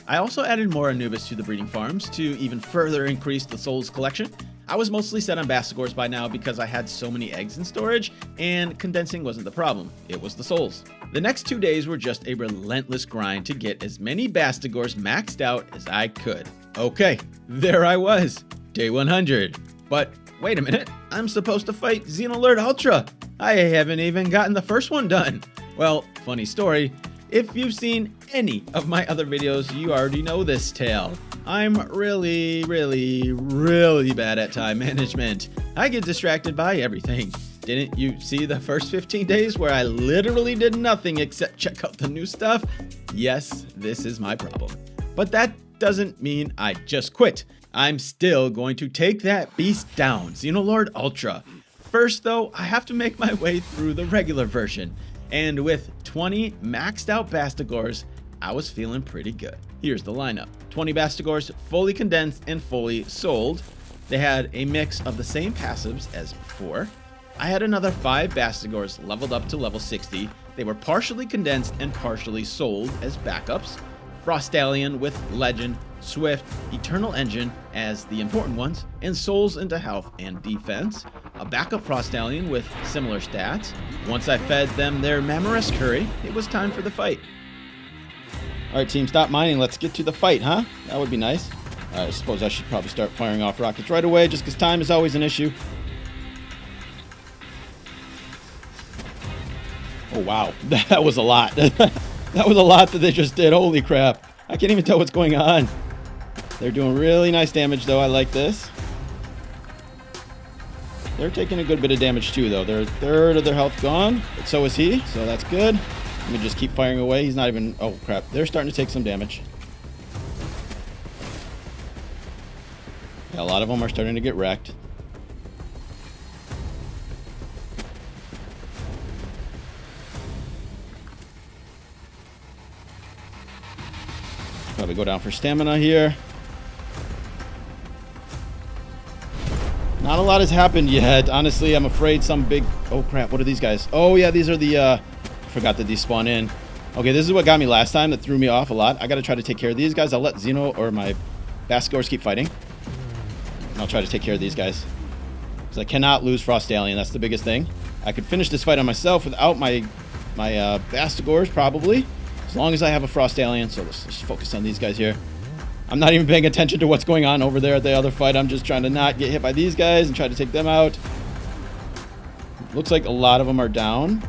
I also added more Anubis to the breeding farms to even further increase the souls collection. I was mostly set on Bastigors by now because I had so many eggs in storage, and condensing wasn't the problem, it was the souls. The next 2 days were just a relentless grind to get as many Bastigors maxed out as I could. Okay, there I was, day 100. But wait a minute, I'm supposed to fight Xenolord Ultra. I haven't even gotten the first one done. Well, funny story, if you've seen any of my other videos, you already know this tale. I'm really bad at time management. I get distracted by everything. Didn't you see the first 15 days where I literally did nothing except check out the new stuff? Yes, this is my problem. But that doesn't mean I just quit. I'm still going to take that beast down, Xenolord Ultra. First though, I have to make my way through the regular version. And with 20 maxed out Bastigors, I was feeling pretty good. Here's the lineup. 20 Bastigors fully condensed and fully sold. They had a mix of the same passives as before. I had another 5 Bastigors leveled up to level 60. They were partially condensed and partially sold as backups. Frostallion with Legend, Swift, Eternal Engine as the important ones, and souls into health and defense. A backup Frostallion with similar stats. Once I fed them their Mammorous Curry, it was time for the fight. Alright team, stop mining, let's get to the fight, huh? That would be nice. I suppose I should probably start firing off rockets right away, just because time is always an issue. Oh wow, that was a lot. That was a lot that they just did, holy crap. I can't even tell what's going on. They're doing really nice damage though, I like this. They're taking a good bit of damage too though. They're a third of their health gone, but so is he, so that's good. Let me just keep firing away. He's not even... Oh, crap. They're starting to take some damage. Yeah, a lot of them are starting to get wrecked. Probably go down for stamina here. Not a lot has happened yet. Honestly, I'm afraid some big... Oh, crap. What are these guys? Oh, yeah, these are the... Forgot that these spawn in. Okay, this is what got me last time. That threw me off a lot. I gotta try to take care of these guys. I'll let Xeno or my Bastigors keep fighting. And I'll try to take care of these guys. Because I cannot lose Frostallion. That's the biggest thing. I could finish this fight on myself without my Bastigors, probably. As long as I have a Frostallion. So let's just focus on these guys here. I'm not even paying attention to what's going on over there at the other fight. I'm just trying to not get hit by these guys and try to take them out. Looks like a lot of them are down.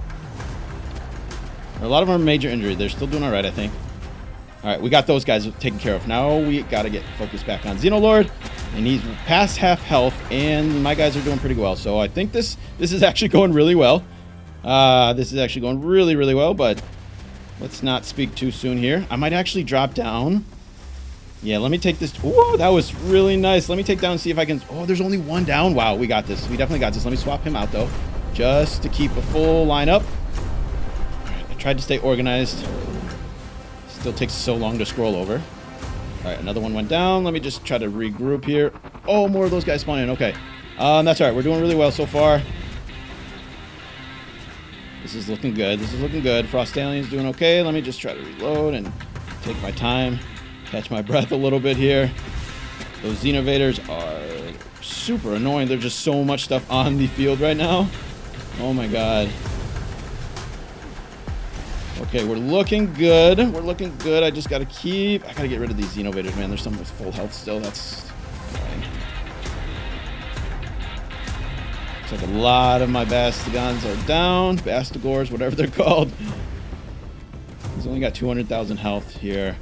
A lot of them are major injury. They're still doing all right, I think. All right, we got those guys taken care of. Now we got to get focused back on Xenolord, and he's past half health, and my guys are doing pretty well. So I think this is actually going really well. This is actually going really well, but let's not speak too soon here. I might actually drop down. Yeah, let me take this. Whoa, that was really nice. Let me take down and see if I can... Oh, there's only one down. Wow, we got this. We definitely got this. Let me swap him out, though, just to keep a full lineup. Tried to stay organized. Still takes so long to scroll over. Alright, another one went down. Let me just try to regroup here. Oh, more of those guys spawn in. Okay. That's alright. We're doing really well so far. This is looking good. This is looking good. Frostallion's doing okay. Let me just try to reload and take my time. Catch my breath a little bit here. Those Xenovaders are super annoying. There's just so much stuff on the field right now. Oh my god. Okay, we're looking good. We're looking good. I just gotta I gotta get rid of these Xenovaders, man. There's some with full health still. That's fine. Looks like a lot of my Bastigons are down. Bastigors, whatever they're called. He's only got 200,000 health here.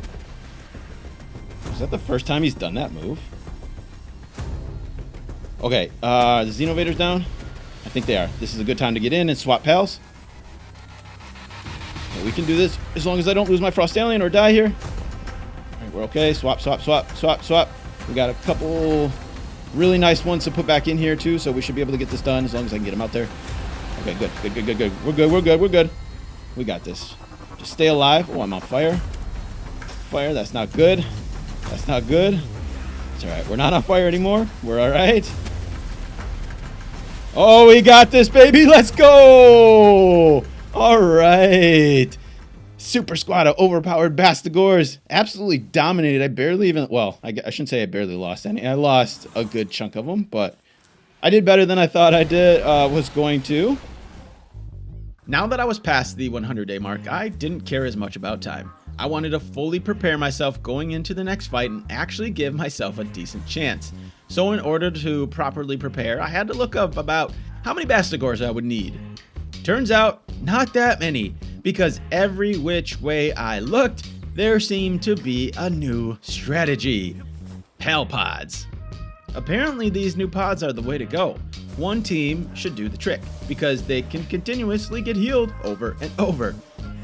Is that the first time he's done that move? Okay, the Xenovator's down. I think they are. This is a good time to get in and swap pals. Okay, we can do this as long as I don't lose my Frost Alien or die here. All right, we're okay. Swap, swap, swap, swap, swap. We got a couple really nice ones to put back in here too, so we should be able to get this done as long as I can get them out there. Okay, good, good, good, good, good. We're good, we're good, we're good. We got this. Just stay alive. Oh, I'm on fire. Fire, that's not good. That's not good. It's all right. We're not on fire anymore. We're all right. Oh, we got this, baby. Let's go. All right. Super squad of overpowered Bastigors. Absolutely dominated. I barely even, well, I shouldn't say I barely lost any. I lost a good chunk of them, but I did better than I thought I was going to. Now that I was past the 100-day mark, I didn't care as much about time. I wanted to fully prepare myself going into the next fight and actually give myself a decent chance. So in order to properly prepare, I had to look up about how many Bastigors I would need. Turns out, not that many, because every which way I looked, there seemed to be a new strategy. Pal pods. Apparently these new pods are the way to go. One team should do the trick, because they can continuously get healed over and over.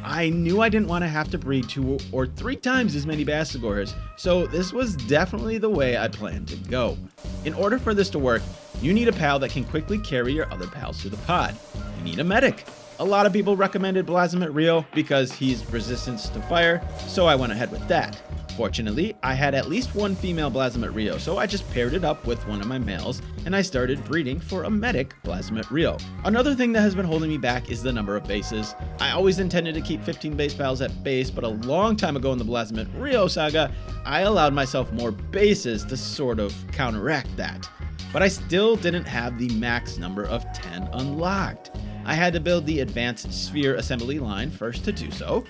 I knew I didn't want to have to breed 2 or 3 times as many Bastigors, so this was definitely the way I planned to go. In order for this to work, you need a pal that can quickly carry your other pals to the pod. You need a medic. A lot of people recommended Blasmet Rio because he's resistant to fire, so I went ahead with that. Fortunately, I had at least one female Blasmet Rio, so I just paired it up with one of my males, and I started breeding for a medic Blasmet Rio. Another thing that has been holding me back is the number of bases. I always intended to keep 15 base pals at base, but a long time ago in the Blasmet Rio saga, I allowed myself more bases to sort of counteract that. But I still didn't have the max number of 10 unlocked. I had to build the advanced sphere assembly line first to do so,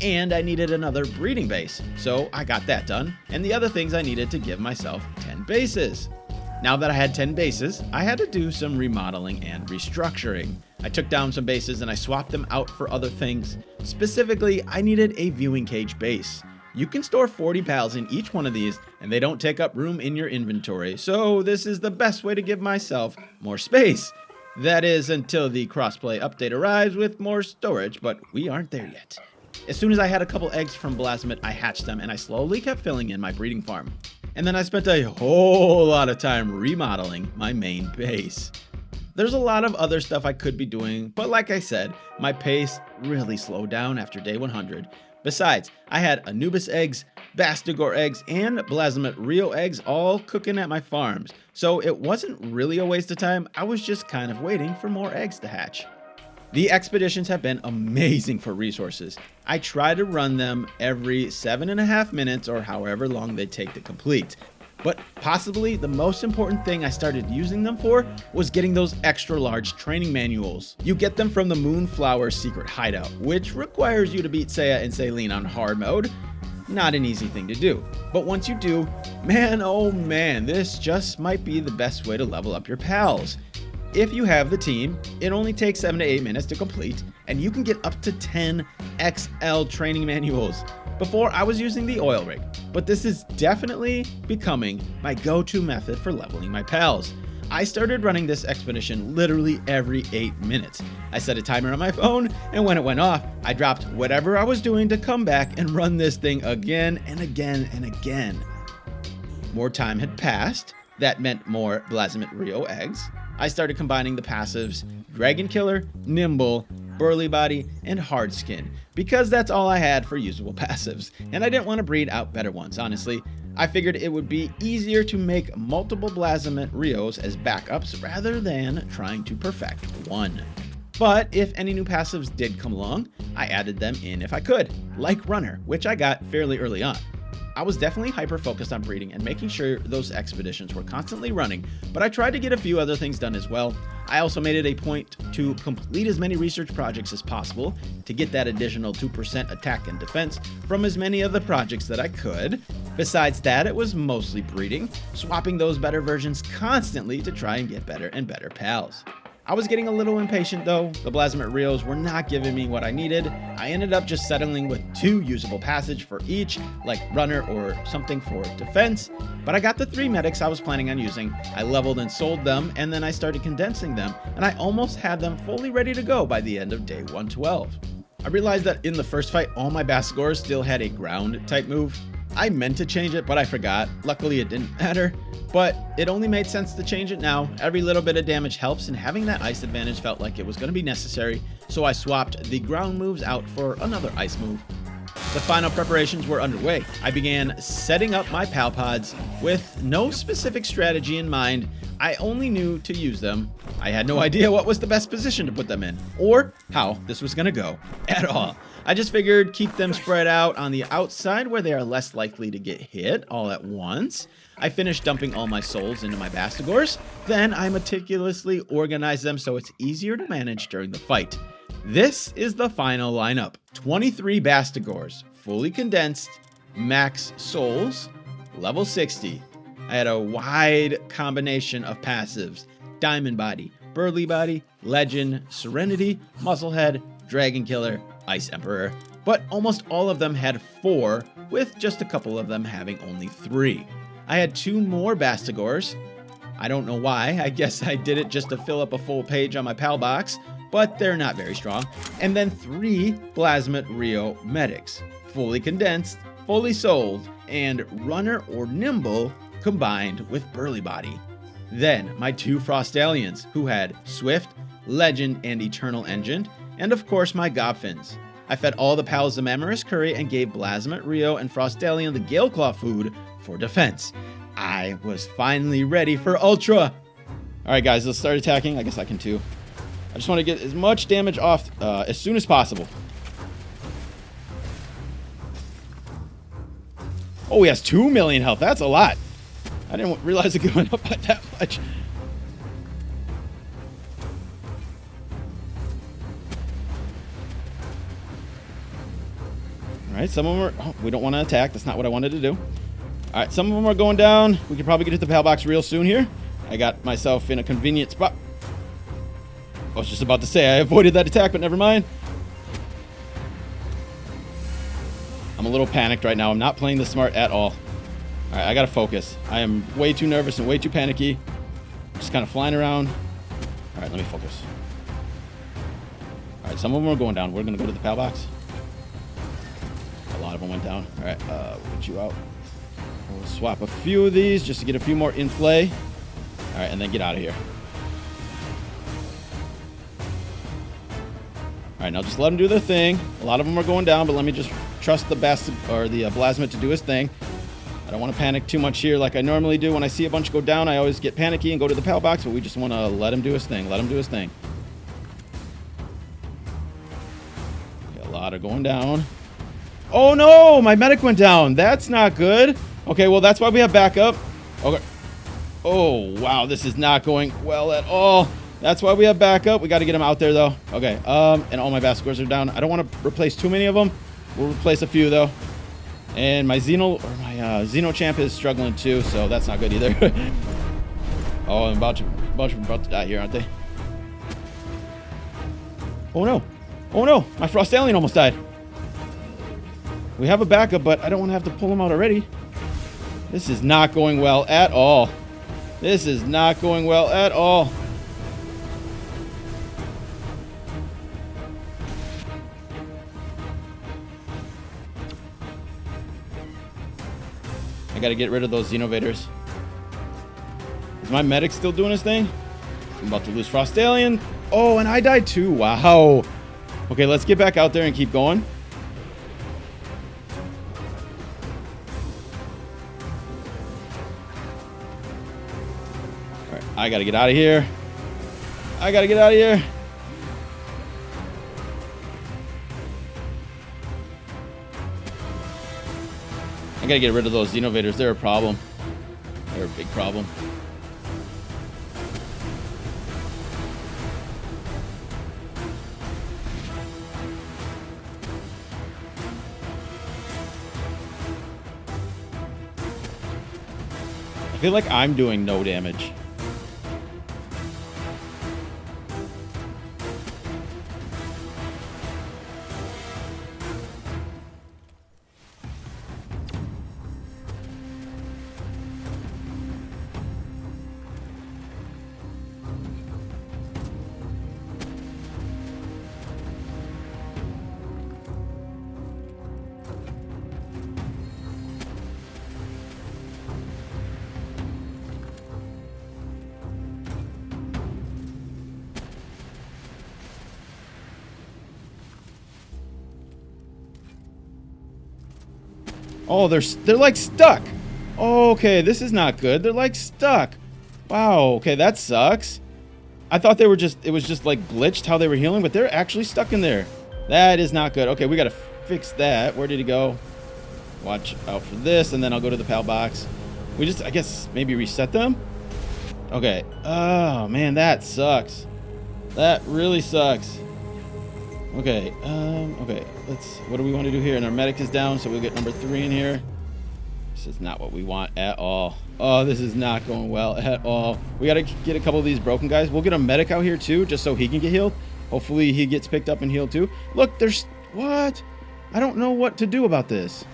and I needed another breeding base, so I got that done, and the other things I needed to give myself 10 bases. Now that I had 10 bases, I had to do some remodeling and restructuring. I took down some bases and I swapped them out for other things. Specifically, I needed a viewing cage base. You can store 40 pals in each one of these, and they don't take up room in your inventory, so this is the best way to give myself more space. That is until the crossplay update arrives with more storage, but we aren't there yet. As soon as I had a couple eggs from Blasmet, I hatched them and I slowly kept filling in my breeding farm. And then I spent a whole lot of time remodeling my main base. There's a lot of other stuff I could be doing, but like I said, my pace really slowed down after day 100. Besides, I had Anubis eggs, Bastigor eggs, and Blasmet Rio eggs all cooking at my farms, so it wasn't really a waste of time. I was just kind of waiting for more eggs to hatch. The expeditions have been amazing for resources. I try to run them every 7.5 minutes or however long they take to complete. But possibly the most important thing I started using them for was getting those extra large training manuals. You get them from the Moonflower secret hideout, which requires you to beat Seiya and Saline on hard mode. Not an easy thing to do, but once you do, man oh man, this just might be the best way to level up your pals. If you have the team, it only takes 7 to 8 minutes to complete, and you can get up to 10 XL training manuals. Before, I was using the oil rig, but this is definitely becoming my go-to method for leveling my pals. I started running this expedition literally every 8 minutes. I set a timer on my phone, and when it went off, I dropped whatever I was doing to come back and run this thing again and again and again. More time had passed. That meant more Blasmet Rio eggs. I started combining the passives Dragon Killer, Nimble, Burly Body, and Hard Skin, because that's all I had for usable passives, and I didn't want to breed out better ones, honestly. I figured it would be easier to make multiple Blasmet Rios as backups rather than trying to perfect one. But if any new passives did come along, I added them in if I could, like Runner, which I got fairly early on. I was definitely hyper-focused on breeding and making sure those expeditions were constantly running, but I tried to get a few other things done as well. I also made it a point to complete as many research projects as possible to get that additional 2% attack and defense from as many of the projects that I could. Besides that, it was mostly breeding, swapping those better versions constantly to try and get better and better pals. I was getting a little impatient though. The Blasmet Rios were not giving me what I needed. I ended up just settling with 2 usable passage for each, like runner or something for defense. But I got the 3 medics I was planning on using. I leveled and sold them, and then I started condensing them, and I almost had them fully ready to go by the end of day 112. I realized that in the first fight, all my Bastigors still had a ground type move. I meant to change it, but I forgot. Luckily, it didn't matter. But it only made sense to change it now. Every little bit of damage helps, and having that ice advantage felt like it was going to be necessary, so I swapped the ground moves out for another ice move. The final preparations were underway. I began setting up my Pal Pods with no specific strategy in mind. I only knew to use them. I had no idea what was the best position to put them in, or how this was going to go at all. I just figured keep them spread out on the outside where they are less likely to get hit all at once. I finished dumping all my souls into my Bastigors. Then I meticulously organized them so it's easier to manage during the fight. This is the final lineup. 23 Bastigors, fully condensed, max souls, level 60. I had a wide combination of passives: Diamond Body, Burly Body, Legend, Serenity, Musclehead, Dragon Killer, Ice Emperor. But almost all of them had 4, with just a couple of them having only 3. I had 2 more Bastigors. I don't know why. I guess I did it just to fill up a full page on my Pal box, but they're not very strong. And then 3 Blasmet Rio medics, fully condensed, fully sold, and runner or nimble combined with Burly Body. Then my 2 Frostallions, who had Swift, Legend, and Eternal Engine, and of course my Gobfins. I fed all the pals the Mamorous Curry and gave Blasmet Rio and Frostallion the Galeclaw food for defense. I was finally ready for Ultra. Alright guys, let's start attacking. I guess I can too. I just want to get as much damage off as soon as possible. Oh, he has 2 million health. That's a lot. I didn't realize it went up by that much. Alright, some of them are... Oh, we don't want to attack. That's not what I wanted to do. Alright, some of them are going down. We could probably get to the Pal box real soon here. I got myself in a convenient spot. I was just about to say I avoided that attack, but never mind. I'm a little panicked right now. I'm not playing this smart at all. Alright, I gotta focus. I am way too nervous and way too panicky. Just kind of flying around. Alright, let me focus. Alright, some of them are going down. We're gonna go to the Pal box. A lot of them went down. Alright, we'll get you out. We'll swap a few of these just to get a few more in play. Alright, and then get out of here. Alright, now just let them do their thing. A lot of them are going down, but let me just trust the Blasmet to do his thing. I don't want to panic too much here like I normally do. When I see a bunch go down, I always get panicky and go to the Pal box, but we just want to let him do his thing. Let him do his thing. Okay, a lot are going down. Oh no! My medic went down. That's not good. Okay, well, that's why we have backup. Okay. Oh, wow. This is not going well at all. That's why we have backup. We got to get him out there, though. Okay, and all my Bastigors are down. I don't want to replace too many of them. We'll replace a few, though. And my Xeno champ is struggling, too, so that's not good either. Oh, I'm about to die here, aren't they? Oh, no. Oh, no. My Frostallion almost died. We have a backup, but I don't want to have to pull him out already. This is not going well at all. This is not going well at all. I gotta get rid of those Xenovaders. Is my medic still doing his thing? I'm about to lose Frostallion. Oh, and I died too. Wow. Okay, let's get back out there and keep going. Alright, I gotta get out of here. I gotta get out of here. I gotta get rid of those Xenovaders. They're a problem. They're a big problem. I feel like I'm doing no damage. Oh, they're like stuck. Oh, okay, this is not good. They're like stuck. Wow, okay, that sucks. I thought it was just like glitched how they were healing, but they're actually stuck in there. That is not good. Okay, we gotta fix that. Where did he go? Watch out for this, and then I'll go to the PAL box. We just, I guess, maybe reset them? Okay. Oh, man, that sucks. That really sucks. Okay, okay, what do we want to do here? And our medic is down, so we'll get number 3 in here. This is not what we want at all. Oh, this is not going well at all. We got to get a couple of these broken guys. We'll get a medic out here, too, just so he can get healed. Hopefully, he gets picked up and healed, too. Look, there's... What? I don't know what to do about this.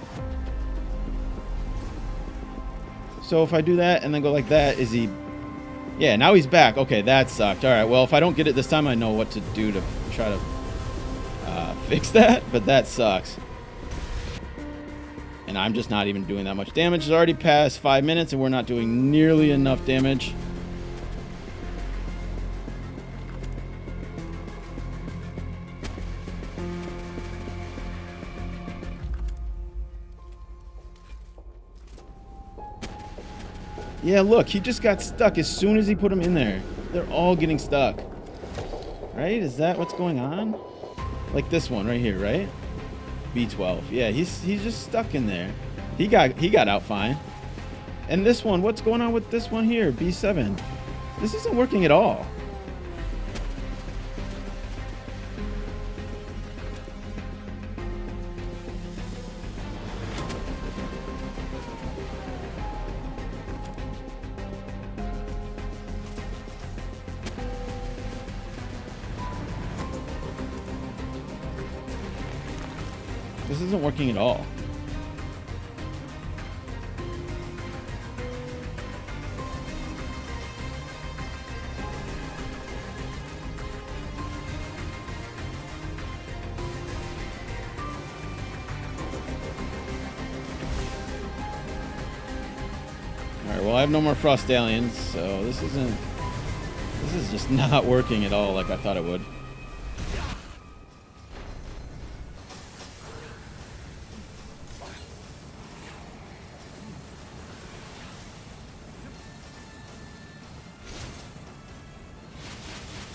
So if I do that and then go like that, is he... Yeah, now he's back. Okay, that sucked. All right, well, if I don't get it this time, I know what to do to try to fix that, but that sucks. And I'm just not even doing that much damage. It's already past 5 minutes, and we're not doing nearly enough damage. Yeah, look, he just got stuck as soon as he put him in there. They're all getting stuck. Right? Is that what's going on? Like this one right here, right? B12. Yeah, he's just stuck in there. He got out fine. And this one, what's going on with this one here? B7. This isn't working at all. This isn't working at all. Alright, well I have no more frost aliens, so this is just not working at all like I thought it would.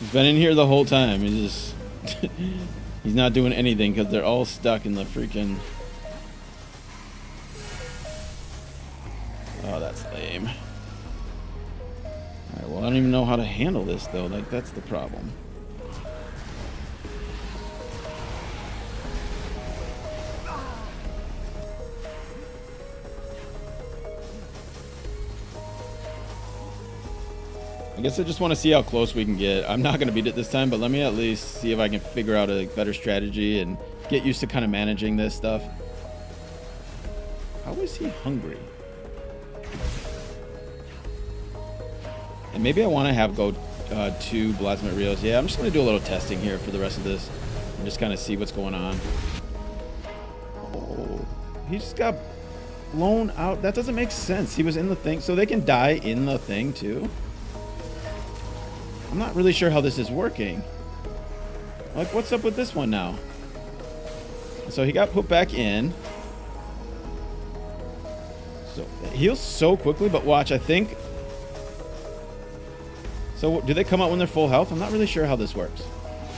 He's been in here the whole time. He's just... he's not doing anything because they're all stuck in the freaking... Oh, that's lame. Alright, well, I don't even know how to handle this, though. Like, that's the problem. I guess I just want to see how close we can get. I'm not going to beat it this time, but let me at least see if I can figure out a better strategy and get used to kind of managing this stuff. How is he hungry? And maybe I want to have go 2 Blasmet Rios. Yeah, I'm just going to do a little testing here for the rest of this and just kind of see what's going on. Oh, he just got blown out. That doesn't make sense. He was in the thing, so they can die in the thing too. I'm not really sure how this is working. Like, what's up with this one now? So he got put back in. So it heals so quickly, but watch, I think. So do they come out when they're full health? I'm not really sure how this works.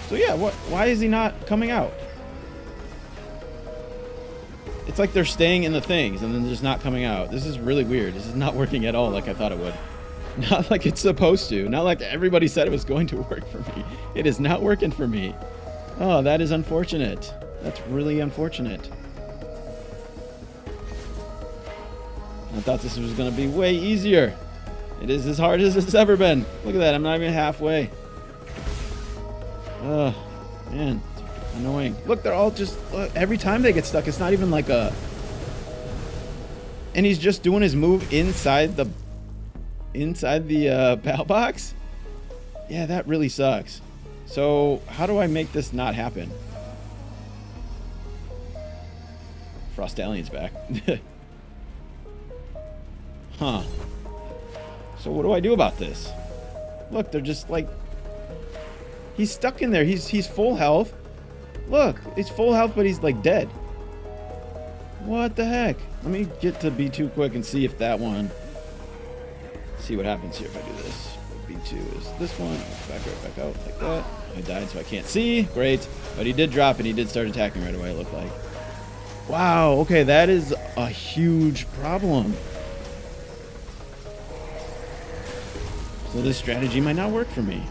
So yeah, why is he not coming out? It's like they're staying in the things and then they're just not coming out. This is really weird. This is not working at all like I thought it would. Not like it's supposed to. Not like everybody said it was going to work for me. It is not working for me. Oh, that is unfortunate. That's really unfortunate. I thought this was going to be way easier. It is as hard as it's ever been. Look at that. I'm not even halfway. Oh, man. It's annoying. Look, they're all just... every time they get stuck, it's not even like a... And he's just doing his move inside the PAL box? Yeah, that really sucks. So, how do I make this not happen? Frost Alien's back. Huh. So what do I do about this? Look, they're just like... He's stuck in there. He's full health. Look, he's full health, but he's like dead. What the heck? Let me get to B2 quick and see if that one... See what happens here if I do this. B2 is this one. Right back out like that. I died so I can't see. Great. But he did drop and he did start attacking right away, it looked like. Wow, okay, that is a huge problem. So this strategy might not work for me.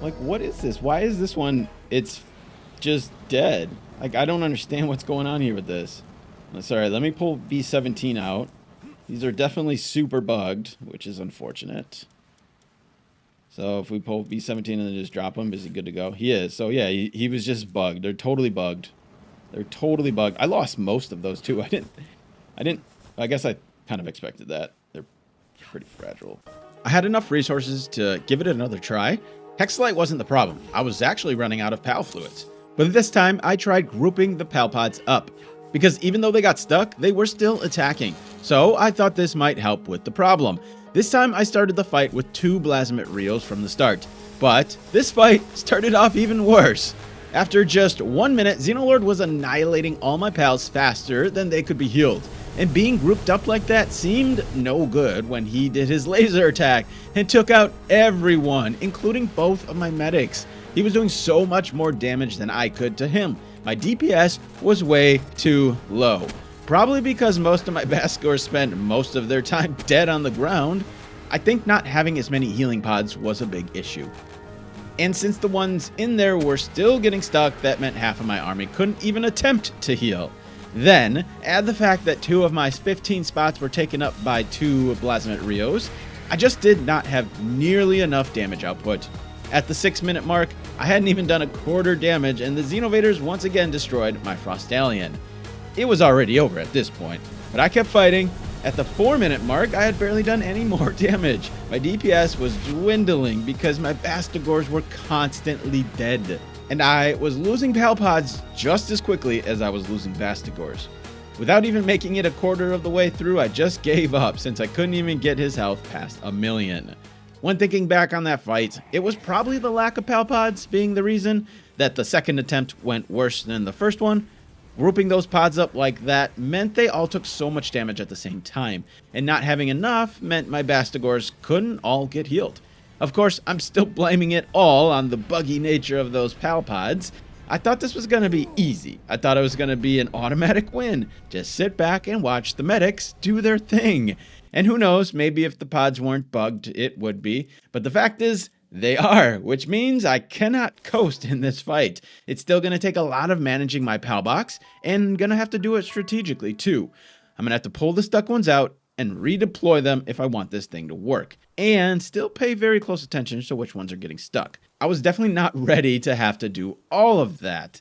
Like, what is this? Why is this one, it's just dead? Like, I don't understand what's going on here with this. Sorry, let me pull B17 out. These are definitely super bugged, which is unfortunate. So if we pull B17 and then just drop him, is he good to go? He is. So yeah, he was just bugged. They're totally bugged. They're totally bugged. I lost most of those too. I guess I kind of expected that. They're pretty fragile. I had enough resources to give it another try. Hexalite wasn't the problem. I was actually running out of PAL fluids. But this time, I tried grouping the PAL pods up, because even though they got stuck, they were still attacking. So I thought this might help with the problem. This time, I started the fight with 2 Blasmate Rios from the start. But this fight started off even worse. After just 1 minute, Xenolord was annihilating all my pals faster than they could be healed. And being grouped up like that seemed no good when he did his laser attack and took out everyone, including both of my medics. He was doing so much more damage than I could to him. My DPS was way too low. Probably because most of my Bascors spent most of their time dead on the ground. I think not having as many healing pods was a big issue. And since the ones in there were still getting stuck, that meant half of my army couldn't even attempt to heal. Then, add the fact that 2 of my 15 spots were taken up by 2 Blasmate Rios, I just did not have nearly enough damage output. At the 6-minute mark, I hadn't even done a quarter damage and the Xenovaders once again destroyed my Frostallion. It was already over at this point, but I kept fighting. At the 4-minute mark, I had barely done any more damage. My DPS was dwindling because my Bastigors were constantly dead. And I was losing PAL pods just as quickly as I was losing Bastigors. Without even making it a quarter of the way through, I just gave up since I couldn't even get his health past 1,000,000. When thinking back on that fight, it was probably the lack of PAL pods being the reason that the second attempt went worse than the first one. Grouping those pods up like that meant they all took so much damage at the same time, and not having enough meant my Bastigors couldn't all get healed. Of course, I'm still blaming it all on the buggy nature of those PAL pods. I thought this was going to be easy. I thought it was going to be an automatic win. Just sit back and watch the medics do their thing. And who knows, maybe if the pods weren't bugged, it would be. But the fact is, they are, which means I cannot coast in this fight. It's still going to take a lot of managing my PAL box, and going to have to do it strategically too. I'm going to have to pull the stuck ones out and redeploy them if I want this thing to work, and still pay very close attention to which ones are getting stuck. I was definitely not ready to have to do all of that.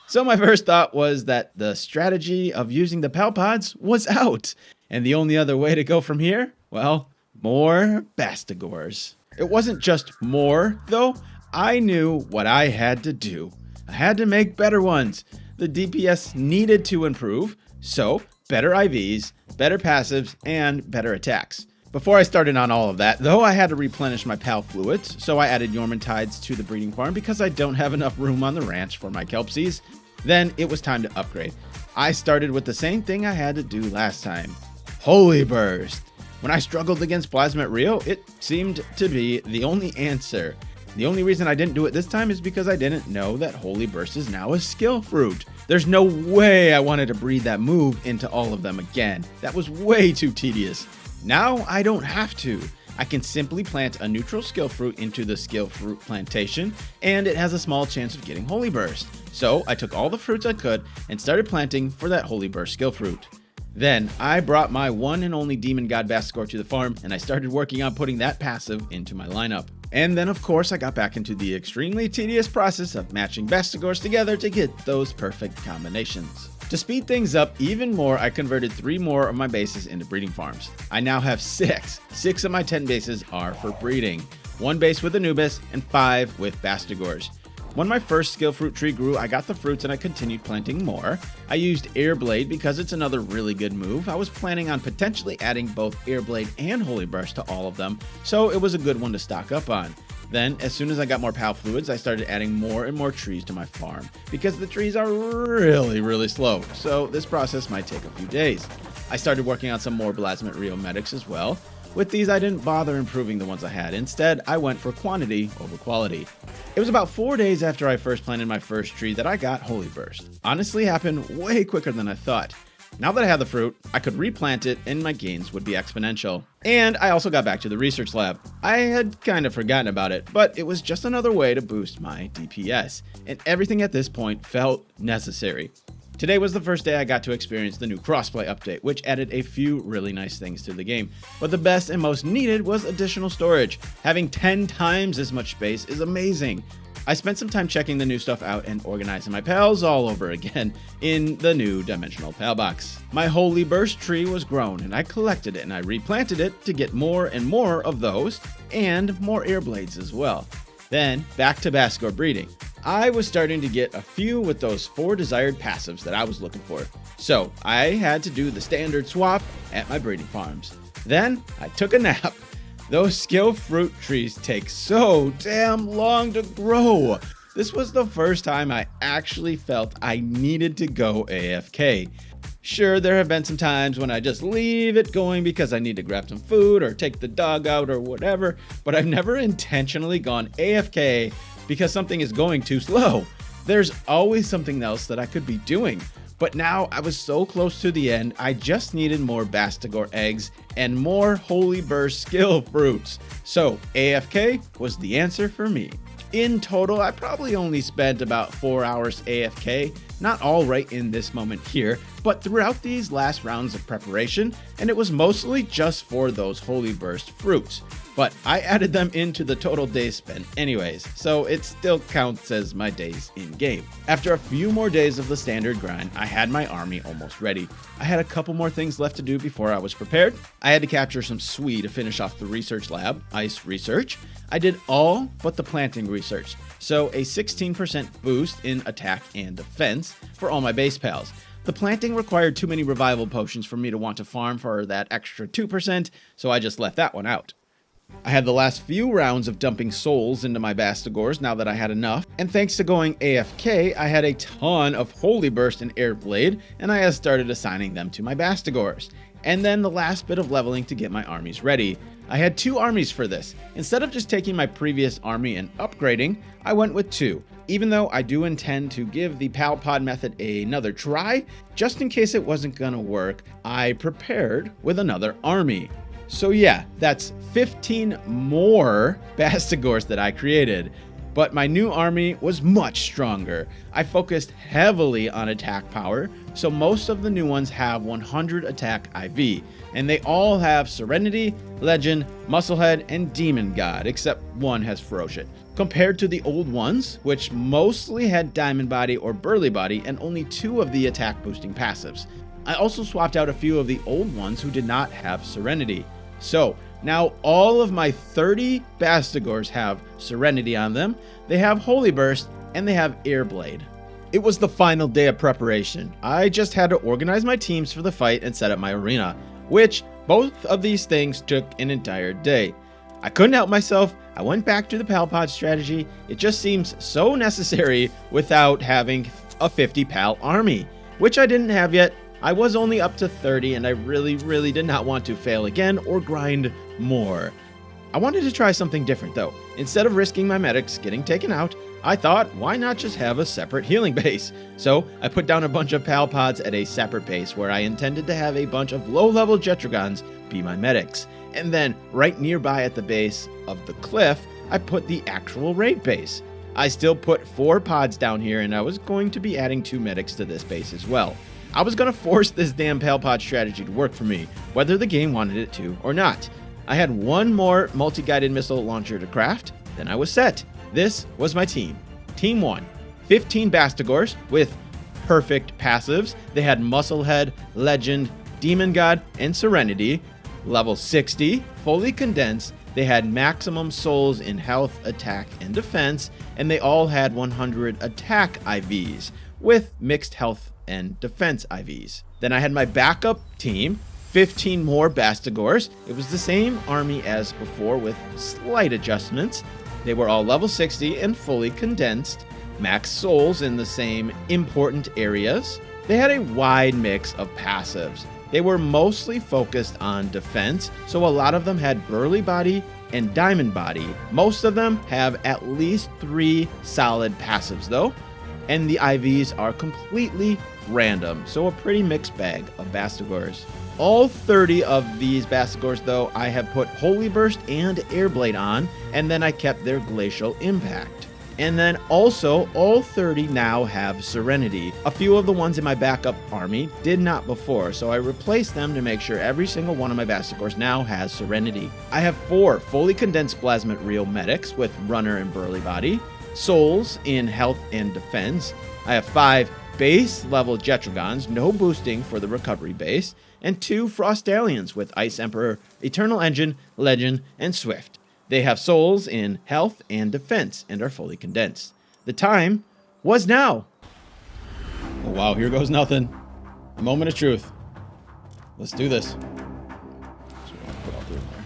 So my first thought was that the strategy of using the PAL pods was out, and the only other way to go from here, well, more Bastigors. It wasn't just more, though. I knew what I had to do. I had to make better ones. The DPS needed to improve, so better IVs, better passives, and better attacks. Before I started on all of that, though, I had to replenish my PAL fluids, so I added Yormantides to the breeding farm because I don't have enough room on the ranch for my Kelpsies. Then it was time to upgrade. I started with the same thing I had to do last time. Holy Burst. When I struggled against Blasmate Rio, it seemed to be the only answer. The only reason I didn't do it this time is because I didn't know that Holy Burst is now a skill fruit. There's no way I wanted to breed that move into all of them again. That was way too tedious. Now I don't have to. I can simply plant a neutral skill fruit into the skill fruit plantation, and it has a small chance of getting Holy Burst. So I took all the fruits I could and started planting for that Holy Burst skill fruit. Then I brought my one and only Demon God Bastigor to the farm, and I started working on putting that passive into my lineup. And then of course I got back into the extremely tedious process of matching Bastigors together to get those perfect combinations. To speed things up even more, I converted 3 more of my bases into breeding farms. I now have 6. 6 of my 10 bases are for breeding. 1 base with Anubis and 5 with Bastigors. When my first skill fruit tree grew, I got the fruits and I continued planting more. I used Airblade because it's another really good move. I was planning on potentially adding both Airblade and Holy Burst to all of them, so it was a good one to stock up on. Then, as soon as I got more PAL fluids, I started adding more and more trees to my farm, because the trees are really slow, so this process might take a few days. I started working on some more Blasmet Rio medics as well. With these, I didn't bother improving the ones I had. Instead, I went for quantity over quality. It was about 4 days after I first planted my first tree that I got Holy Burst. Honestly, happened way quicker than I thought. Now that I had the fruit, I could replant it and my gains would be exponential. And I also got back to the research lab. I had kind of forgotten about it, but it was just another way to boost my DPS, and everything at this point felt necessary. Today was the first day I got to experience the new crossplay update, which added a few really nice things to the game. But the best and most needed was additional storage. Having 10 times as much space is amazing. I spent some time checking the new stuff out and organizing my pals all over again in the new dimensional pal box. My Holy Burst tree was grown and I collected it and I replanted it to get more and more of those and more air blades as well. Then back to Bastigor breeding. I was starting to get a few with those 4 desired passives that I was looking for. So I had to do the standard swap at my breeding farms. Then I took a nap. Those skill fruit trees take so damn long to grow. This was the first time I actually felt I needed to go AFK. Sure, there have been some times when I just leave it going because I need to grab some food or take the dog out or whatever, but I've never intentionally gone AFK because something is going too slow. There's always something else that I could be doing. But now I was so close to the end, I just needed more Bastigor eggs and more Holy Burst skill fruits. So AFK was the answer for me. In total, I probably only spent about 4 hours AFK, not all right in this moment here, but throughout these last rounds of preparation, and it was mostly just for those Holy Burst fruits. But I added them into the total days spent anyways, so it still counts as my days in game. After a few more days of the standard grind, I had my army almost ready. I had a couple more things left to do before I was prepared. I had to capture some Swee to finish off the research lab, ice research. I did all but the planting research, so a 16% boost in attack and defense for all my base pals. The planting required too many revival potions for me to want to farm for that extra 2%, so I just left that one out. I had the last few rounds of dumping souls into my Bastigors now that I had enough, and thanks to going AFK, I had a ton of Holy Burst and Air Blade, and I had started assigning them to my Bastigors. And then the last bit of leveling to get my armies ready. I had 2 armies for this. Instead of just taking my previous army and upgrading, I went with 2. Even though I do intend to give the Pal Pod method another try, just in case it wasn't gonna work, I prepared with another army. So yeah, that's 15 more Bastigors that I created. But my new army was much stronger. I focused heavily on attack power, so most of the new ones have 100 attack IV, and they all have Serenity, Legend, Musclehead, and Demon God, except one has Ferocious. Compared to the old ones, which mostly had Diamond Body or Burly Body and only 2 of the attack boosting passives. I also swapped out a few of the old ones who did not have Serenity. So now all of my 30 Bastigors have Serenity on them, they have Holy Burst, and they have Air Blade. It was the final day of preparation. I just had to organize my teams for the fight and set up my arena, which both of these things took an entire day. I couldn't help myself. I went back to the Pal Pod strategy. It just seems so necessary without having a 50 Pal army, which I didn't have yet. I was only up to 30 and I really did not want to fail again or grind more. I wanted to try something different though. Instead of risking my medics getting taken out, I thought, why not just have a separate healing base? So I put down a bunch of Pal Pods at a separate base where I intended to have a bunch of low-level Jetragons be my medics. And then right nearby at the base of the cliff, I put the actual raid base. I still put 4 pods down here and I was going to be adding 2 medics to this base as well. I was going to force this damn Pal Pod strategy to work for me, whether the game wanted it to or not. I had 1 more multi-guided missile launcher to craft, then I was set. This was my team. Team 1, 15 Bastigors with perfect passives. They had Musclehead, Legend, Demon God, and Serenity. Level 60, fully condensed. They had maximum souls in health, attack, and defense, and they all had 100 attack IVs with mixed health and defense IVs. Then I had my backup team, 15 more Bastigors. It was the same army as before with slight adjustments. They were all level 60 and fully condensed, max souls in the same important areas. They had a wide mix of passives. They were mostly focused on defense, so a lot of them had Burly Body and Diamond Body. Most of them have at least 3 solid passives though, and the IVs are completely random, so a pretty mixed bag of Bastigors. All 30 of these Bastigors though, I have put Holy Burst and Airblade on, and then I kept their Glacial Impact. And then also, all 30 now have Serenity. A few of the ones in my backup army did not before, so I replaced them to make sure every single one of my Bastigors now has Serenity. I have 4 fully condensed Plasmid Real Medics with Runner and Burly Body, Souls in Health and Defense. I have 5 base level Jetragons, no boosting for the recovery base, and 2 Frostallions with Ice Emperor, Eternal Engine, Legend, and Swift. They have souls in health and defense and are fully condensed. The time was now. Oh, wow, here goes nothing. A moment of truth. Let's do this. So we're gonna put all 3 in there.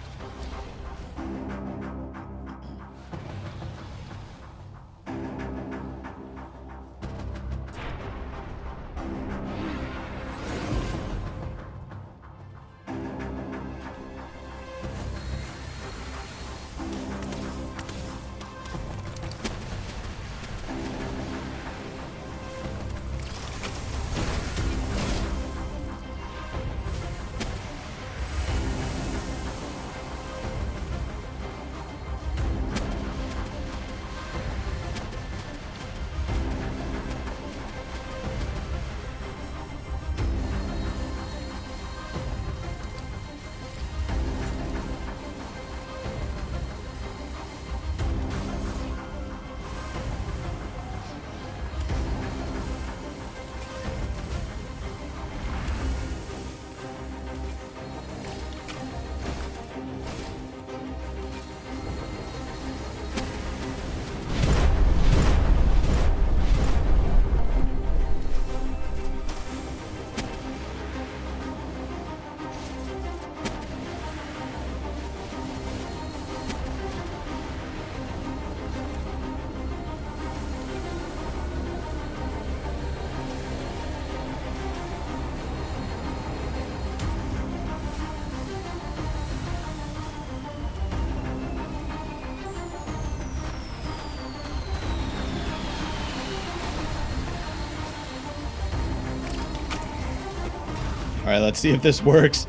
All right, let's see if this works.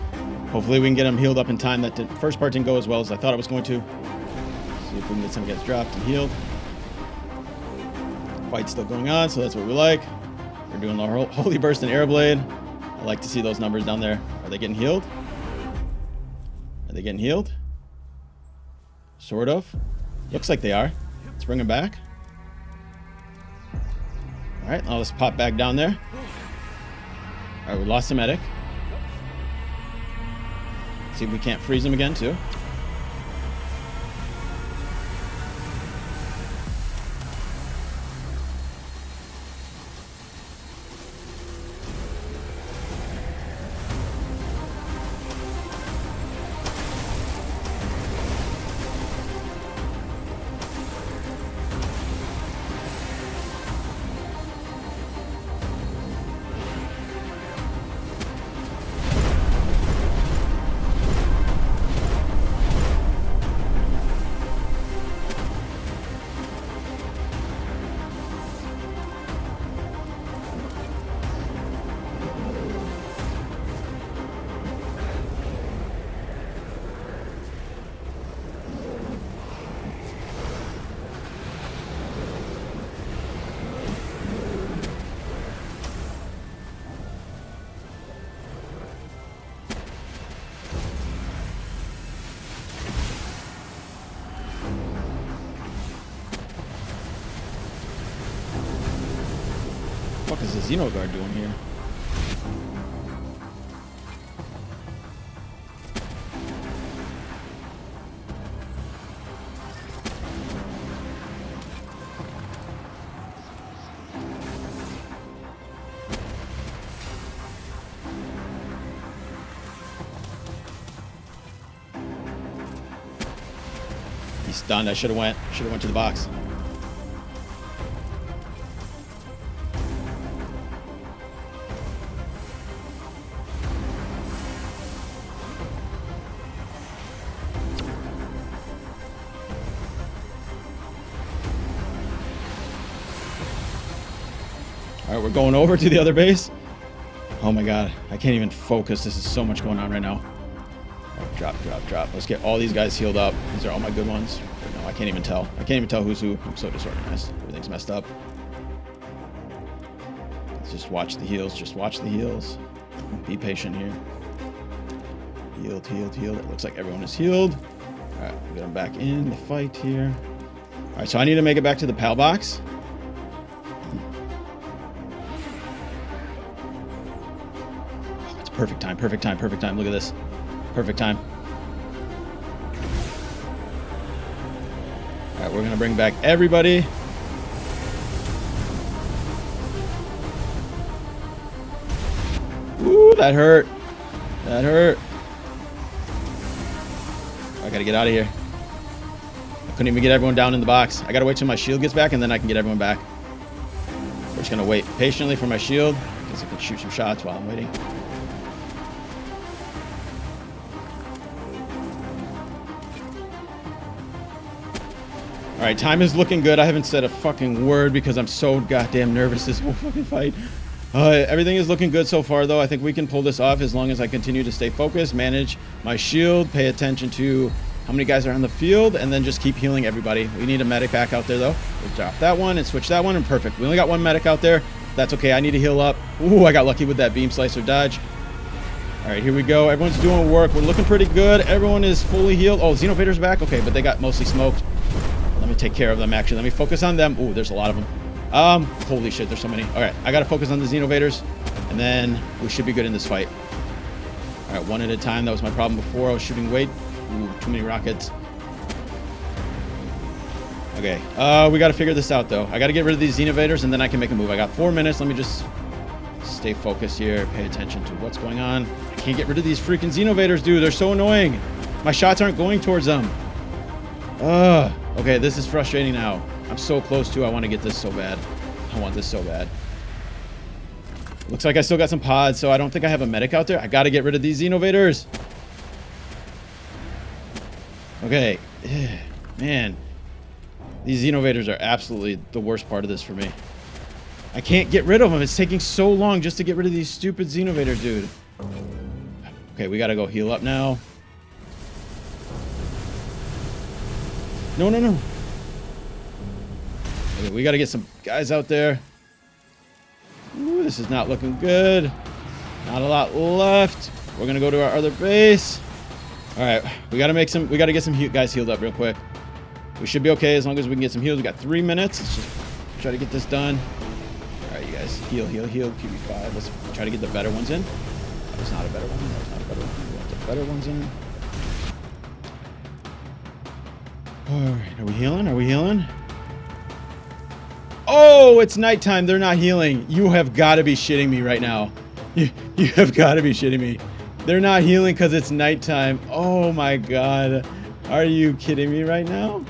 Hopefully we can get him healed up in time. That first part didn't go as well as I thought it was going to. See if we can get some guys dropped and healed. Fight's still going on, so that's what we like. We're doing the Holy Burst and Airblade. I like to see those numbers down there. Are they getting healed? Are they getting healed? Sort of. Looks like they are. Let's bring them back. All right, now let's pop back down there. All right, we lost the medic. See if we can't freeze him again, too. What is the Xenolord doing here? He's done. I should have went to the box. All right, we're going over to the other base. Oh my god, I can't even focus. This is so much going on right now. Right, drop, drop, drop. Let's get all these guys healed up. These are all my good ones. No, I can't even tell. I can't even tell who's who. I'm so disorganized. Everything's messed up. Let's just watch the heals. Just watch the heals. Be patient here. Healed, healed, healed. It looks like everyone is healed. All right, we'll get them back in the fight here. All right, so I need to make it back to the PAL box. Perfect time, perfect time, perfect time. Look at this. Perfect time. All right, we're going to bring back everybody. Ooh, that hurt. That hurt. I got to get out of here. I couldn't even get everyone down in the box. I got to wait till my shield gets back, and then I can get everyone back. We're just going to wait patiently for my shield, because I can shoot some shots while I'm waiting. All right, time is looking good. I haven't said a fucking word because I'm so goddamn nervous this whole fucking fight. Everything is looking good so far, though. I think we can pull this off as long as I continue to stay focused, manage my shield, pay attention to how many guys are on the field, and then just keep healing everybody. We need a medic back out there, though. We'll drop that one and switch that one, and perfect. We only got one medic out there. That's okay. I need to heal up. Ooh, I got lucky with that beam slicer dodge. All right, here we go. Everyone's doing work. We're looking pretty good. Everyone is fully healed. Oh, Xenovader's back? Okay, but they got mostly smoked. Let me take care of them, actually. Let me focus on them. Ooh, there's a lot of them. Holy shit, there's so many. All right, I got to focus on the Xenovaders, and then we should be good in this fight. All right, one at a time. That was my problem before. I was shooting weight. Ooh, too many rockets. Okay, we got to figure this out, though. I got to get rid of these Xenovaders, and then I can make a move. I got 4 minutes. Let me just stay focused here, pay attention to what's going on. I can't get rid of these freaking Xenovaders, dude. They're so annoying. My shots aren't going towards them. Okay, this is frustrating now. I'm so close to. I want to get this so bad. I want this so bad. Looks like I still got some pods, so I don't think I have a medic out there. I got to get rid of these Xenovaders. Okay. Man. These Xenovaders are absolutely the worst part of this for me. I can't get rid of them. It's taking so long just to get rid of these stupid Xenovaders, dude. Okay, we got to go heal up now. No, no, no. Okay, we got to get some guys out there. Ooh, this is not looking good. Not a lot left. We're going to go to our other base. All right. We got to get some guys healed up real quick. We should be okay as long as we can get some heals. We got 3 minutes. Let's just try to get this done. All right, you guys. Heal, heal, heal. QB5. Let's try to get the better ones in. That was not a better one. That was not a better one. We want the better ones in. All right, are we healing? Are we healing? Oh, it's nighttime. They're not healing. You have got to be shitting me right now. You have got to be shitting me. They're not healing because it's nighttime. Oh my god. Are you kidding me right now?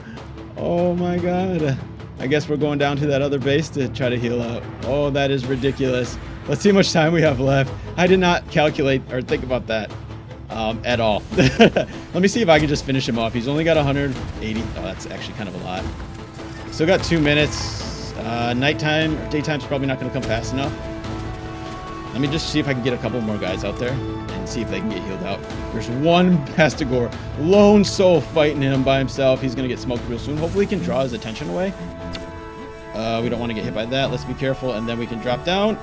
Oh my god. I guess we're going down to that other base to try to heal up. Oh, that is ridiculous. Let's see how much time we have left. I did not calculate or think about that. At all. Let me see if I can just finish him off. He's only got 180. Oh, that's actually kind of a lot. Still got 2 minutes. Nighttime or daytime's probably not going to come fast enough. Let me just see if I can get a couple more guys out there and see if they can get healed out. There's one Pastigore, lone soul fighting him by himself. He's going to get smoked real soon. Hopefully he can draw his attention away. We don't want to get hit by that. Let's be careful, and then we can drop down.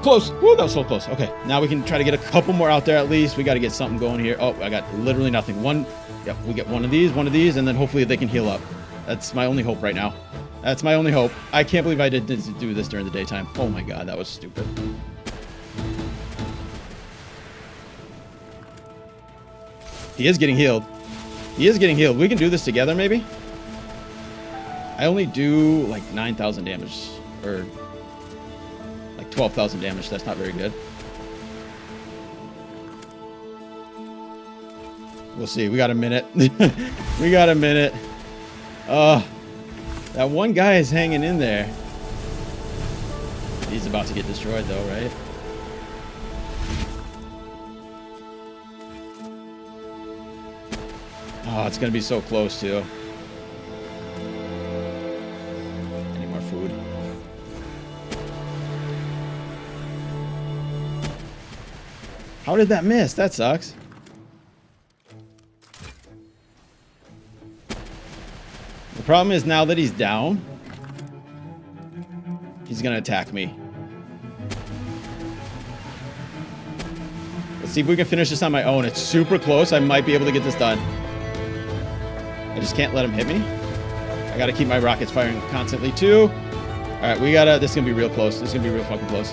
Close. Woo, that was so close. Okay, now we can try to get a couple more out there at least. We got to get something going here. Oh, I got literally nothing. Yep, we get one of these, and then hopefully they can heal up. That's my only hope right now. That's my only hope. I can't believe I didn't do this during the daytime. Oh my god, that was stupid. He is getting healed. He is getting healed. We can do this together, maybe? I only do like 9,000 damage. Or like 12,000 damage. That's not very good. We'll see. We got a minute. We got a minute. That one guy is hanging in there. He's about to get destroyed though, right? Oh, it's gonna be so close too. I need more food. How did that miss? That sucks. The problem is now that he's down, he's gonna attack me. Let's see if we can finish this on my own. It's super close. I might be able to get this done. I just can't let him hit me. I gotta keep my rockets firing constantly too. Alright, we gotta... This is gonna be real close. This is gonna be real fucking close.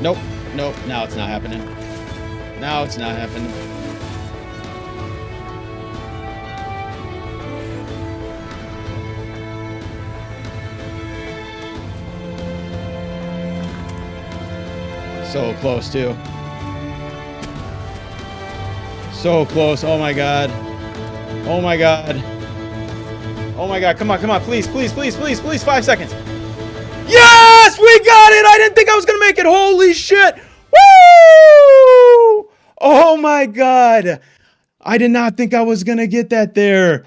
Nope. Nope. Now it's not happening. Now it's not happening. So close too. So close. Oh my god. Oh my god. Oh my god. Come on, come on. Please, please, please, please, please. 5 seconds. Yes! We got it! I didn't think I was gonna make it. Holy shit! Woo! Oh my god. I did not think I was gonna get that there.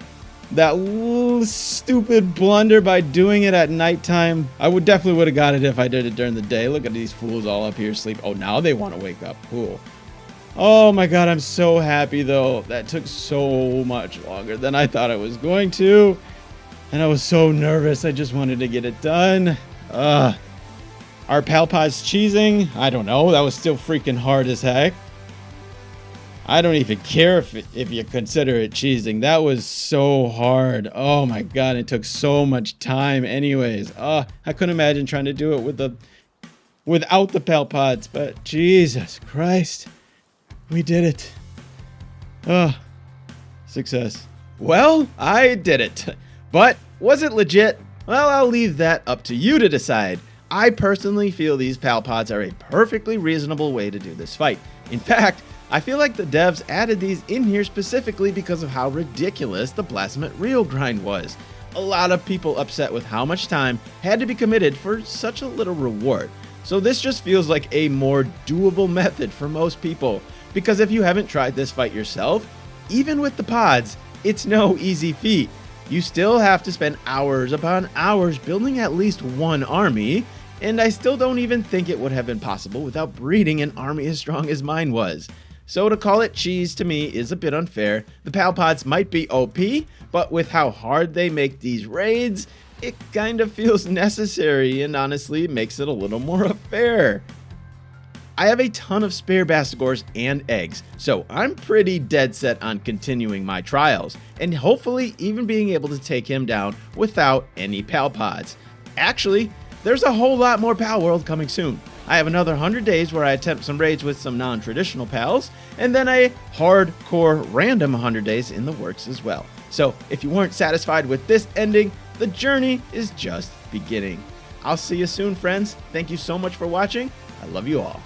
That little stupid blunder by doing it at nighttime. I definitely would have got it if I did it during the day. Look at these fools all up here asleep. Oh, now they want to wake up. Cool. Oh my god, I'm so happy though. That took so much longer than I thought it was going to. And I was so nervous. I just wanted to get it done. Are Palpods cheesing? I don't know. That was still freaking hard as heck. I don't even care if you consider it cheesing. That was so hard. Oh my god, it took so much time anyways. I couldn't imagine trying to do it without the Palpods, but Jesus Christ. We did it. Success. Well, I did it. But was it legit? Well, I'll leave that up to you to decide. I personally feel these Palpods are a perfectly reasonable way to do this fight. In fact, I feel like the devs added these in here specifically because of how ridiculous the Blasphemous Real grind was. A lot of people upset with how much time had to be committed for such a little reward. So this just feels like a more doable method for most people. Because if you haven't tried this fight yourself, even with the pods, it's no easy feat. You still have to spend hours upon hours building at least one army, and I still don't even think it would have been possible without breeding an army as strong as mine was. So to call it cheese to me is a bit unfair. The Palpods might be OP, but with how hard they make these raids, it kind of feels necessary and honestly makes it a little more fair. I have a ton of spare Bastigors and eggs, so I'm pretty dead set on continuing my trials, and hopefully even being able to take him down without any Palpods. Actually, there's a whole lot more Palworld coming soon. I have another 100 days where I attempt some raids with some non-traditional pals, and then a hardcore random 100 days in the works as well. So if you weren't satisfied with this ending, the journey is just beginning. I'll see you soon, friends. Thank you so much for watching. I love you all.